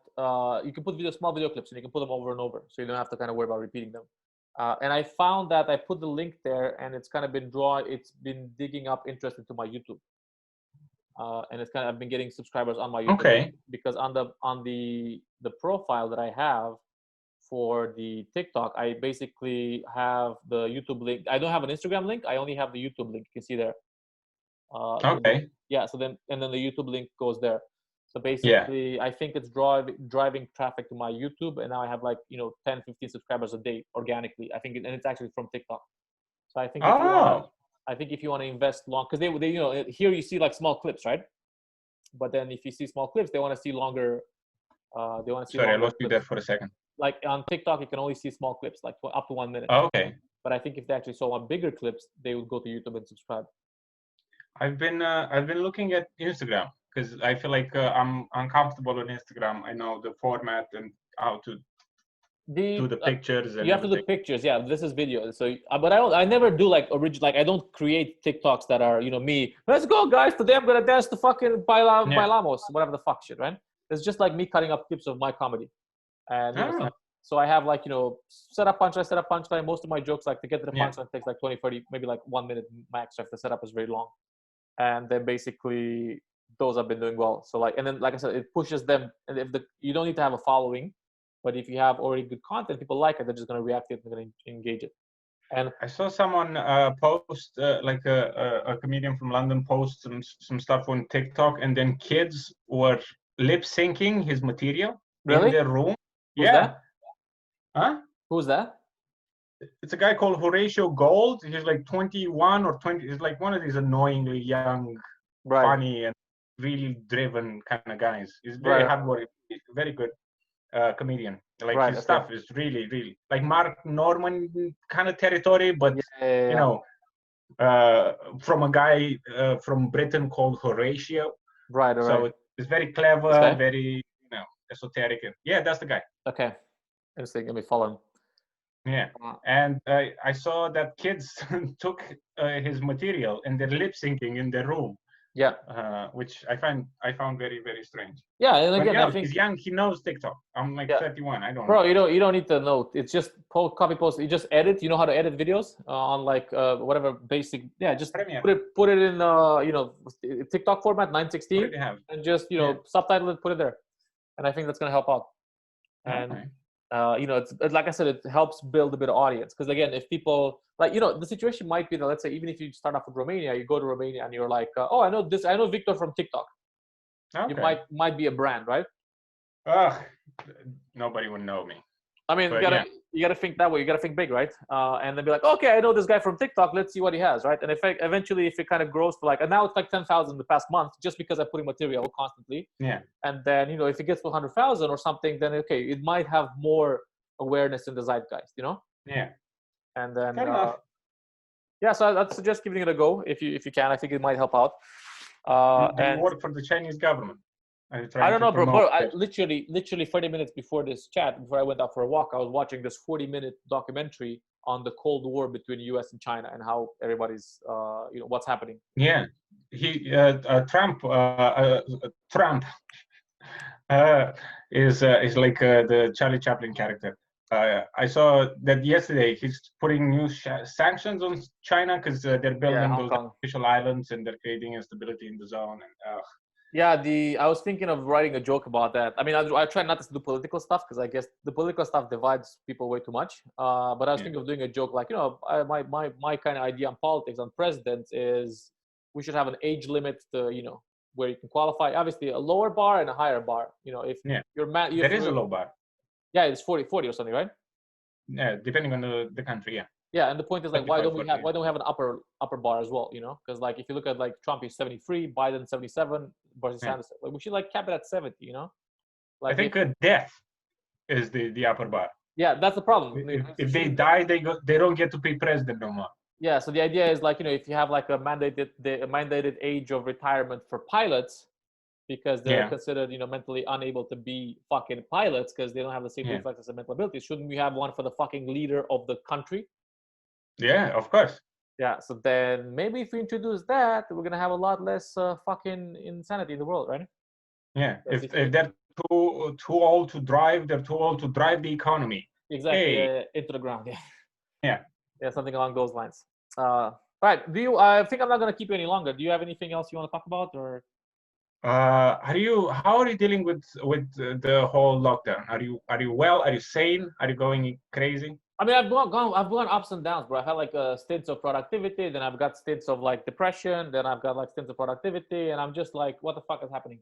Speaker 2: you can put small video clips and you can put them over and over, so you don't have to kind of worry about repeating them. And I found that I put the link there, and it's kind of been It's been digging up interest into my YouTube. And it's I've been getting subscribers on my YouTube because on the profile that I have for the TikTok, I basically have the YouTube link. I don't have an Instagram link. I only have the YouTube link. You can see there. So then the YouTube link goes there. So basically, I think it's driving traffic to my YouTube, and now I have like 10, 15 subscribers a day organically. I think, and it's actually from TikTok. So I think if you want to invest long, because they here you see like small clips, right? But then if you see small clips, they want to see longer. They want to see.
Speaker 1: Sorry, I
Speaker 2: longer
Speaker 1: lost you there for a second.
Speaker 2: Like on TikTok, you can only see small clips, like up to 1 minute.
Speaker 1: Okay.
Speaker 2: But I think if they actually saw bigger clips, they would go to YouTube and subscribe.
Speaker 1: I've been looking at Instagram because I feel like I'm uncomfortable on Instagram. I know the format and how to do the pictures. And
Speaker 2: you have to do pictures. Yeah, this is video. So, but I never do like original. Like I don't create TikToks that are me. Let's go, guys! Today I'm gonna dance to fucking bailamos, whatever the fuck shit, right? It's just like me cutting up clips of my comedy. And so I have like set up punchline. Most of my jokes, like to get to the punchline, takes like 20, 30, maybe like 1 minute max if the setup is very long. And then basically those have been doing well. So like, and then like I said, it pushes them. And if you don't need to have a following, but if you have already good content, people like it, they're just going to react to it and going to engage it. And
Speaker 1: I saw someone post like a comedian from London post some stuff on TikTok, and then kids were lip syncing his material in their room.
Speaker 2: Who's that?
Speaker 1: Huh?
Speaker 2: Who's that?
Speaker 1: It's a guy called Horatio Gold. He's like 21 or 20. He's like one of these annoyingly young, funny, and really driven kind of guys. He's very hardworking. He's a very good comedian. Like his stuff is really, really like Mark Norman kind of territory, but from a guy from Britain called Horatio.
Speaker 2: Right.
Speaker 1: So it's very clever, very esoteric. Yeah, that's the guy.
Speaker 2: Okay. Interesting. Let me follow him.
Speaker 1: Yeah, and I saw that kids took his material and they're lip syncing in their room.
Speaker 2: Yeah,
Speaker 1: which I found very, very strange.
Speaker 2: Yeah, and again, I think
Speaker 1: he's young. He knows TikTok. I'm like 31. I don't.
Speaker 2: Bro, you don't need to know. It's just copy paste. You just edit. You know how to edit videos on like whatever basic. Yeah, just put it in TikTok format 916 and just subtitle it, put it there, and I think that's gonna help out. And it's like I said, it helps build a bit of audience because again, if people like the situation might be that let's say even if you start off with Romania, you go to Romania and you're like, oh, I know Victor from TikTok. Okay. You might be a brand, right?
Speaker 1: Nobody would know me.
Speaker 2: I mean, you gotta think that way. You gotta think big, right? And then be like, okay, I know this guy from TikTok. Let's see what he has, right? And if eventually, if it kind of grows to like, and now it's like 10,000 the past month, just because I'm putting material constantly.
Speaker 1: Yeah.
Speaker 2: And then if it gets to 100,000 or something, then okay, it might have more awareness in the zeitgeist,
Speaker 1: Yeah.
Speaker 2: And then Yeah, so I'd suggest giving it a go if you can. I think it might help out.
Speaker 1: Do you
Speaker 2: And
Speaker 1: work for the Chinese government? Are you
Speaker 2: I
Speaker 1: trying
Speaker 2: don't
Speaker 1: to
Speaker 2: know, bro.
Speaker 1: promote
Speaker 2: I
Speaker 1: it?
Speaker 2: literally 30 minutes before this chat, before I went out for a walk, I was watching this 40-minute documentary on the Cold War between U.S. and China and how everybody's, what's happening.
Speaker 1: Yeah, Trump uh, is like the Charlie Chaplin character. I saw that yesterday. He's putting new sanctions on China because they're
Speaker 2: Yeah,
Speaker 1: building
Speaker 2: Hong
Speaker 1: those
Speaker 2: Kong.
Speaker 1: artificial islands and they're creating instability in the zone. And
Speaker 2: Yeah, I was thinking of writing a joke about that. I mean, I try not to do political stuff because I guess the political stuff divides people way too much. But I was
Speaker 1: yeah,
Speaker 2: thinking of doing a joke like, my kind of idea on politics, on presidents is we should have an age limit to, where you can qualify. Obviously, a lower bar and a higher bar. If
Speaker 1: yeah,
Speaker 2: you're mad,
Speaker 1: there is a low bar.
Speaker 2: yeah, it's 40 or something, right?
Speaker 1: Yeah, depending on the country. Yeah,
Speaker 2: Yeah, and the point is like,
Speaker 1: 35, 40.
Speaker 2: why don't we have an upper bar as well? Because like if you look at like Trump is 73, Biden 77, versus
Speaker 1: Yeah.
Speaker 2: Sanders, like we should like cap it at 70.
Speaker 1: I
Speaker 2: Like
Speaker 1: think death is the upper bar.
Speaker 2: yeah, that's the problem.
Speaker 1: If they die, they don't get to be president no more.
Speaker 2: Yeah, so the idea is like if you have like a mandated age of retirement for pilots because they're
Speaker 1: Yeah,
Speaker 2: considered mentally unable to be fucking pilots because they don't have the same
Speaker 1: yeah,
Speaker 2: reflexes and mental abilities. Shouldn't we have one for the fucking leader of the country?
Speaker 1: yeah. Of course.
Speaker 2: Yeah, so then maybe if we introduce that, we're gonna have a lot less fucking insanity in the world, right?
Speaker 1: Yeah,
Speaker 2: Because
Speaker 1: if they're too old to drive, they're too old to drive the economy.
Speaker 2: exactly,
Speaker 1: Hey,
Speaker 2: into the ground, yeah,
Speaker 1: yeah.
Speaker 2: yeah, something along those lines. All right, do you? I think I'm not gonna keep you any longer. Do you have anything else you want to talk about, or?
Speaker 1: How are you dealing with the whole lockdown? Are you well? Are you sane? Are you going crazy?
Speaker 2: I mean, I've gone ups and downs, bro. I've had like stints of productivity, then I've got stints of like depression, then I've got like stints of productivity, and I'm just like, what the fuck is happening?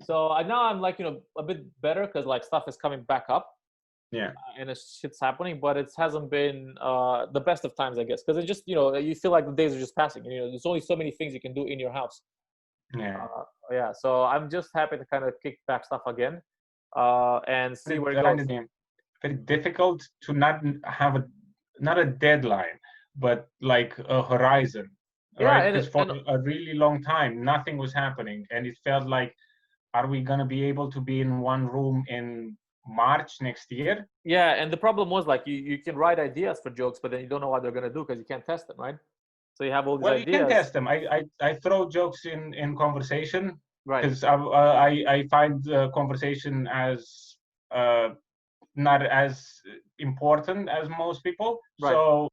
Speaker 2: So now I'm like, a bit better because like stuff is coming back up
Speaker 1: Yeah,
Speaker 2: and shit's happening, but it hasn't been the best of times, I guess, because it just, you feel like the days are just passing. There's only so many things you can do in your house.
Speaker 1: yeah.
Speaker 2: Yeah, so I'm just happy to kind of kick back stuff again and see where it goes.
Speaker 1: Very difficult to not have not a deadline, but like a horizon,
Speaker 2: Yeah,
Speaker 1: right? Because for a really long time, nothing was happening, and it felt like, are we gonna be able to be in one room in March next year?
Speaker 2: yeah, and the problem was like you can write ideas for jokes, but then you don't know what they're gonna do because you can't test them, right? So you have all these
Speaker 1: Well, you can
Speaker 2: ideas,
Speaker 1: test them. I throw jokes in conversation
Speaker 2: right?
Speaker 1: because I find conversation as not as important as most people.
Speaker 2: Right.
Speaker 1: So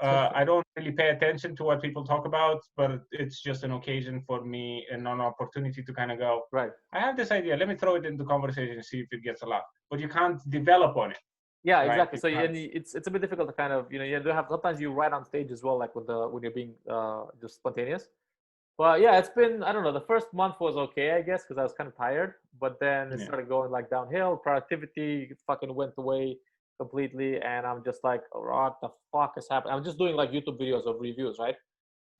Speaker 1: I don't really pay attention to what people talk about, but it's just an occasion for me and an opportunity to kind of go,
Speaker 2: Right.
Speaker 1: I have this idea. Let me throw it into conversation and see if it gets a laugh. But you can't develop on it.
Speaker 2: Yeah,
Speaker 1: right?
Speaker 2: exactly. So and it's a bit difficult to kind of you do have sometimes you write on stage as well, like when you're being just spontaneous. But yeah, it's been I don't know. The first month was okay, I guess, because I was kind of tired. But then it started going like downhill. Productivity fucking went away completely, and I'm just like, what the fuck is happening? I'm just doing like YouTube videos of reviews, right?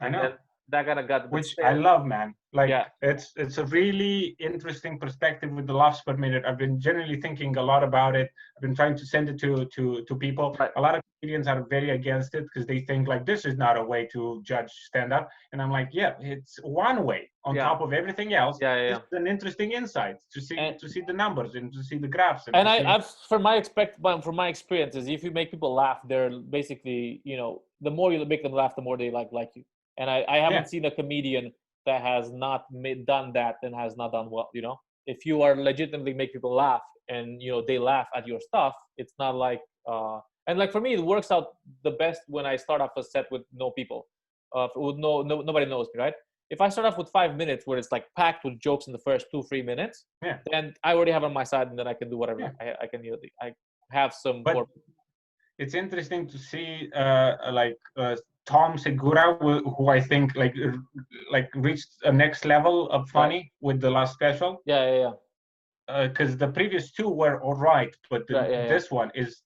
Speaker 1: I
Speaker 2: And
Speaker 1: know.
Speaker 2: then that kind of got a bit
Speaker 1: Which
Speaker 2: stale.
Speaker 1: I love, man. Like
Speaker 2: Yeah.
Speaker 1: it's a really interesting perspective with the laughs per minute. I've been generally thinking a lot about it. I've been trying to send it to people.
Speaker 2: Right.
Speaker 1: A lot of comedians are very against it because they think like this is not a way to judge stand up. And I'm like, yeah, it's one way on top of everything else.
Speaker 2: Yeah.
Speaker 1: This is an interesting insight to see the numbers and to see the graphs. And
Speaker 2: I've from my experiences, if you make people laugh, they're basically the more you make them laugh, the more they like you. And I haven't seen a comedian that has not done that and has not done well. If you are legitimately make people laugh and they laugh at your stuff, it's not like and like for me, it works out the best when I start off a set with no people, with nobody knows me, right? If I start off with 5 minutes where it's like packed with jokes in the first 2-3 minutes, then I already have on my side, and then I can do whatever I can. I have some.
Speaker 1: But
Speaker 2: more.
Speaker 1: It's interesting to see Tom Segura, who I think like reached a next level of funny with the last special.
Speaker 2: Yeah.
Speaker 1: Because the previous two were all right, but this one is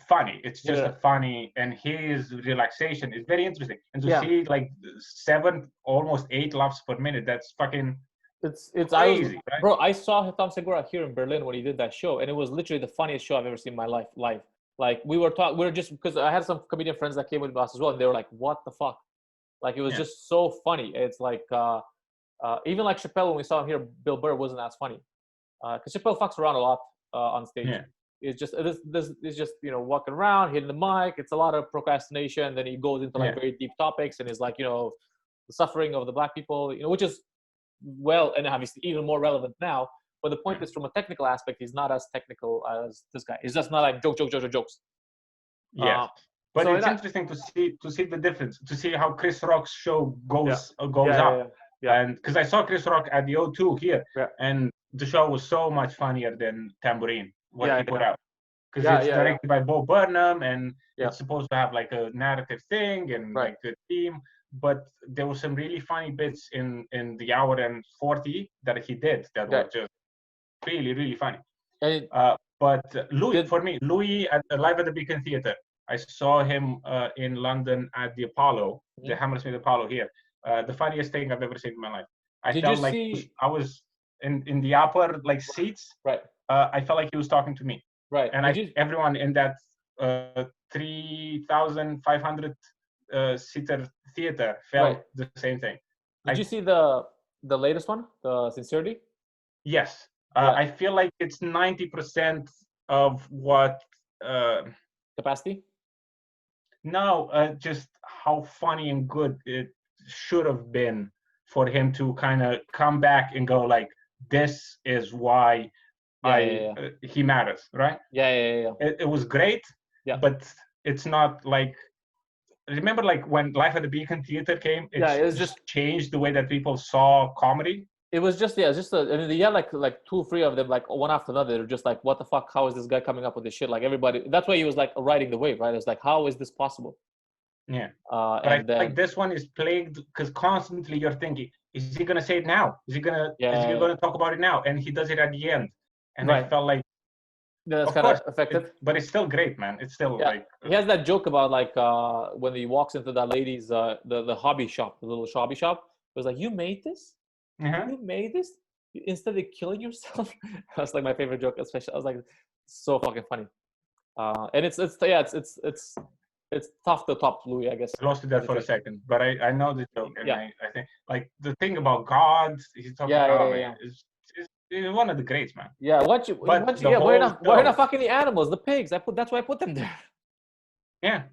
Speaker 1: funny. It's just a funny, and his relaxation is very interesting. And to see like 7, almost 8 laughs per minute, that's fucking.
Speaker 2: It's
Speaker 1: crazy, right?
Speaker 2: Bro. I saw Tom Segura here in Berlin when he did that show, and it was literally the funniest show I've ever seen in my life live. Like we were just because I had some comedian friends that came with us as well, and they were like, "What the fuck?" Like it was just so funny. It's like even like Chappelle when we saw him here, Bill Burr wasn't as funny because Chappelle fucks around a lot on stage.
Speaker 1: Yeah.
Speaker 2: It's just it's just walking around, hitting the mic. It's a lot of procrastination. Then he goes into like very deep topics and is like the suffering of the black people, which is and obviously even more relevant now. But the point is, from a technical aspect, he's not as technical as this guy. It's just not like jokes.
Speaker 1: Yes. But
Speaker 2: so
Speaker 1: it's interesting to see the difference, to see how Chris Rock's show goes up. And because I saw Chris Rock at the O2 here, and the show was so much funnier than Tambourine, what he put out. Because it's directed by Bo Burnham, and it's supposed to have like a narrative thing and like a theme. But there were some really funny bits in the hour and 40 that he did that were just really, really funny. But Louis at live at the Beacon Theatre. I saw him in London at the Apollo, the Hammersmith Apollo here. The funniest thing I've ever seen in my life. I felt like I was in the upper like seats.
Speaker 2: Right.
Speaker 1: I felt like he was talking to me.
Speaker 2: Right.
Speaker 1: And everyone in that 3,500 seater theater felt the same thing.
Speaker 2: Did you see the latest one, the Sincerity?
Speaker 1: Yes. I feel like it's 90% of what
Speaker 2: Capacity.
Speaker 1: No, just how funny and good it should have been for him to kind of come back and go like, "This is why he matters," right?
Speaker 2: Yeah.
Speaker 1: It was great, but it's not like. Remember, like when Life at the Beacon Theatre came, it was just changed the way that people saw comedy.
Speaker 2: It was just they had like 2-3 of them like one after another. They're just like, what the fuck? How is this guy coming up with this shit? Like everybody. That's why he was like riding the wave, right? It's like, how is this possible?
Speaker 1: Yeah. But I feel like this one is plagued because constantly you're thinking, is he gonna say it now? Is he gonna talk about it now? And he does it at the end. And I felt like
Speaker 2: that's kind of effective.
Speaker 1: But it's still great, man. It's still like
Speaker 2: he has that joke about like when he walks into that lady's the hobby shop, the little hobby shop. It was like, you made this? You made this instead of killing yourself. That's like my favorite joke, especially. I was like, so fucking funny. And it's tough to top Louis, I guess.
Speaker 1: I lost it there for a second, but I know the joke, and I think like the thing about God, he's talking about is one of the greats, man.
Speaker 2: Yeah, we're not fucking the animals, the pigs. That's why I put them there.
Speaker 1: Yeah.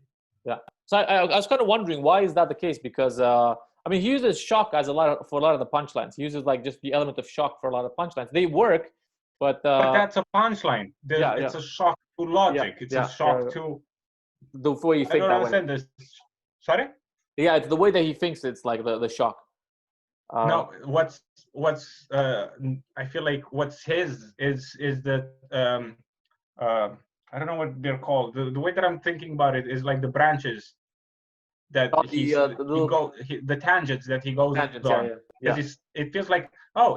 Speaker 2: So I was kind of wondering, why is that the case? Because I mean, he uses shock for a lot of the punchlines. He uses like just the element of shock for a lot of punchlines. They work, but
Speaker 1: that's a punchline. It's a shock to logic. It's a shock to
Speaker 2: the way you think.
Speaker 1: I don't understand this. Sorry?
Speaker 2: Yeah, it's the way that he thinks. It's like the shock.
Speaker 1: No, what's I feel like what's his is the I don't know what they're called. The way that I'm thinking about it is like the branches that the tangents that he goes on. It feels like,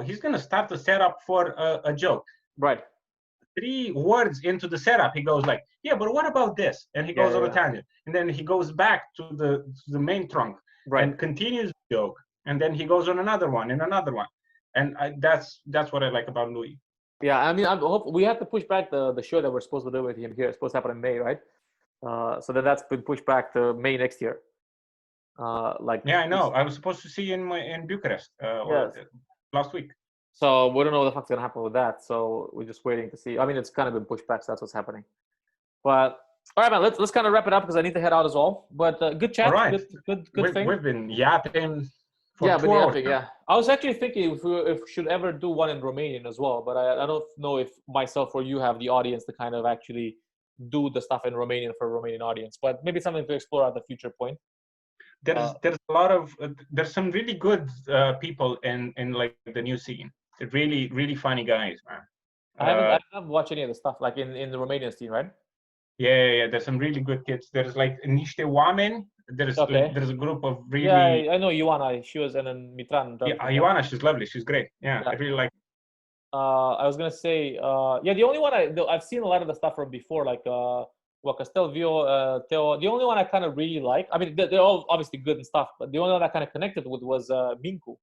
Speaker 1: he's gonna start the setup for a joke.
Speaker 2: Right.
Speaker 1: 3 words into the setup, he goes like, yeah, but what about this? And he goes on a tangent, and then he goes back to the main trunk and continues the joke, and then he goes on another one and another one, and that's what I like about Louis.
Speaker 2: Yeah, I mean, I hope we have to push back the show that we're supposed to do with him here. It's supposed to happen in May, right? So then that's been pushed back to May next year.
Speaker 1: I know. I was supposed to see you in Bucharest last week.
Speaker 2: So we don't know what the fuck's gonna happen with that. So we're just waiting to see. I mean, it's kind of been pushed back, so that's what's happening. But all right, man, let's kind of wrap it up because I need to head out as well. But good chat. All right. Good thing.
Speaker 1: We've been yapping. I
Speaker 2: was actually thinking if we should ever do one in Romanian as well, but I don't know if myself or you have the audience to kind of actually do the stuff in Romanian for a Romanian audience. But maybe something to explore at the future point.
Speaker 1: There's a lot of there's some really good people in like the new scene. They're really funny guys, man.
Speaker 2: I haven't watched any of the stuff like in the Romanian scene, right?
Speaker 1: Yeah. There's some really good kids. There's like niște oameni. There's a group of really.
Speaker 2: Yeah, I know Ioana. She was, and then Mitran.
Speaker 1: Yeah, Ioana, she's lovely. She's great. Yeah, I really like.
Speaker 2: I was gonna say, the only one I've seen a lot of the stuff from before, like Castelvio, Teo. The only one I kind of really like. I mean, they're all obviously good and stuff, but the only one I kind of connected with was Minku.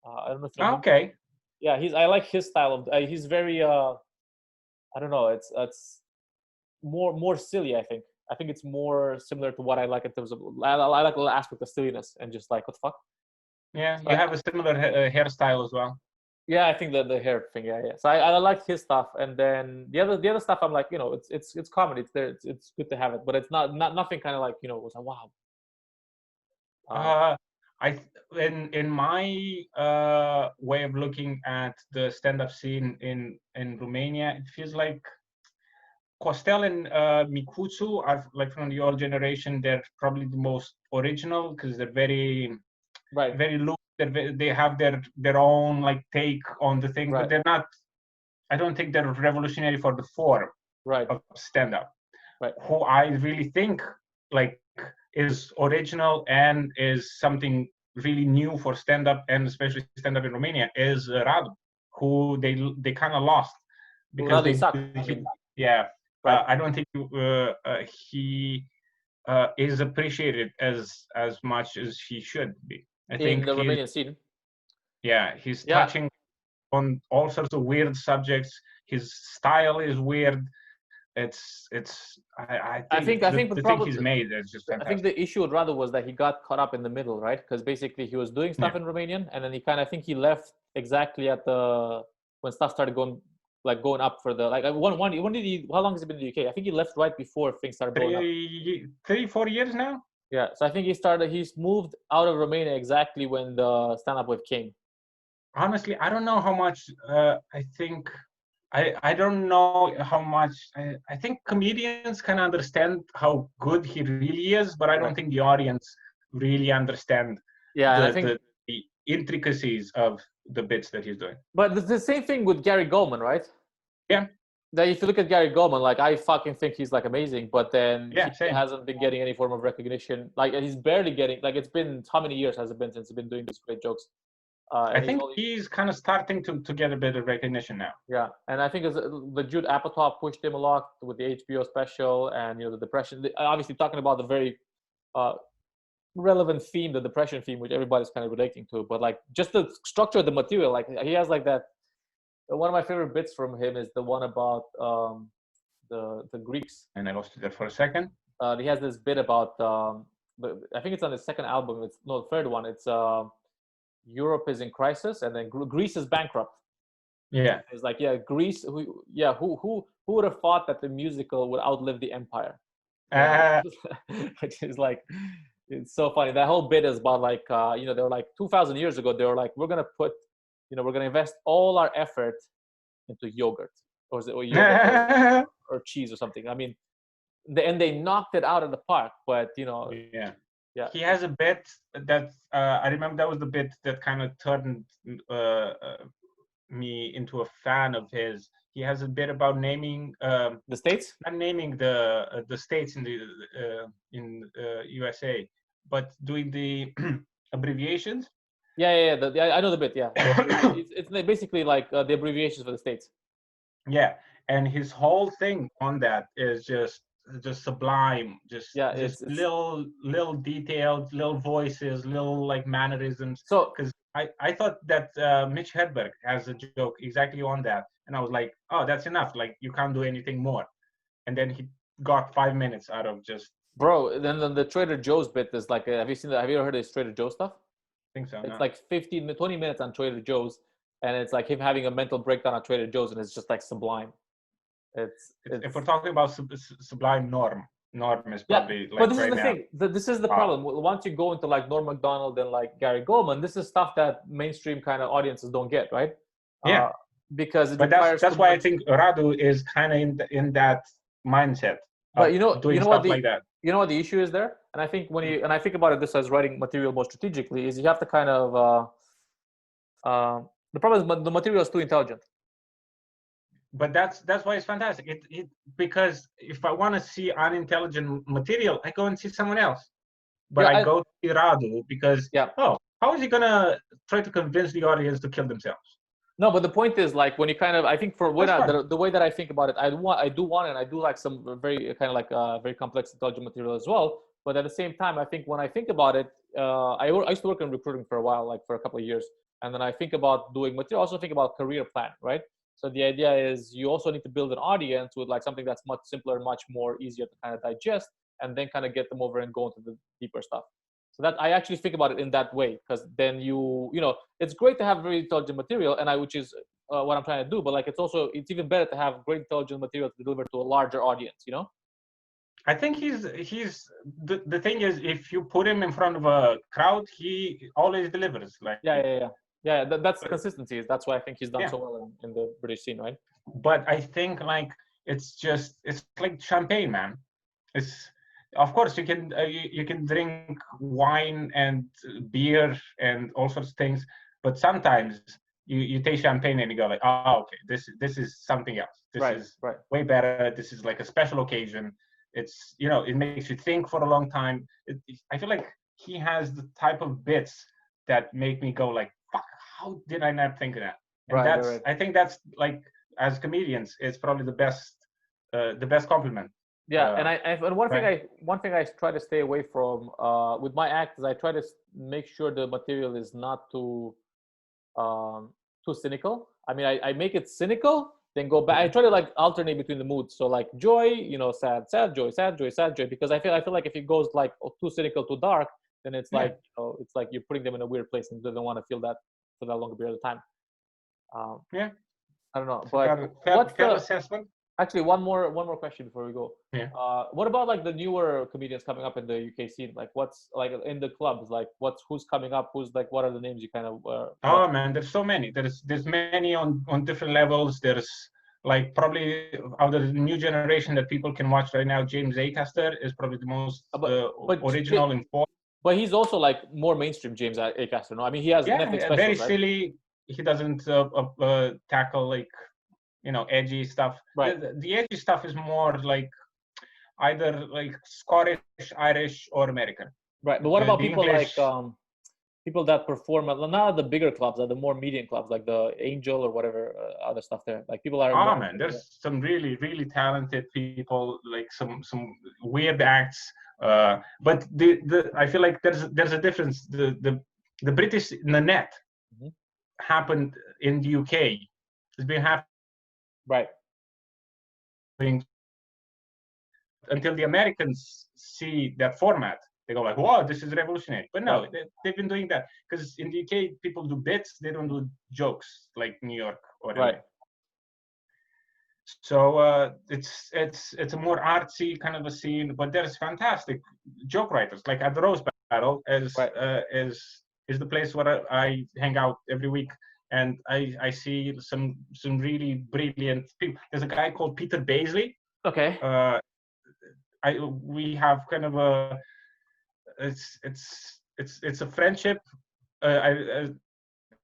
Speaker 2: I don't know if you know
Speaker 1: okay.
Speaker 2: Yeah, I like his style of. He's very. I don't know. It's more silly. I think it's more similar to what I like in terms of I like a little aspect of silliness and just like what the fuck.
Speaker 1: Yeah,
Speaker 2: So
Speaker 1: you have a similar hairstyle as well.
Speaker 2: yeah, I think the hair thing, yeah. So I like his stuff, and then the other stuff, I'm like, you know, it's comedy. It's there. It's good to have it, but it's not nothing kind of like, you know, was like wow.
Speaker 1: Uh, in my way of looking at the stand-up scene in Romania, it feels like Costel and Micuțu are like from the old generation. They're probably the most original because they're very
Speaker 2: Right.
Speaker 1: very loose. They have their own like take on the thing, but they're not. I don't think they're revolutionary for the form of stand-up.
Speaker 2: Right.
Speaker 1: Who I really think like is original and is something really new for stand-up and especially stand-up in Romania is Radu, who they kind of lost because
Speaker 2: Radu sucked.
Speaker 1: Yeah.
Speaker 2: Right.
Speaker 1: I don't think he is appreciated as much as he should be. I think
Speaker 2: in the Romanian scene.
Speaker 1: Yeah, he's touching on all sorts of weird subjects. His style is weird. I think the thing he's made is just fantastic.
Speaker 2: I think the issue with Radu was that he got caught up in the middle, right? Because basically he was doing stuff in Romanian, and then I think he left exactly at when stuff started going up for the when did he? How long has he been in the UK? I think he left right before things started blowing up.
Speaker 1: 3-4 years now.
Speaker 2: Yeah, so I think he's moved out of Romania exactly when the stand-up wave came.
Speaker 1: Honestly, I don't know how much. I think I don't know how much. I think comedians can understand how good he really is, but I don't think the audience really understand the intricacies of the bits that he's doing.
Speaker 2: But the same thing with Gary Goldman, right?
Speaker 1: Yeah.
Speaker 2: That if you look at Gary Goldman, like I fucking think he's like amazing, but then he
Speaker 1: same.
Speaker 2: hasn't been getting any form of recognition. Like he's barely getting. Like it's been how many years has it been since he's been doing these great jokes?
Speaker 1: I think he's kind of starting to get a bit of recognition now.
Speaker 2: Yeah, and I think the Jude Apatow pushed him a lot with the HBO special, and the depression. Obviously, talking about the very relevant theme, the depression theme, which everybody's kind of relating to. But like just the structure of the material, like he has like that. One of my favorite bits from him is the one about the Greeks.
Speaker 1: And I lost you there for a second.
Speaker 2: He has this bit about I think it's on his second album. It's the third one. It's Europe is in crisis, and then Greece is bankrupt.
Speaker 1: Yeah,
Speaker 2: it's like Greece. Who would have thought that the musical would outlive the empire? Which is like, it's so funny. That whole bit is about like they were like 2,000 years ago. They were like, we're gonna invest all our effort into yogurt, or yogurt or cheese or something. I mean, and they knocked it out of the park. But
Speaker 1: Yeah, he has a bit that I remember that was the bit that kind of turned me into a fan of his. He has a bit about naming
Speaker 2: the states,
Speaker 1: not naming the states in the USA, but doing the abbreviations.
Speaker 2: Yeah. I know the bit. Yeah, it's basically like the abbreviations for the states.
Speaker 1: Yeah, and his whole thing on that is just sublime, just little details, little voices, little like mannerisms.
Speaker 2: So
Speaker 1: because I thought that Mitch Hedberg has a joke exactly on that, and I was like, oh, that's enough, like you can't do anything more. And then he got 5 minutes out of just
Speaker 2: then the Trader Joe's bit is like, have you ever heard of his Trader Joe stuff?
Speaker 1: I think so.
Speaker 2: It's like 20 minutes on Trader Joe's, and it's like him having a mental breakdown at Trader Joe's, and it's just like sublime. It's
Speaker 1: if we're talking about sublime, Norm is probably like.
Speaker 2: But this is the thing. This is the problem. Once you go into like Norm Macdonald and like Gary Goldman, this is stuff that mainstream kind of audiences don't get, right?
Speaker 1: Yeah.
Speaker 2: Because
Speaker 1: that's why I think Radu is kind of in that mindset.
Speaker 2: But
Speaker 1: doing stuff like that.
Speaker 2: You know what the issue is there, and I think when I think about it, this as writing material more strategically, is you have to kind of. The problem is the material is too intelligent.
Speaker 1: But that's why it's fantastic. Because if I want to see unintelligent material, I go and see someone else. But I go to see Radu because how is he gonna try to convince the audience to kill themselves?
Speaker 2: No, but the point is like when you kind of, I think for the way that I think about it, I do want and I do like some very kind of like very complex intelligent material as well. But at the same time, I think when I think about it, I used to work in recruiting for a while, like for a couple of years, and then I think about doing material. I also think about career plan, right? So the idea is you also need to build an audience with like something that's much simpler, much more easier to kind of digest, and then kind of get them over and go into the deeper stuff. So that I actually think about it in that way, because then you know, it's great to have very intelligent material, and which is what I'm trying to do. But like, it's even better to have great intelligent material to deliver to a larger audience. You know?
Speaker 1: I think he's the thing is, if you put him in front of a crowd, he always delivers. Like
Speaker 2: Yeah. That's consistency. That's why I think he's done
Speaker 1: yeah.
Speaker 2: so well in the British scene, right?
Speaker 1: But I think like it's like champagne, man. It's of course you can drink wine and beer and all sorts of things, but sometimes you taste champagne and you go like, oh, okay, this is something else. This is way better. This is like a special occasion. It's, you know, it makes you think for a long time. I feel like he has the type of bits that make me go like, fuck, how did I not think of that? And I think that's like, as comedians, it's probably the best compliment.
Speaker 2: Yeah, and one thing I try to stay away from with my act is I try to make sure the material is not too cynical. I mean, I make it cynical, then go back. I try to like alternate between the moods. So like joy, you know, sad, joy, sad, joy. Because I feel like if it goes like too cynical, too dark, then it's like, you know, it's like you're putting them in a weird place and they don't want to feel that for that longer period of time.
Speaker 1: Yeah,
Speaker 2: I don't know, but what's the assessment? Actually, one more question before we go.
Speaker 1: Yeah.
Speaker 2: What about like the newer comedians coming up in the UK scene? Like, what's like in the clubs? Like, who's coming up? Who's like, what are the names you kind of?
Speaker 1: Oh man, there's so many. There's many on different levels. There's like probably out of the new generation that people can watch right now. James Acaster is probably the most original and form.
Speaker 2: But he's also like more mainstream. James Acaster. No, I mean he has Netflix specials,
Speaker 1: very
Speaker 2: right?
Speaker 1: silly. He doesn't tackle like, you know, edgy stuff.
Speaker 2: Right.
Speaker 1: The edgy stuff is more like either like Scottish, Irish, or American.
Speaker 2: Right. But what about people English, like people that perform not at the bigger clubs, at the more medium clubs, like the Angel or whatever other stuff there? Like people are.
Speaker 1: Oh man, there's some really really talented people, like some weird acts. But the I feel like there's a difference. The British Nanette happened in the UK. It's been happening.
Speaker 2: Right.
Speaker 1: Until the Americans see that format, they go like, "Wow, this is revolutionary." But no, they've been doing that because in the UK people do bits; they don't do jokes like New York or LA. So it's a more artsy kind of a scene, but there's fantastic joke writers. Like at the Rose Battle is the place where I hang out every week. And I see some really brilliant people. There's a guy called Peter Baisley.
Speaker 2: Okay.
Speaker 1: We have kind of a it's a friendship.
Speaker 2: This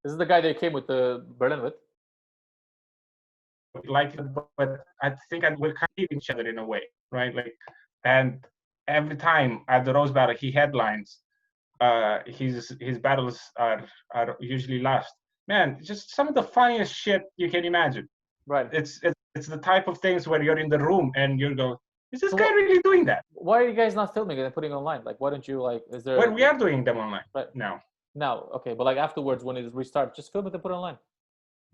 Speaker 2: is the guy they came with the Berlin with.
Speaker 1: Like, but I think we're kind of each other in a way, right? Like, and every time at the Rose Battle he headlines, his battles are usually last. Man, just some of the funniest shit you can imagine.
Speaker 2: Right.
Speaker 1: It's the type of things where you're in the room and you go, is this guy really doing that?
Speaker 2: Why are you guys not filming it and putting it online? Like, why don't you like? Is there?
Speaker 1: Well, we are doing them online now.
Speaker 2: Now, okay, but like afterwards when it restarts, just film it and put it online.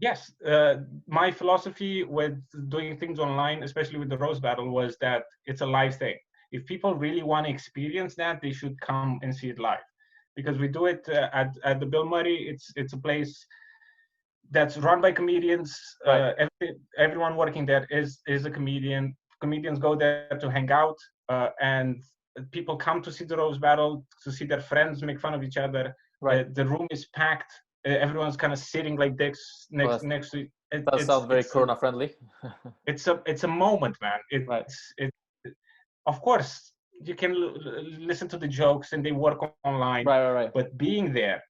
Speaker 1: Yes, my philosophy with doing things online, especially with the Rose Battle, was that it's a live thing. If people really want to experience that, they should come and see it live. Because we do it at the Bill Murray. It's a place that's run by comedians. Everyone working there is a comedian. Comedians go there to hang out, and people come to see the Rose Battle, to see their friends make fun of each other. The room is packed. Everyone's kind of sitting like this next to it.
Speaker 2: That sounds very Corona friendly.
Speaker 1: It's a moment, man. Of course, you can listen to the jokes and they work online.
Speaker 2: Right.
Speaker 1: But being there,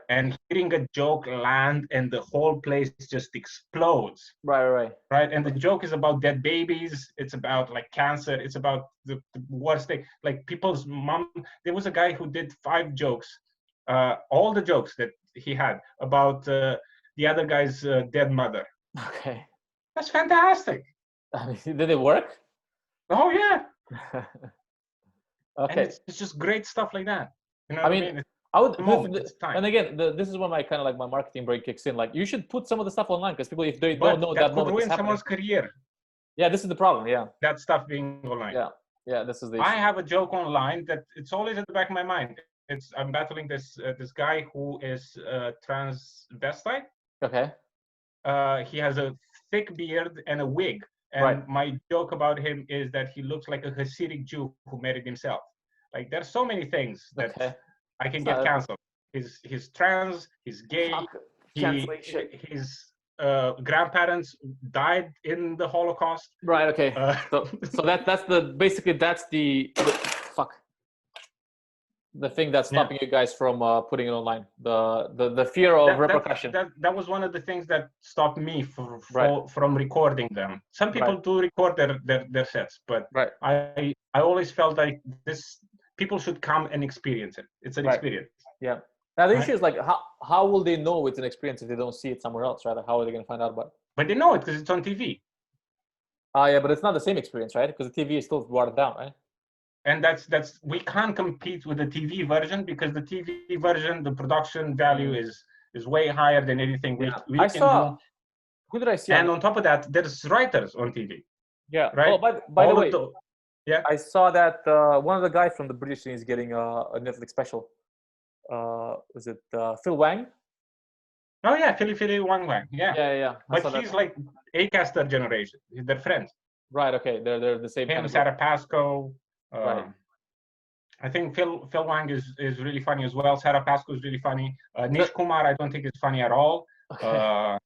Speaker 1: and hearing a joke land and the whole place just explodes.
Speaker 2: Right.
Speaker 1: And the joke is about dead babies. It's about like cancer. It's about the worst thing. Like people's mom. There was a guy who did 5 jokes. All the jokes that he had about the other guy's dead mother.
Speaker 2: Okay.
Speaker 1: That's fantastic.
Speaker 2: Did it work?
Speaker 1: Oh yeah.
Speaker 2: Okay.
Speaker 1: And it's just great stuff like that. You know
Speaker 2: I mean, I would,
Speaker 1: moment. It's time.
Speaker 2: and again, this is where my kind of like my marketing brain kicks in. Like, you should put some of the stuff online, because people, if they don't know
Speaker 1: that
Speaker 2: that
Speaker 1: could
Speaker 2: moment is
Speaker 1: ruin
Speaker 2: happening.
Speaker 1: someone's career.
Speaker 2: Yeah, this is the problem. Yeah.
Speaker 1: That stuff being online.
Speaker 2: Yeah, this is the issue.
Speaker 1: I have a joke online that it's always at the back of my mind. I'm battling this guy who is transvestite.
Speaker 2: Okay.
Speaker 1: He has a thick beard and a wig. And my joke about him is that he looks like a Hasidic Jew who married himself. Like, there's so many things that I can get canceled. He's trans, he's gay, his grandparents died in the Holocaust.
Speaker 2: Right, okay. So that's the thing that's stopping you guys from putting it online. The fear of repercussion.
Speaker 1: That was one of the things that stopped me from recording them. Some people do record their sets, but I always felt like people should come and experience it. It's an experience.
Speaker 2: Yeah. Now the issue is, like, how will they know it's an experience if they don't see it somewhere else, right? Like, how are they going to find out about it?
Speaker 1: But they know it because it's on TV.
Speaker 2: Yeah, but it's not the same experience, right? Because the TV is still watered down, right?
Speaker 1: And that's we can't compete with the TV version, because the TV version, the production value is way higher than anything we can do.
Speaker 2: Who did I see?
Speaker 1: And on top of that, there's writers on TV.
Speaker 2: Yeah.
Speaker 1: Right.
Speaker 2: Oh, by the way, I saw that one of the guys from the British scene is getting a Netflix special. Was it Phil Wang?
Speaker 1: Oh yeah, Philly Wang.
Speaker 2: Yeah.
Speaker 1: But he's like A-caster generation. They're friends.
Speaker 2: Right. Okay. They're the same.
Speaker 1: Him, Sarah Pascoe. I think Phil Wang is really funny as well. Sarah Pascoe is really funny. Nish Kumar, I don't think is funny at all. Okay.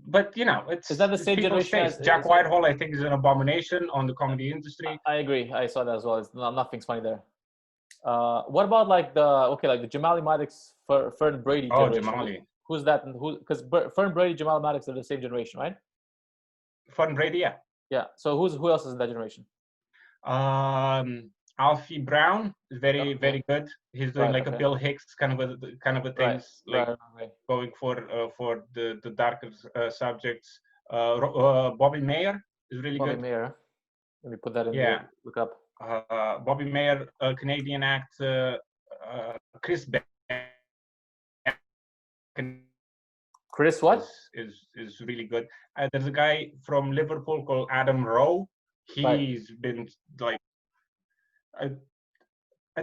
Speaker 1: But is
Speaker 2: that the same generation as
Speaker 1: Jack Whitehall? I think is an abomination on the comedy industry.
Speaker 2: I agree. I saw that as well. Nothing's funny there. What about like the Jamali Maddox, Fern Brady generation?
Speaker 1: Jamali.
Speaker 2: Who's that? Because Fern Brady, Jamali Maddox are the same generation, right?
Speaker 1: Fern Brady, yeah.
Speaker 2: Yeah. So who else is in that generation?
Speaker 1: Alfie Brown is very good. He's doing like a Bill Hicks kind of a things, going for the darker subjects. Bobby Mayer is really good.
Speaker 2: Bobby Mayer. Let me put that in there. Look up.
Speaker 1: Bobby Mayer, a Canadian actor. Chris
Speaker 2: Chris what?
Speaker 1: Is really good. There's a guy from Liverpool called Adam Rowe. He's been like, I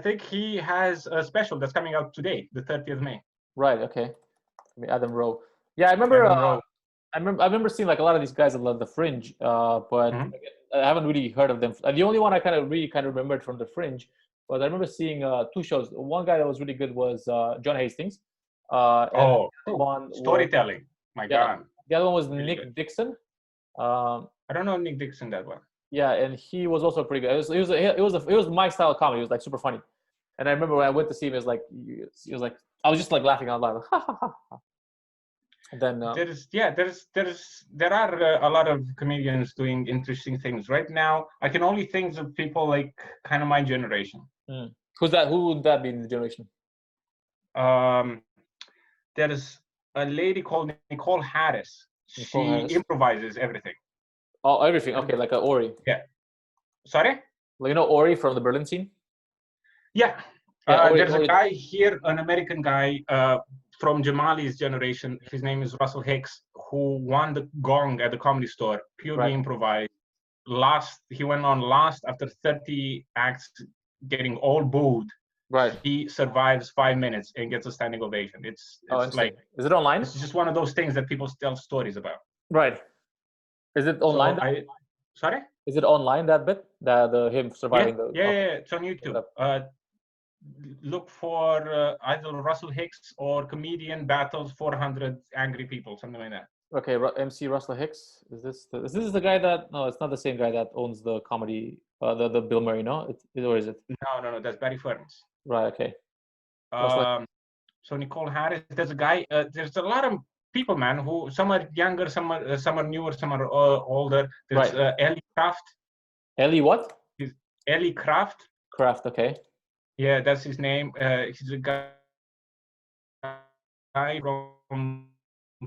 Speaker 1: think he has a special that's coming out today, the 30th of May.
Speaker 2: Right. Okay. I mean, Adam Rowe. Yeah, I remember. I remember seeing like a lot of these guys at the Fringe, but I haven't really heard of them. The only one I kind of remembered from the Fringe was I remember seeing 2 shows. One guy that was really good was John Hastings.
Speaker 1: Storytelling. My God.
Speaker 2: The other one was
Speaker 1: really
Speaker 2: Nick
Speaker 1: good.
Speaker 2: Dixon.
Speaker 1: I don't know Nick Dixon that well.
Speaker 2: Yeah, and he was also pretty good. It was my style of comedy. It was like super funny. And I remember when I went to see him, he was like I was just like laughing out loud. And then there are a lot of comedians doing interesting things right now. I can only think of people like kind of my generation. Who's that? Who would that be in the generation?
Speaker 1: There is a lady called Nicole Harris. She improvises everything.
Speaker 2: Oh, everything. Okay, like Ori.
Speaker 1: Yeah. Sorry?
Speaker 2: Well, Ori from the Berlin scene?
Speaker 1: Yeah. There's a guy here, an American guy from Jamali's generation. His name is Russell Hicks, who won the Gong at the Comedy Store, purely improvised. He went on last after 30 acts, getting all booed.
Speaker 2: Right.
Speaker 1: He survives 5 minutes and gets a standing ovation. It's like,
Speaker 2: is it online?
Speaker 1: It's just one of those things that people tell stories about.
Speaker 2: Right. Is it online?
Speaker 1: Sorry?
Speaker 2: Is it online, that bit? Him surviving?
Speaker 1: Yeah, it's on YouTube. Look for either Russell Hicks or Comedian Battles 400 Angry People, something like that.
Speaker 2: Okay, MC Russell Hicks. Is this the guy that? No, it's not the same guy that owns the comedy, the Bill Murray, no? Or is it?
Speaker 1: No, that's Barry Ferns.
Speaker 2: Right. Okay.
Speaker 1: So Nicole Harris. There's a guy. There's a lot of people, man. Who some are younger, some are newer, some are older. There's Ellie Kraft.
Speaker 2: Ellie what?
Speaker 1: Ellie Kraft.
Speaker 2: Kraft. Okay.
Speaker 1: Yeah, that's his name. He's a guy from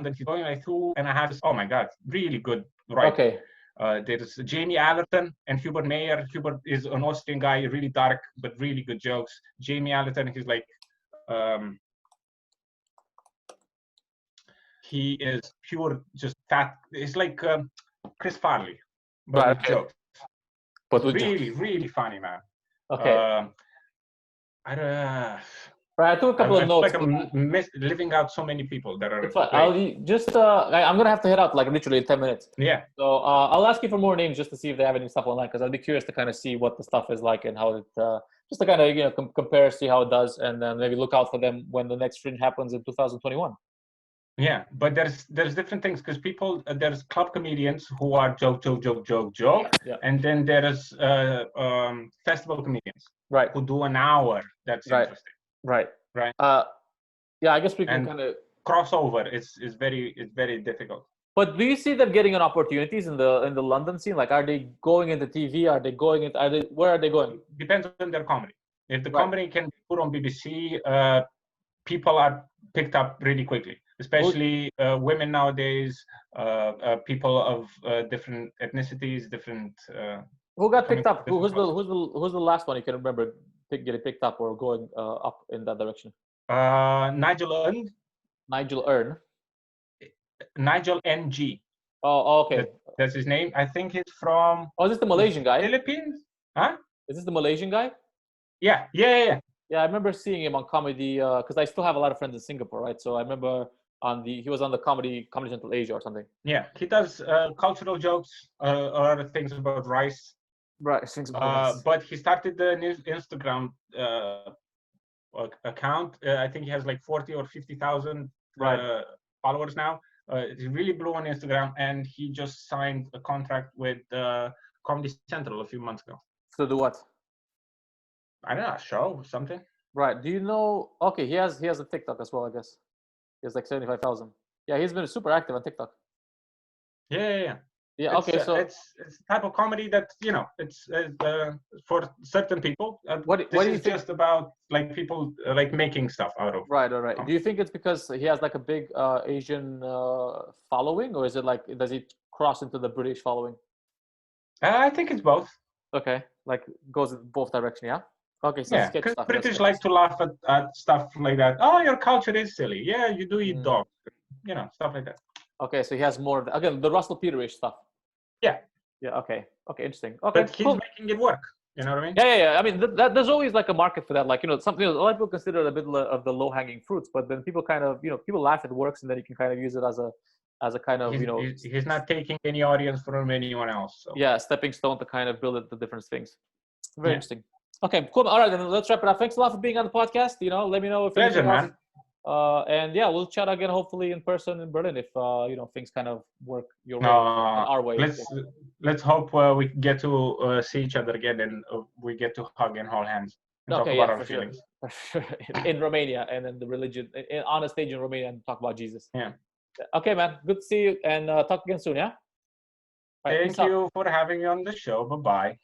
Speaker 1: that he's going like 2.5. Oh my God, really good. Right.
Speaker 2: Okay.
Speaker 1: There's Jamie Allerton and Hubert Mayer. Hubert is an Austrian guy, really dark but really good jokes. Jamie Allerton, he's like he is pure, just fat. It's like Chris Farley, but
Speaker 2: Right,
Speaker 1: with
Speaker 2: okay.
Speaker 1: jokes.
Speaker 2: But with
Speaker 1: Really, really funny, man.
Speaker 2: okay.
Speaker 1: I
Speaker 2: Right, I took a couple of
Speaker 1: feel
Speaker 2: notes.
Speaker 1: like I'm living out so many people that are
Speaker 2: It's fine.
Speaker 1: great.
Speaker 2: I'll just I'm gonna have to head out like literally in 10 minutes.
Speaker 1: Yeah.
Speaker 2: So I'll ask you for more names just to see if they have any stuff online, because I'd be curious to kind of see what the stuff is like and how it just to kind of compare, see how it does, and then maybe look out for them when the next fringe happens in 2021.
Speaker 1: Yeah, but there's different things, because people, there's club comedians who are joke,
Speaker 2: Yeah.
Speaker 1: and then there's festival comedians,
Speaker 2: Right.
Speaker 1: who do an hour. That's
Speaker 2: Right.
Speaker 1: interesting.
Speaker 2: Right.
Speaker 1: Right.
Speaker 2: Yeah, I guess we can
Speaker 1: And
Speaker 2: kind of
Speaker 1: crossover is very difficult.
Speaker 2: But do you see them getting an opportunities in the London scene? Like, are they going into TV? Are they going into? Where are they going?
Speaker 1: Depends on their comedy. If the
Speaker 2: Right.
Speaker 1: comedy can be put on BBC, people are picked up really quickly. Especially women nowadays, people of different ethnicities, different.
Speaker 2: Who got picked up?
Speaker 1: Who's
Speaker 2: Who's the last one you can remember getting picked up or going up in that direction?
Speaker 1: Nigel Earn.
Speaker 2: Nigel Earn.
Speaker 1: Nigel NG.
Speaker 2: Oh, okay.
Speaker 1: That's his name. I think he's from.
Speaker 2: Oh, is this the Malaysian guy?
Speaker 1: Philippines? Huh?
Speaker 2: Is this the Malaysian guy?
Speaker 1: Yeah.
Speaker 2: Yeah, I remember seeing him on comedy because I still have a lot of friends in Singapore, right? So I remember he was on the Comedy Central Asia or something.
Speaker 1: Yeah, he does cultural jokes, or things about rice.
Speaker 2: Right, things about rice.
Speaker 1: But he started the new Instagram account. I think he has like 40 or 50,000 followers now. He really blew on Instagram, and he just signed a contract with Comedy Central a few months ago.
Speaker 2: To do what?
Speaker 1: I don't know, a show or something.
Speaker 2: Right. Do you know? Okay, he has a TikTok as well, I guess. He has like 75,000. Yeah, he's been super active on TikTok.
Speaker 1: Yeah.
Speaker 2: Yeah. Okay, so
Speaker 1: it's a type of comedy that it's for certain people.
Speaker 2: What do you think?
Speaker 1: Just about like people like making stuff out of.
Speaker 2: Right. Do you think it's because he has like a big Asian following, or is it like does he cross into the British following?
Speaker 1: I think it's both.
Speaker 2: Okay, like goes in both directions. Yeah. Okay, so
Speaker 1: yeah, because British like to laugh at stuff like that. Oh, your culture is silly. Yeah, you do eat dog. Stuff like that.
Speaker 2: Okay, so he has more of again the Russell Peterish stuff.
Speaker 1: Yeah.
Speaker 2: Yeah. Okay. Interesting. Okay.
Speaker 1: But he's making it work. You know what I mean?
Speaker 2: Yeah. I mean, there's always like a market for that. Like something a lot of people consider it a bit of the low hanging fruits, but then people kind of people laugh at works, and then you can kind of use it as a kind of
Speaker 1: He's not taking any audience from anyone else. So.
Speaker 2: Yeah, stepping stone to kind of build the different things. Very interesting. Okay, cool. All right, then let's wrap it up. Thanks a lot for being on the podcast. Let me know if
Speaker 1: pleasure, man.
Speaker 2: And yeah, we'll chat again hopefully in person in Berlin if things kind of work your way, our way.
Speaker 1: Let's hope we get to see each other again, and we get to hug and hold hands and talk about our feelings.
Speaker 2: Sure. In Romania, and then the religion on a stage in Romania, and talk about Jesus.
Speaker 1: Yeah.
Speaker 2: Okay, man. Good to see you, and talk again soon. Yeah.
Speaker 1: Right, thank you for having me on the show. Bye bye.